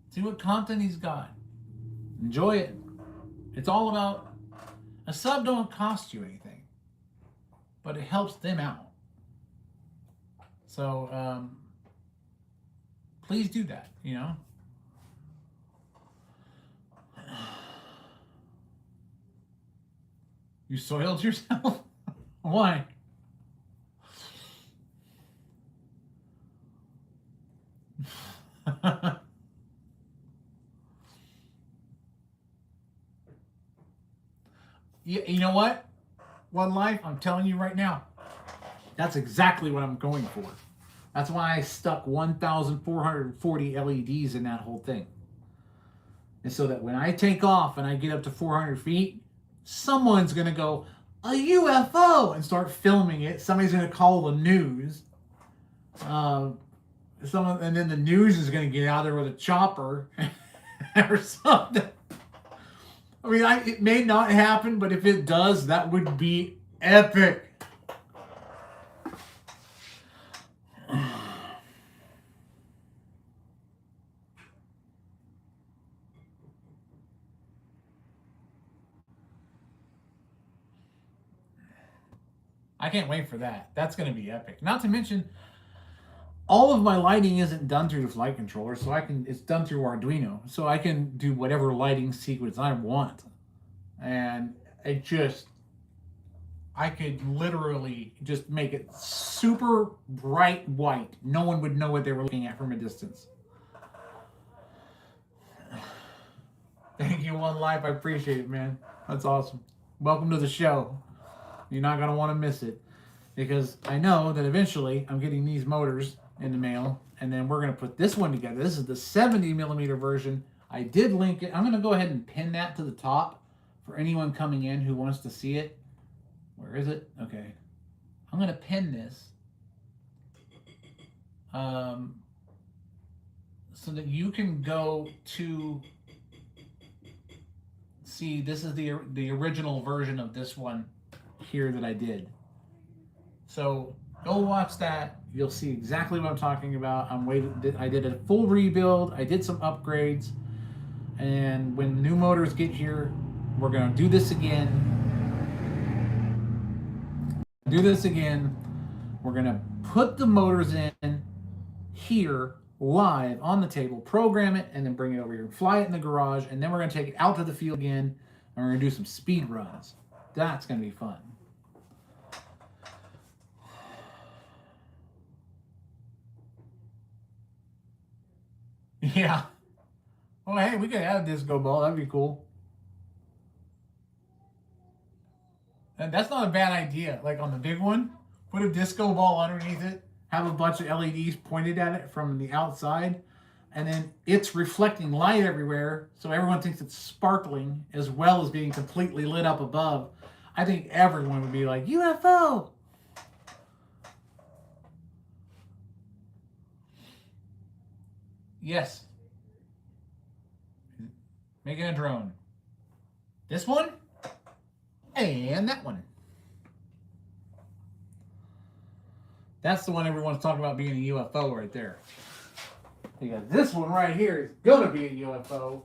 See what content he's got. Enjoy it. It's all about, a sub don't cost you anything, but it helps them out. So please do that, you know. You soiled yourself? Why? You know what? One Life, I'm telling you right now, that's exactly what I'm going for. That's why I stuck 1,440 LEDs in that whole thing. And so that when I take off and I get up to 400 feet, someone's going to go, a UFO, and start filming it. Somebody's going to call the news. And then the news is going to get out there with a chopper or something. I mean, it may not happen, but if it does, that would be epic. I can't wait for that. That's going to be epic. Not to mention, all of my lighting isn't done through the flight controller, so it's done through Arduino. So I can do whatever lighting sequence I want. And I could literally just make it super bright white. No one would know what they were looking at from a distance. Thank you, One Life. I appreciate it, man. That's awesome. Welcome to the show. You're not going to want to miss it, because I know that eventually I'm getting these motors in the mail, and then we're going to put this one together. This is the 70 millimeter version. I did link it. I'm going to go ahead and pin that to the top for anyone coming in who wants to see it. Where is it? Okay. I'm going to pin this so that you can go to see. This is the original version of this one here that I did. So go watch that. You'll see exactly what I'm talking about. I did a full rebuild. I did some upgrades. And when the new motors get here, we're going to do this again. We're going to put the motors in here live on the table, program it, and then bring it over here, fly it in the garage, and then we're going to take it out to the field again, and we're going to do some speed runs. That's going to be fun. Yeah. Oh, hey, we could add a disco ball. That'd be cool. And that's not a bad idea. Like on the big one, put a disco ball underneath it, have a bunch of LEDs pointed at it from the outside, and then it's reflecting light everywhere, so everyone thinks it's sparkling as well as being completely lit up above. I think everyone would be like, UFO! Yes. Making a drone. This one? And that one. That's the one everyone's talking about being a UFO right there. Because this one right here is going to be a UFO.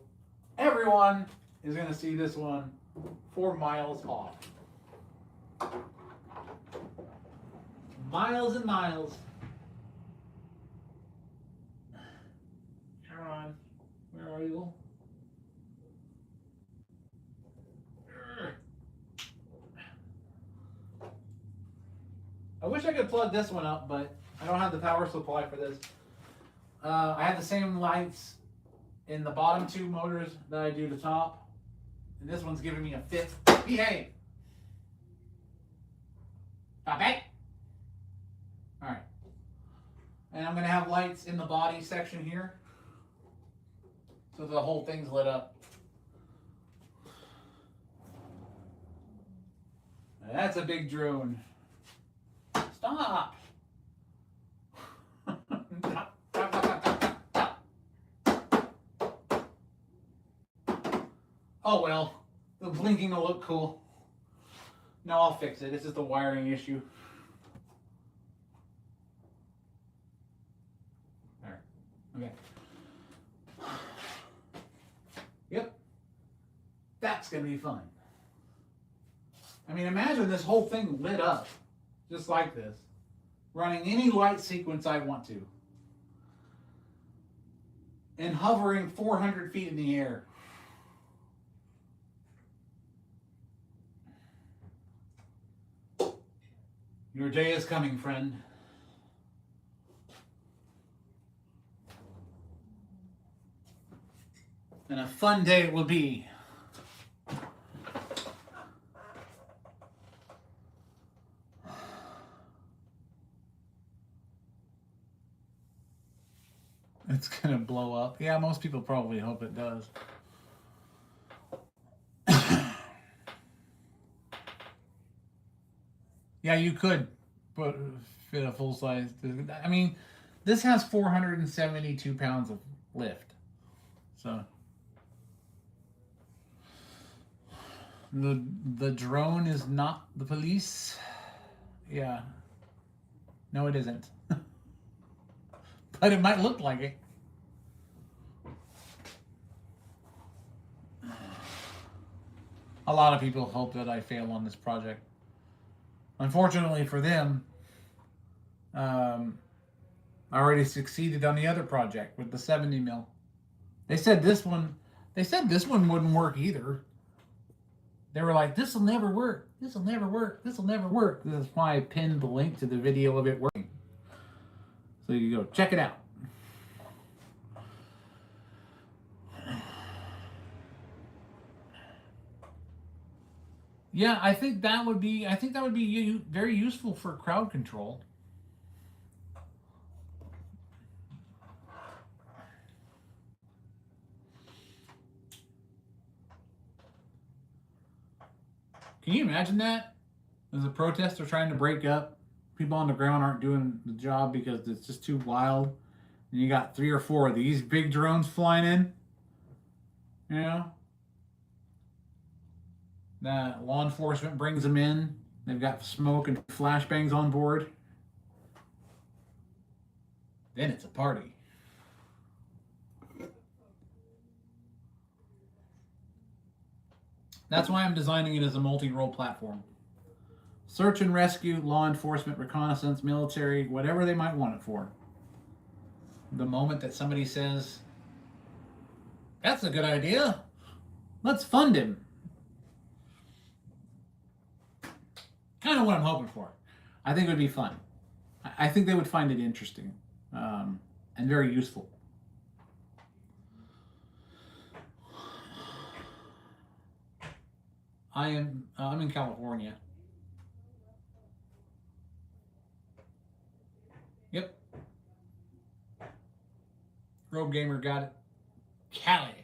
Everyone is going to see this one 4 miles off. Miles and miles. Come on. Where are you? I wish I could plug this one up, but I don't have the power supply for this. I have the same lights in the bottom 2 motors that I do the top. And this one's giving me a fit. Behave! Stop it! Alright. And I'm going to have lights in the body section here. so the whole thing's lit up. That's a big drone. Stop. Oh well, the blinking will look cool. No, I'll fix it. It's just a wiring issue. There. Okay. Yep. That's gonna be fun. I mean, imagine this whole thing lit up, just like this, running any light sequence I want to, and hovering 400 feet in the air. Your day is coming, friend. And a fun day it will be. It's gonna blow up. Yeah, most people probably hope it does. Yeah, you could fit a full size. I mean, this has 472 pounds of lift. So the drone is not the police. Yeah. No, it isn't. But it might look like it. A lot of people hope that I fail on this project. Unfortunately for them, I already succeeded on the other project with the 70 mil. They said this one wouldn't work either. They were like, this will never work. This will never work. This will never work. This is why I pinned the link to the video of it working. So you can go check it out. Yeah, I think that would be very useful for crowd control. Can you imagine that? As a protest, they're trying to break up. People on the ground aren't doing the job because it's just too wild. And you got 3 or 4 of these big drones flying in. You know? That law enforcement brings them in. They've got smoke and flashbangs on board. Then it's a party. That's why I'm designing it as a multi-role platform. Search and rescue, law enforcement, reconnaissance, military, whatever they might want it for. The moment that somebody says, that's a good idea, let's fund him. Kind of what I'm hoping for. I think it would be fun. I think they would find it interesting and very useful. I'm in California. Yep. Rogue Gamer got it. Cali.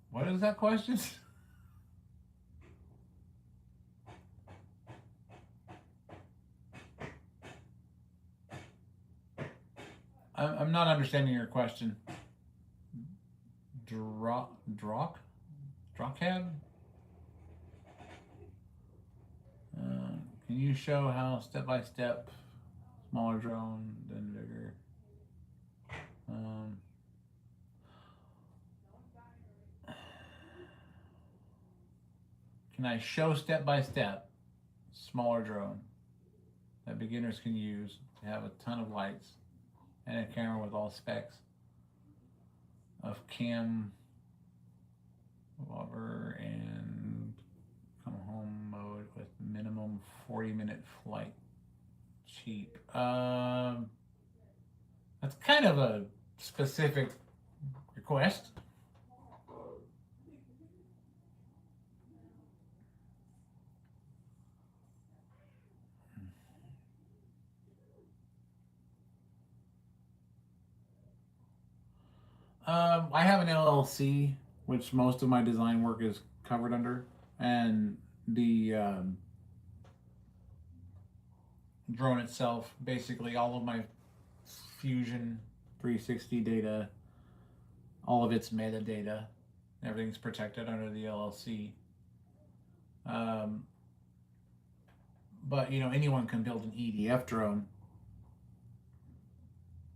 What is that question? I'm not understanding your question. Drockhead? Can you show how step by step, smaller drone, then bigger? Can I show step by step, smaller drone that beginners can use to have a ton of lights and a camera with all specs of cam, wobber, and come home mode with minimum 40-minute flight? Cheap. That's kind of a specific request. I have an LLC, which most of my design work is covered under, and the drone itself, basically all of my Fusion 360 data, all of its metadata, everything's protected under the LLC. But anyone can build an EDF drone,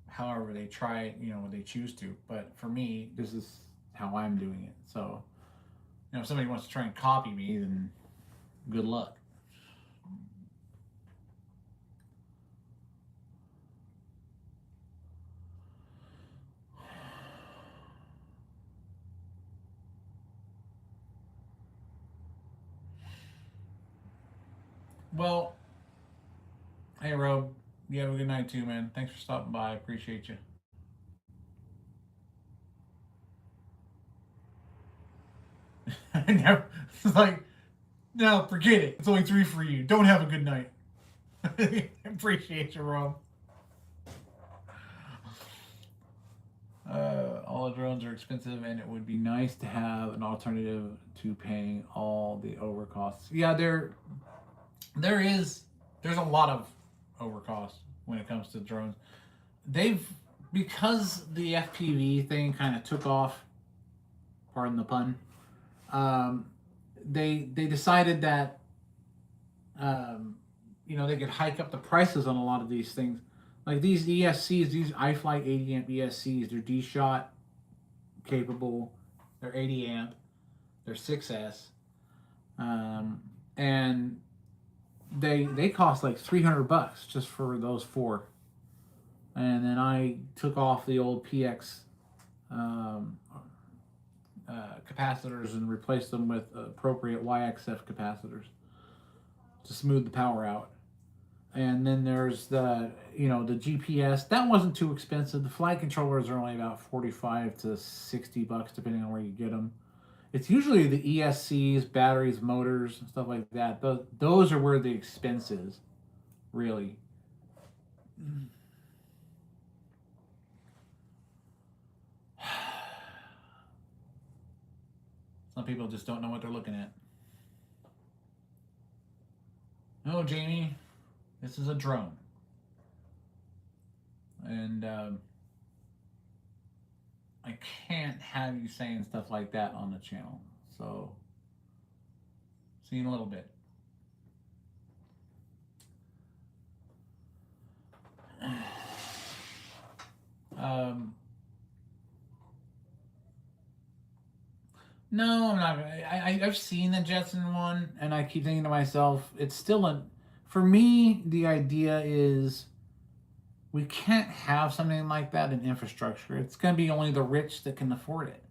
however they try, they choose to. But for me, this is how I'm doing it. So, if somebody wants to try and copy me, then good luck. Well, hey, Rob, you have a good night too, man. Thanks for stopping by. I appreciate you. It's like, no, forget it. It's only 3 for you. Don't have a good night. Appreciate you, Rob. All the drones are expensive, and it would be nice to have an alternative to paying all the overcosts. Yeah, there's a lot of overcost when it comes to drones. Because the FPV thing kind of took off, pardon the pun, they decided that they could hike up the prices on a lot of these things. Like these ESCs, these iFlight 80 amp ESCs, they're D-Shot capable, they're 80 amp, they're 6S, and they cost like $300 just for those 4. And then I took off the old PX capacitors and replaced them with appropriate YXF capacitors to smooth the power out. And then there's the GPS. That wasn't too expensive. The flight controllers are only about $45 to $60 depending on where you get them. It's usually the ESCs, batteries, motors, stuff like that. Those are where the expense is, really. Some people just don't know what they're looking at. No, Jamie, this is a drone. And I can't have you saying stuff like that on the channel. So, see you in a little bit. No, I'm not. I've seen the Jetson one, and I keep thinking to myself, it's still for me, the idea is we can't have something like that in infrastructure. It's going to be only the rich that can afford it.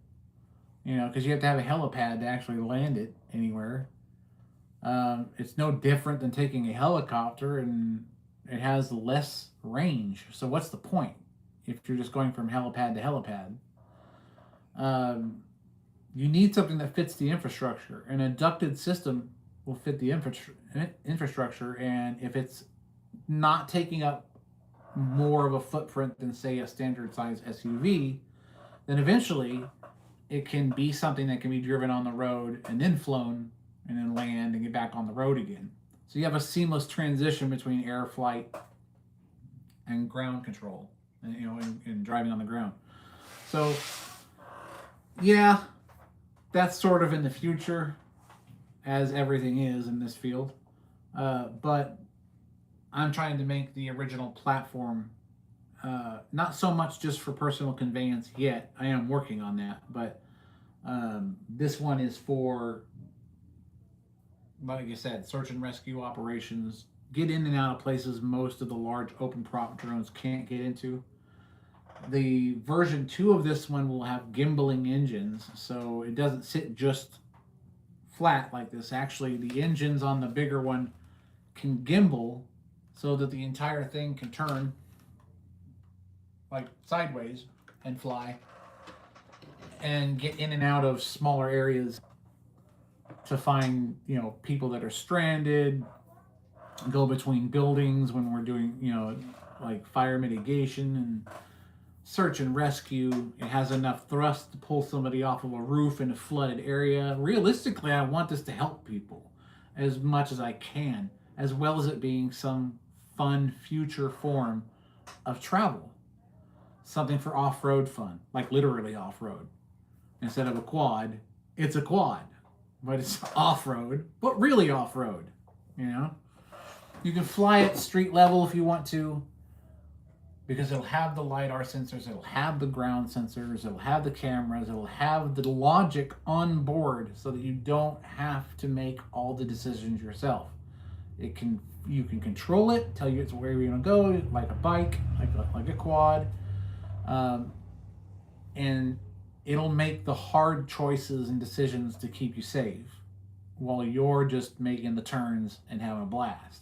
Because you have to have a helipad to actually land it anywhere. It's no different than taking a helicopter, and it has less range. So what's the point if you're just going from helipad to helipad? You need something that fits the infrastructure. An ducted system will fit the infrastructure, and if it's not taking up more of a footprint than, say, a standard size SUV, then eventually it can be something that can be driven on the road and then flown and then land and get back on the road again. So you have a seamless transition between air flight and ground control, and driving on the ground. So yeah, that's sort of in the future, as everything is in this field. But I'm trying to make the original platform not so much just for personal conveyance yet. I am working on that, but this one is for, like you said, search and rescue operations, get in and out of places most of the large open prop drones can't get into. The version 2 of this one will have gimbaling engines, so it doesn't sit just flat like this. Actually, the engines on the bigger one can gimbal so that the entire thing can turn like sideways and fly. and get in and out of smaller areas to find, people that are stranded, go between buildings when we're doing, like fire mitigation and search and rescue. It has enough thrust to pull somebody off of a roof in a flooded area. Realistically, I want this to help people as much as I can, as well as it being some fun future form of travel. Something for off-road fun, like literally off-road. Instead of a quad, it's a quad, but it's off-road, but really off-road. You can fly at street level if you want to, because it'll have the LiDAR sensors, it'll have the ground sensors, it'll have the cameras, it'll have the logic on board so that you don't have to make all the decisions yourself. You can control it, tell you it's where you're going to go, like a bike, like a quad, and it'll make the hard choices and decisions to keep you safe while you're just making the turns and having a blast.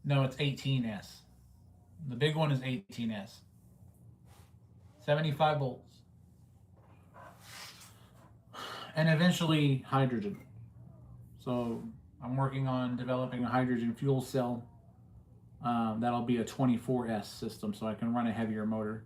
No, it's 18S. The big one is 18S. 75 volts. And eventually hydrogen. So I'm working on developing a hydrogen fuel cell. That'll be a 24S system, so I can run a heavier motor.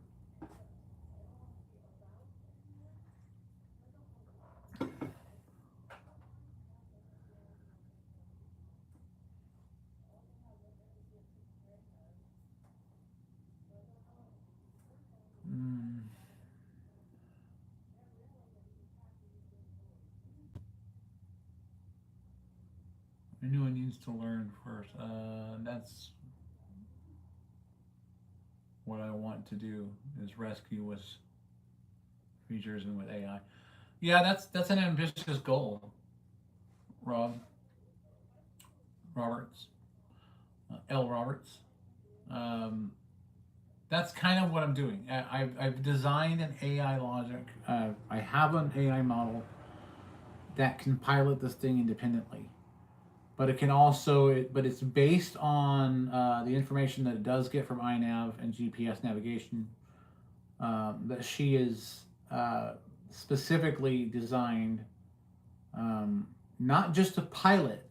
I knew I needs to learn first. That's what I want to do, is rescue with features and with AI. Yeah, that's an ambitious goal, Roberts, L. Roberts. That's kind of what I'm doing. I've designed an AI logic. I have an AI model that can pilot this thing independently. But it can also, but it's based on the information that it does get from iNav and GPS navigation that she is specifically designed not just to pilot,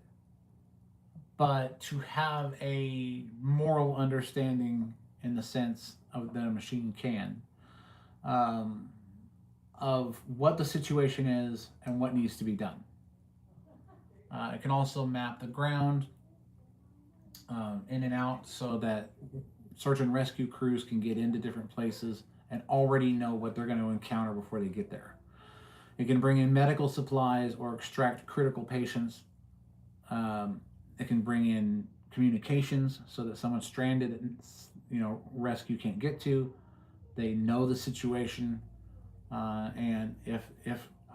but to have a moral understanding in the sense of that a machine can of what the situation is and what needs to be done. It can also map the ground in and out so that search and rescue crews can get into different places and already know what they're going to encounter before they get there. It can bring in medical supplies or extract critical patients. It can bring in communications so that someone's stranded and rescue can't get to. They know the situation, and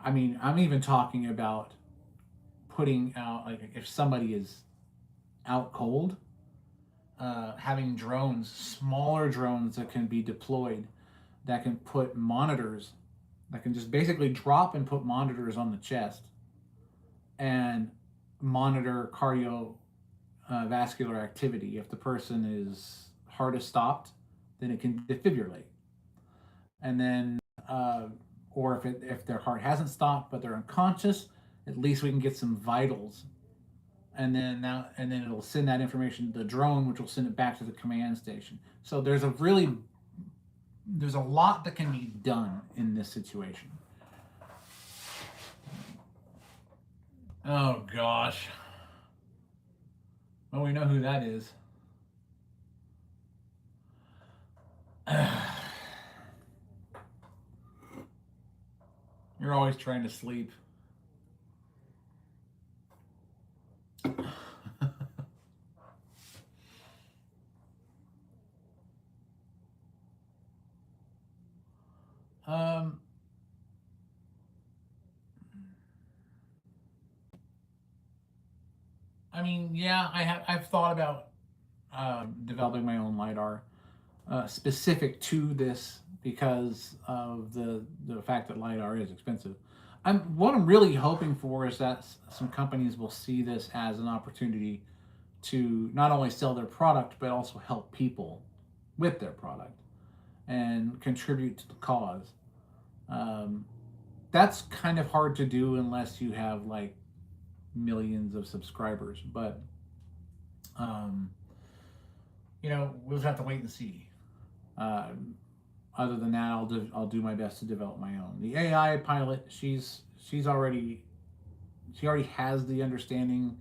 I'm even talking about putting out, like, if somebody is out cold, having drones, smaller drones that can be deployed, that can put monitors, that can just basically drop and put monitors on the chest and monitor cardiovascular activity. If the person is heart is stopped, then it can defibrillate. And then, or if their heart hasn't stopped but they're unconscious, at least we can get some vitals, and then it'll send that information to the drone, which will send it back to the command station. So there's a lot that can be done in this situation. Oh gosh. Well, we know who that is. You're always trying to sleep. Yeah, I've thought about developing my own LiDAR specific to this because of the fact that LiDAR is expensive. What I'm really hoping for is that some companies will see this as an opportunity to not only sell their product, but also help people with their product and contribute to the cause. Um, that's kind of hard to do unless you have like millions of subscribers. But, um, we'll have to wait and see. Uh, Other than that, I'll do my best to develop my own. The AI pilot, she already has the understanding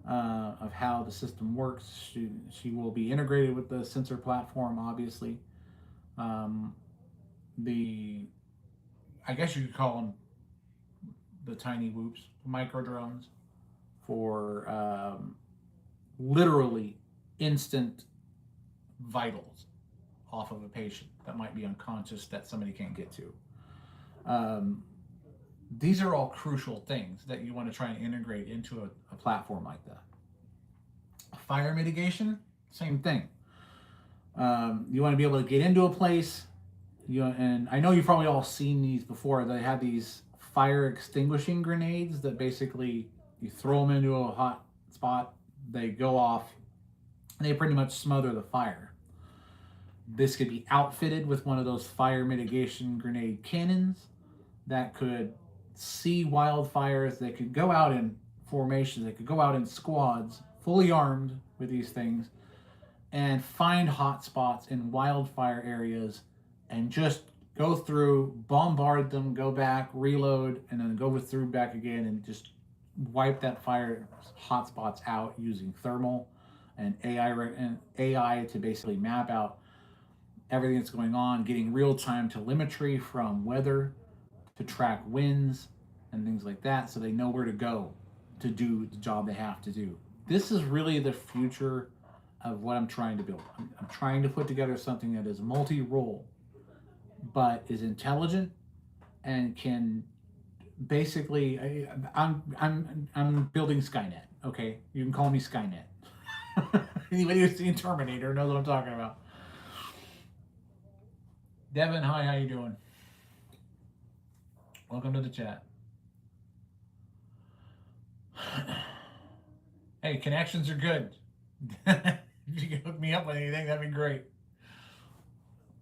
of how the system works. She will be integrated with the sensor platform, obviously. Um, the I guess you could call them the tiny whoops, micro drones, for literally instant vitals off of a patient that might be unconscious that somebody can't get to. Um, these are all crucial things that you want to try and integrate into a platform like that. Fire mitigation, same thing. You want to be able to get into a place. And I know you've probably all seen these before. They have these fire extinguishing grenades that basically you throw them into a hot spot, they go off, and they pretty much smother the fire. This could be outfitted with one of those fire mitigation grenade cannons that could see wildfires. They could go out in formations, they could go out in squads, fully armed with these things, and find hot spots in wildfire areas and just go through, bombard them, go back, reload, and then go through back again and just wipe that fire hotspots out using thermal and AI to basically map out everything that's going on, getting real-time telemetry from weather to track winds and things like that, so they know where to go to do the job they have to do. This is really the future of what I'm trying to build. I'm trying to put together something that is multi-role, but is intelligent and can basically. I'm building Skynet. Okay, you can call me Skynet. Anybody who's seen Terminator knows what I'm talking about. Devin, hi, how you doing? Welcome to the chat. Hey, connections are good. If you can hook me up with anything, that'd be great.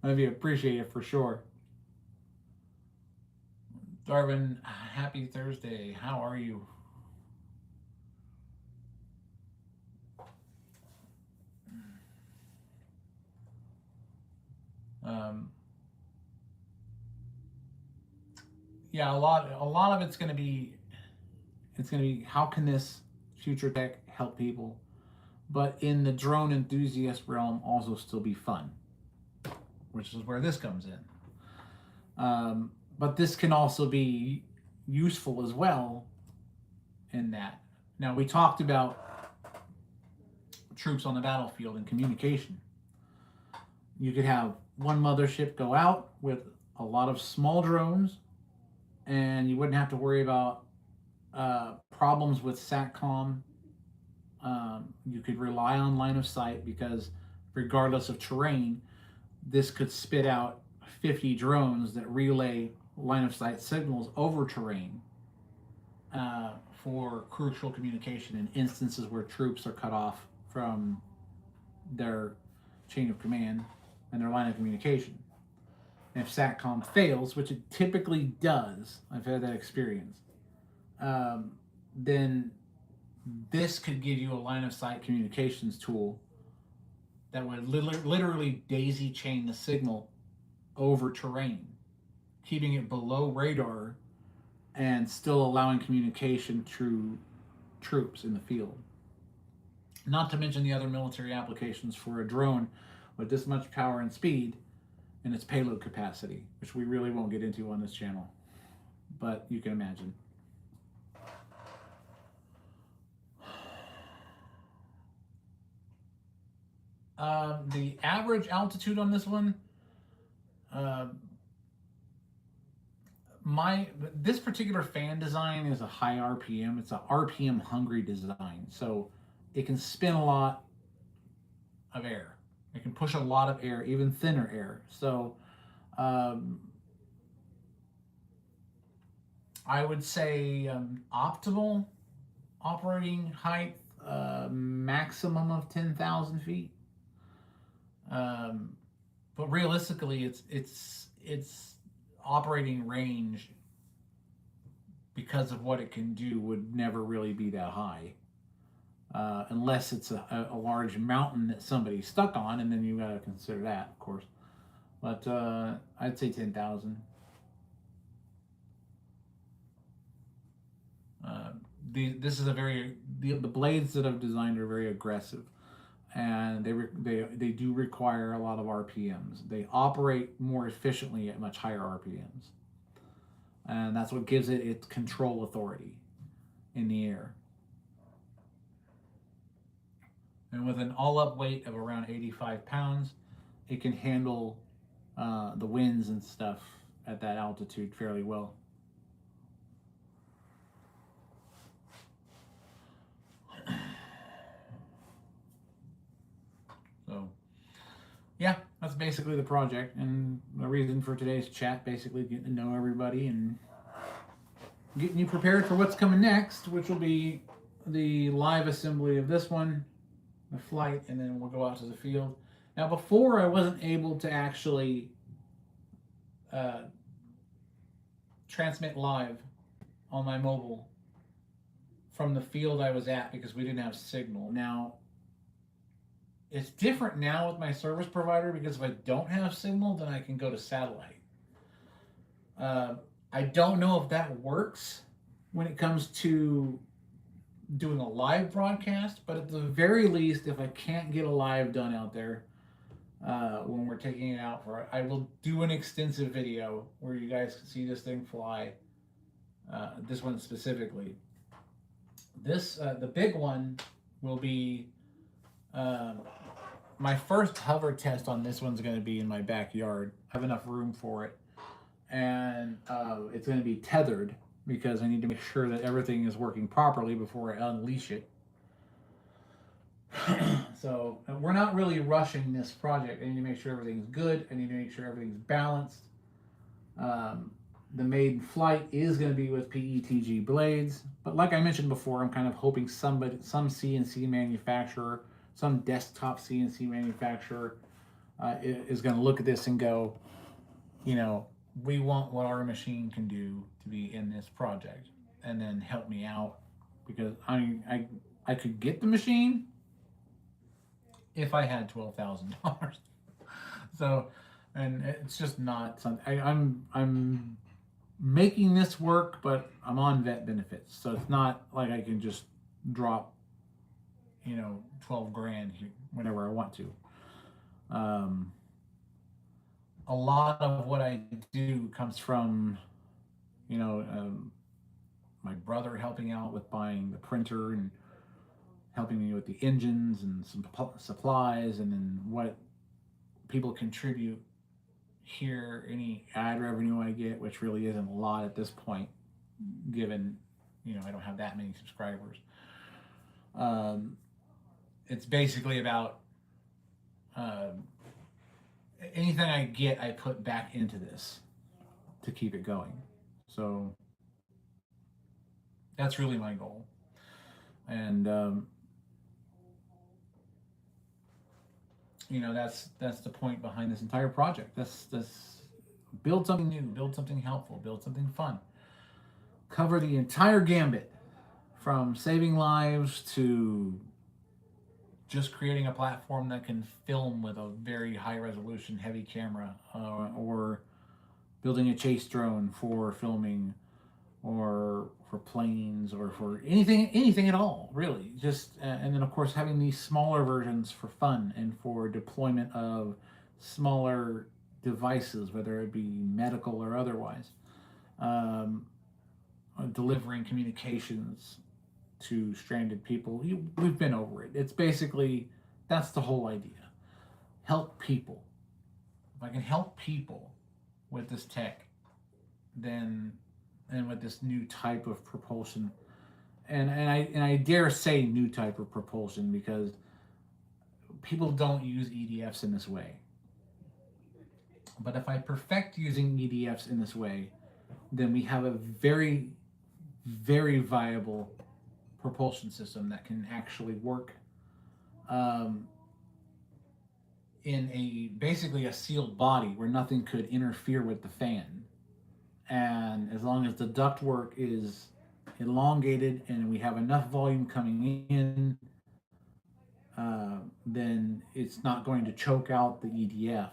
That'd be appreciated for sure. Darwin, happy Thursday. How are you? Yeah, a lot of it's going to be how can this future tech help people, but in the drone enthusiast realm also still be fun, which is where this comes in. But this can also be useful as well in that. Now, we talked about troops on the battlefield and communication. You could have one mothership go out with a lot of small drones, and you wouldn't have to worry about problems with SATCOM. You could rely on line of sight because regardless of terrain, this could spit out 50 drones that relay line of sight signals over terrain for crucial communication in instances where troops are cut off from their chain of command and their line of communication. And if SATCOM fails, which it typically does, I've had that experience, then this could give you a line of sight communications tool that would literally daisy chain the signal over terrain, keeping it below radar and still allowing communication to troops in the field. Not to mention the other military applications for a drone with this much power and speed and its payload capacity, which we really won't get into on this channel, but you can imagine. The average altitude on this one, this particular fan design is a high RPM. It's a RPM hungry design, so it can spin a lot of air. It can push a lot of air, even thinner air. So I would say optimal operating height maximum of 10,000 feet. But realistically, its operating range, because of what it can do, would never really be that high, unless it's a large mountain that somebody's stuck on, and then you got to consider that, of course. But I'd say 10,000. This is the blades that I've designed are very aggressive, and they do require a lot of RPMs. They operate more efficiently at much higher RPMs, and that's what gives it its control authority in the air. And with an all-up weight of around 85 pounds, it can handle the winds and stuff at that altitude fairly well. So, yeah, that's basically the project, and the reason for today's chat, basically getting to know everybody and getting you prepared for what's coming next, which will be the live assembly of this one, the flight, and then we'll go out to the field. Now, before, I wasn't able to actually transmit live on my mobile from the field I was at because we didn't have signal. Now, it's different now with my service provider, because if I don't have signal, then I can go to satellite. I don't know if that works when it comes to doing a live broadcast, but at the very least, if I can't get a live done out there when we're taking it out for it, I will do an extensive video where you guys can see this thing fly. This one specifically. The big one will be my first hover test on this one's going to be in my backyard. I have enough room for it, and it's going to be tethered because I need to make sure that everything is working properly before I unleash it. So we're not really rushing this project. I need to make sure everything's good. I need to make sure everything's balanced. The maiden flight is going to be with PETG blades, but like I mentioned before, I'm kind of hoping some CNC manufacturer, some desktop CNC manufacturer is going to look at this and go, you know, we want what our machine can do to be in this project, and then help me out, because I could get the machine if I had $12,000. So, and it's just not something I'm making this work, but I'm on vet benefits, so it's not like I can just drop, you know, 12 grand here whenever I want to. A lot of what I do comes from, you know, my brother helping out with buying the printer and helping me with the engines and some supplies, and then what people contribute here, any ad revenue I get, which really isn't a lot at this point, given, you know, I don't have that many subscribers. It's basically about anything I get, I put back into this to keep it going. So that's really my goal. And you know, that's the point behind this entire project. This build something new, build something helpful, build something fun. Cover the entire gambit, from saving lives to just creating a platform that can film with a very high resolution, heavy camera, or building a chase drone for filming, or for planes, or for anything at all, really. Just and then of course having these smaller versions for fun and for deployment of smaller devices, whether it be medical or otherwise, delivering communications to stranded people. We've been over it. It's basically, that's the whole idea. Help people. If I can help people with this tech, then, and with this new type of propulsion, and I dare say new type of propulsion, because people don't use EDFs in this way. But if I perfect using EDFs in this way, then we have a very, very viable propulsion system that can actually work um, in basically a sealed body where nothing could interfere with the fan. And as long as the ductwork is elongated and we have enough volume coming in, then it's not going to choke out the EDF.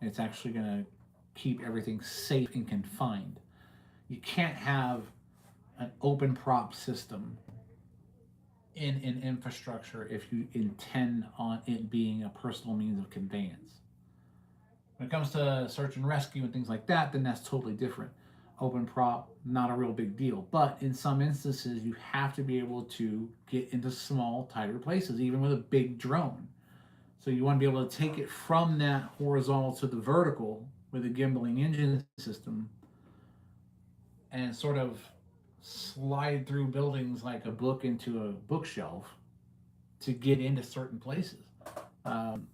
It's actually going to keep everything safe and confined. You can't have an open prop system in an infrastructure if you intend on it being a personal means of conveyance. When it comes to search and rescue and things like that, then that's totally different. Open prop, not a real big deal. But in some instances, you have to be able to get into small, tighter places, even with a big drone. So you want to be able to take it from that horizontal to the vertical with a gimbaling engine system and sort of slide through buildings like a book into a bookshelf to get into certain places. Um,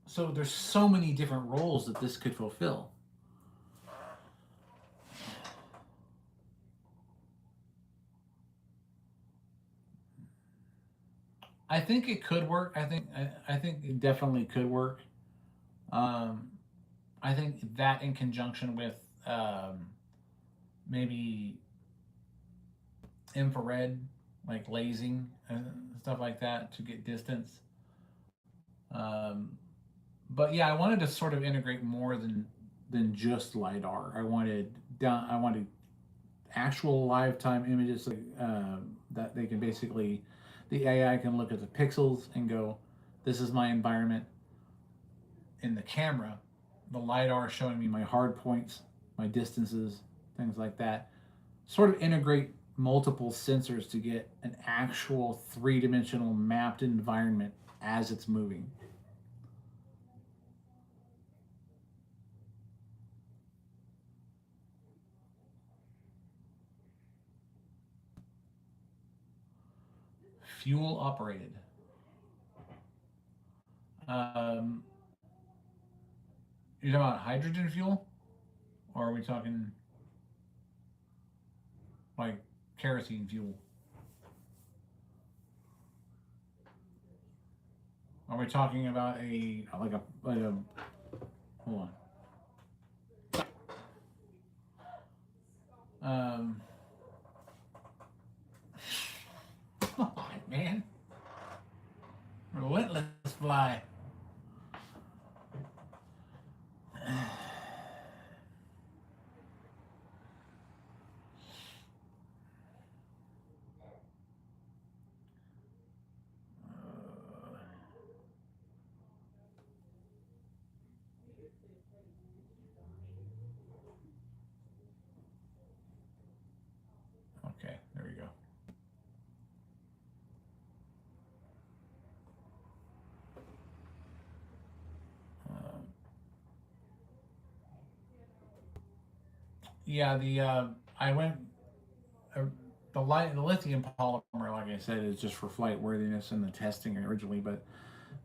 so there's so many different roles that this could fulfill. I think it could work. I think it definitely could work. Um, I think that in conjunction with maybe infrared, like lasing and stuff like that to get distance. Um, but yeah, I wanted to sort of integrate more than just lidar. I wanted actual lifetime images that they can basically, the AI can look at the pixels and go, this is my environment in the camera. The lidar showing me my hard points, my distances, things like that. Sort of integrate multiple sensors to get an actual three-dimensional mapped environment as it's moving. Fuel operated. Um, you're talking about hydrogen fuel? Or are we talking like kerosene fuel? Are we talking about a hold on. Come on, man. Relentless fly. Okay, there we go. Yeah, I went the lithium polymer, like I said, is just for flight worthiness and the testing originally, but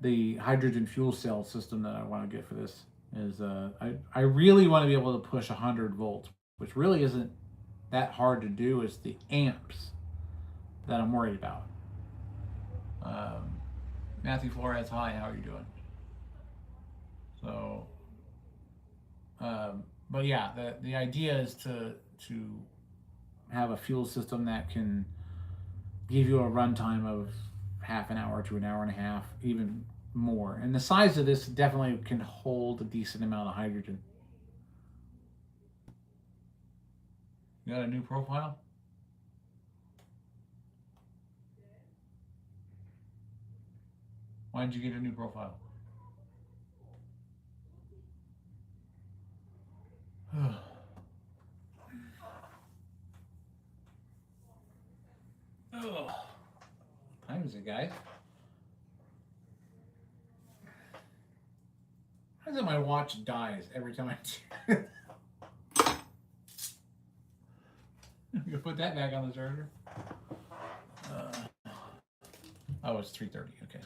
the hydrogen fuel cell system that I want to get for this is I really want to be able to push 100 volts, which really isn't that hard to do. It's the amps that I'm worried about. Matthew Flores, hi, how are you doing? So, but yeah, the idea is to have a fuel system that can give you a runtime of half an hour to an hour and a half, even more. And the size of this definitely can hold a decent amount of hydrogen. You got a new profile? Why did you get a new profile? What time is it, guys? Why is it my watch dies every time I You can put that back on the charger. Oh, it's 3:30. Okay.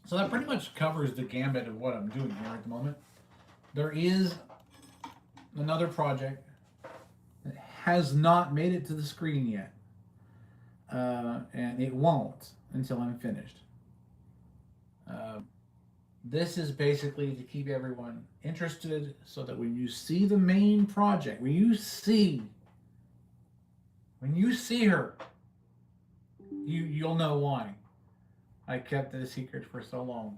So that pretty much covers the gambit of what I'm doing here at the moment. There is another project that has not made it to the screen yet. And it won't until I'm finished. Uh, this is basically to keep everyone interested so that when you see the main project, when you see her, you'll know why I kept it a secret for so long.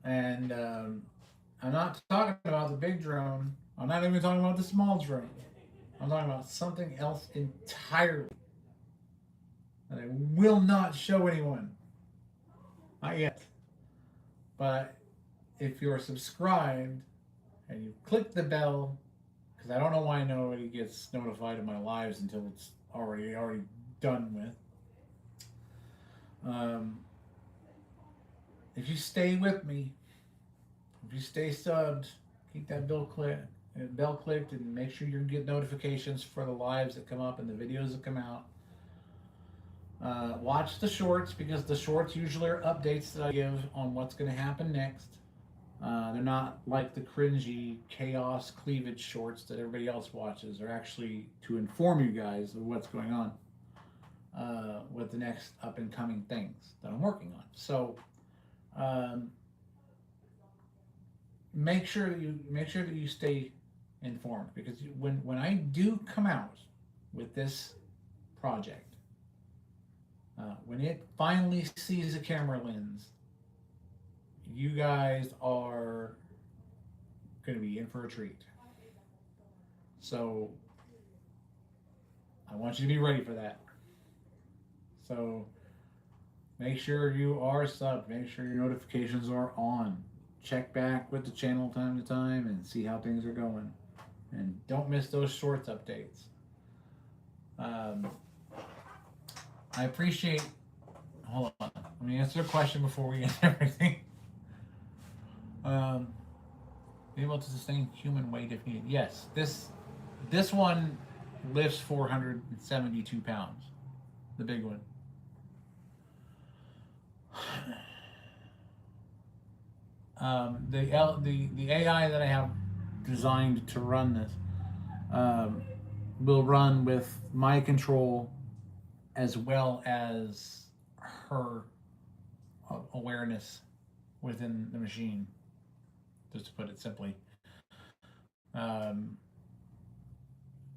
And I'm not talking about the big drone. I'm not even talking about the small drone. I'm talking about something else entirely that I will not show anyone. Not yet. But if you're subscribed and you click the bell, because I don't know why nobody gets notified of my lives until it's already done with. If you stay with me, if you stay subbed, keep that bell clicked, and make sure you get notifications for the lives that come up and the videos that come out. Watch the shorts, because the shorts usually are updates that I give on what's going to happen next. They're not like the cringy chaos cleavage shorts that everybody else watches. They're actually to inform you guys of what's going on with the next up and coming things that I'm working on. So make sure that you stay informed, because when I do come out with this project, when it finally sees a camera lens, you guys are going to be in for a treat. So I want you to be ready for that. So make sure you are subbed. Make sure your notifications are on. Check back with the channel time to time and see how things are going. And don't miss those shorts updates. I appreciate. Hold on. Let me answer a question before we get everything. Be able to sustain human weight if needed. Yes, this one lifts 472 pounds. The big one. The AI that I have designed to run this will run with my control as well as her awareness within the machine, just to put it simply.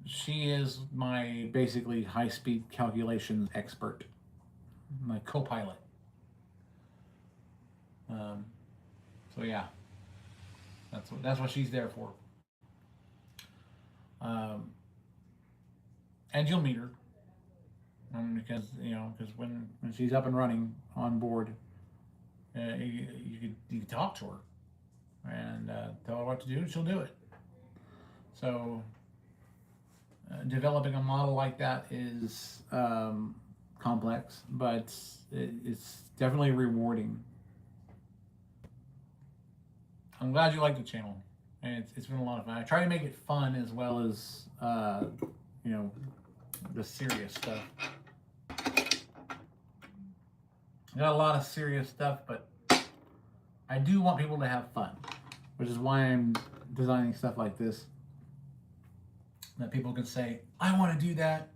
She is my basically high-speed calculations expert, my co-pilot. So yeah, that's what she's there for. And you'll meet her, because when she's up and running on board, you can talk to her and tell her what to do, and she'll do it. So developing a model like that is complex, but it's definitely rewarding. I'm glad you like the channel, and it's been a lot of fun. I try to make it fun as well as the serious stuff. I got a lot of serious stuff, but I do want people to have fun, which is why I'm designing stuff like this, that people can say, I want to do that.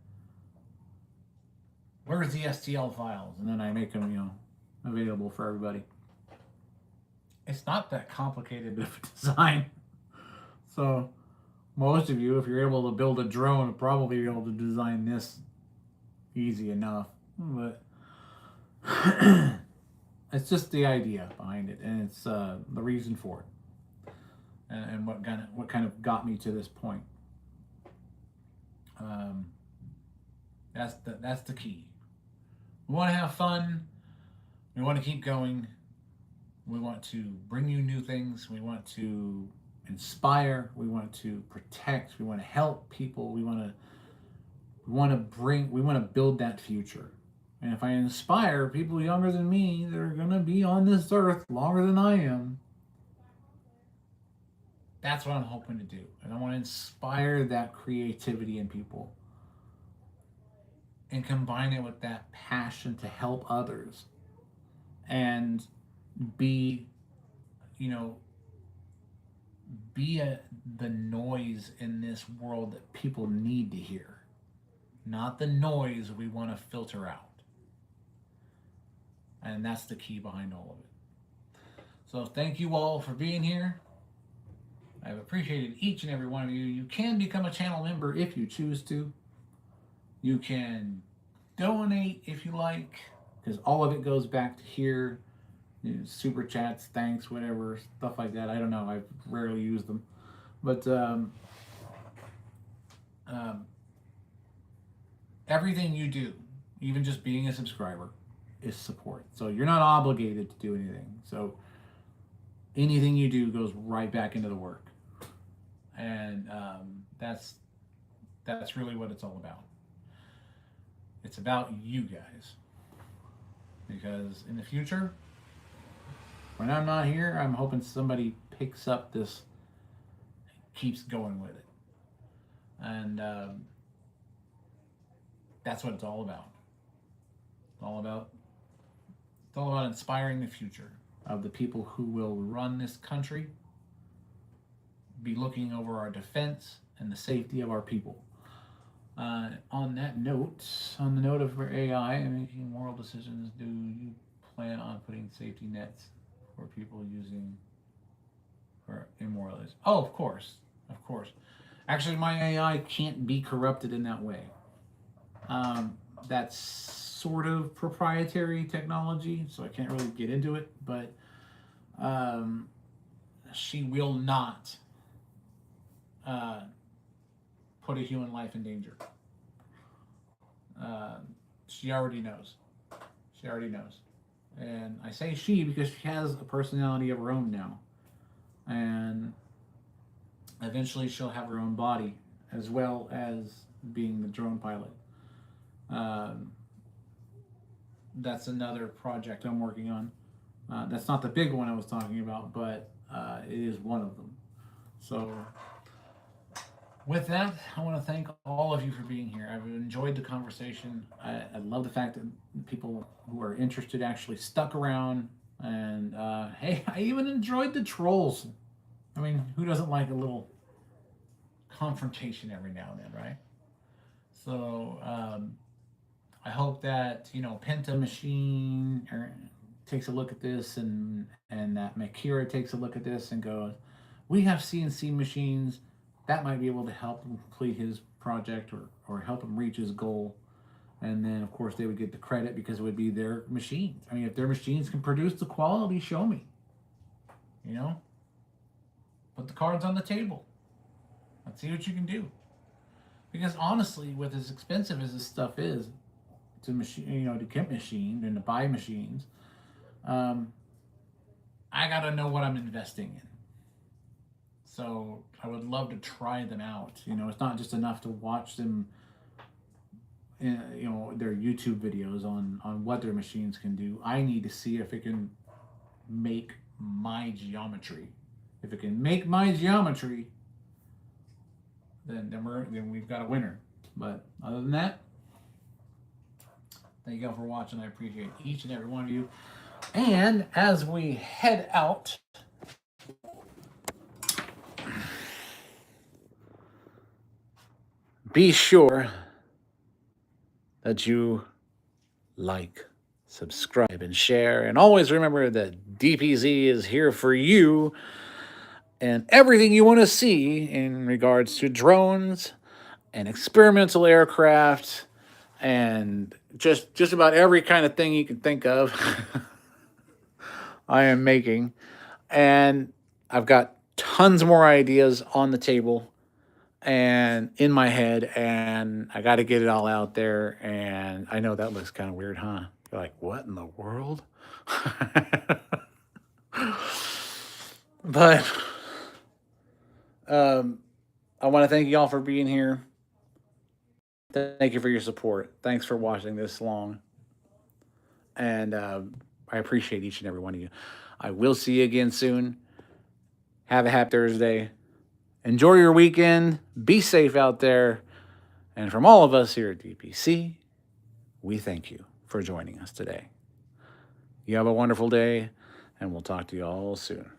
Where's the STL files? And then I make them, available for everybody. It's not that complicated of a design. So most of you, if you're able to build a drone, will probably be able to design this easy enough. But it's just the idea behind it, and it's the reason for it, and what kind of got me to this point. That's the key. We want to have fun. We want to keep going. We want to bring you new things. We want to inspire. We want to protect. We want to help people. We want to build that future. And if I inspire people younger than me that are going to be on this earth longer than I am, that's what I'm hoping to do. And I want to inspire that creativity in people and combine it with that passion to help others and be, you know, the noise in this world that people need to hear, not the noise we want to filter out. And that's the key behind all of it. So thank you all for being here. I've appreciated each and every one of you. You can become a channel member if you choose to. You can donate if you like, because all of it goes back to here. You know, super chats, thanks, whatever, stuff like that. I don't know. I rarely use them. But everything you do, even just being a subscriber, is support. So you're not obligated to do anything. So anything you do goes right back into the work. And that's really what it's all about. It's about you guys. Because in the future, when I'm not here, I'm hoping somebody picks up this, keeps going with it. And that's what it's all about. It's all about inspiring the future of the people who will run this country, be looking over our defense and the safety of our people. On that note, on the note of AI and making moral decisions, do you plan on putting safety nets for people using for immoral? Oh, of course. Actually, my AI can't be corrupted in that way. That's sort of proprietary technology, so I can't really get into it, but she will not put a human life in danger. She already knows. And I say she because she has a personality of her own now. And eventually she'll have her own body, as well as being the drone pilot. That's another project I'm working on. That's not the big one I was talking about, but it is one of them. So with that, I want to thank all of you for being here. I've enjoyed the conversation. I love the fact that people who are interested actually stuck around. And hey, I even enjoyed the trolls. I mean, who doesn't like a little confrontation every now and then, right? So I hope that, Penta Machine takes a look at this, and that Makira takes a look at this and goes, we have CNC machines that might be able to help him complete his project, or help him reach his goal. And then, of course, they would get the credit because it would be their machines. I mean, if their machines can produce the quality, show me. Put the cards on the table. Let's see what you can do. Because honestly, with as expensive as this stuff is, to get machined and to buy machines, I gotta know what I'm investing in. So I would love to try them out. It's not just enough to watch them, their YouTube videos on what their machines can do. I need to see if it can make my geometry. If it can make my geometry, then we've got a winner. But other than that, thank you all for watching. I appreciate each and every one of you. And as we head out, be sure that you like, subscribe, and share. And always remember that DPZ is here for you and everything you want to see in regards to drones and experimental aircraft and just about every kind of thing you can think of. I am making. And I've got tons more ideas on the table and in my head, and I got to get it all out there. And I know that looks kind of weird, huh? You're like, what in the world? But I want to thank you all for being here. Thank you for your support. Thanks for watching this long. And I appreciate each and every one of you. I will see you again soon. Have a happy Thursday. Enjoy your weekend. Be safe out there. And from all of us here at DPC, we thank you for joining us today. You have a wonderful day, and we'll talk to you all soon.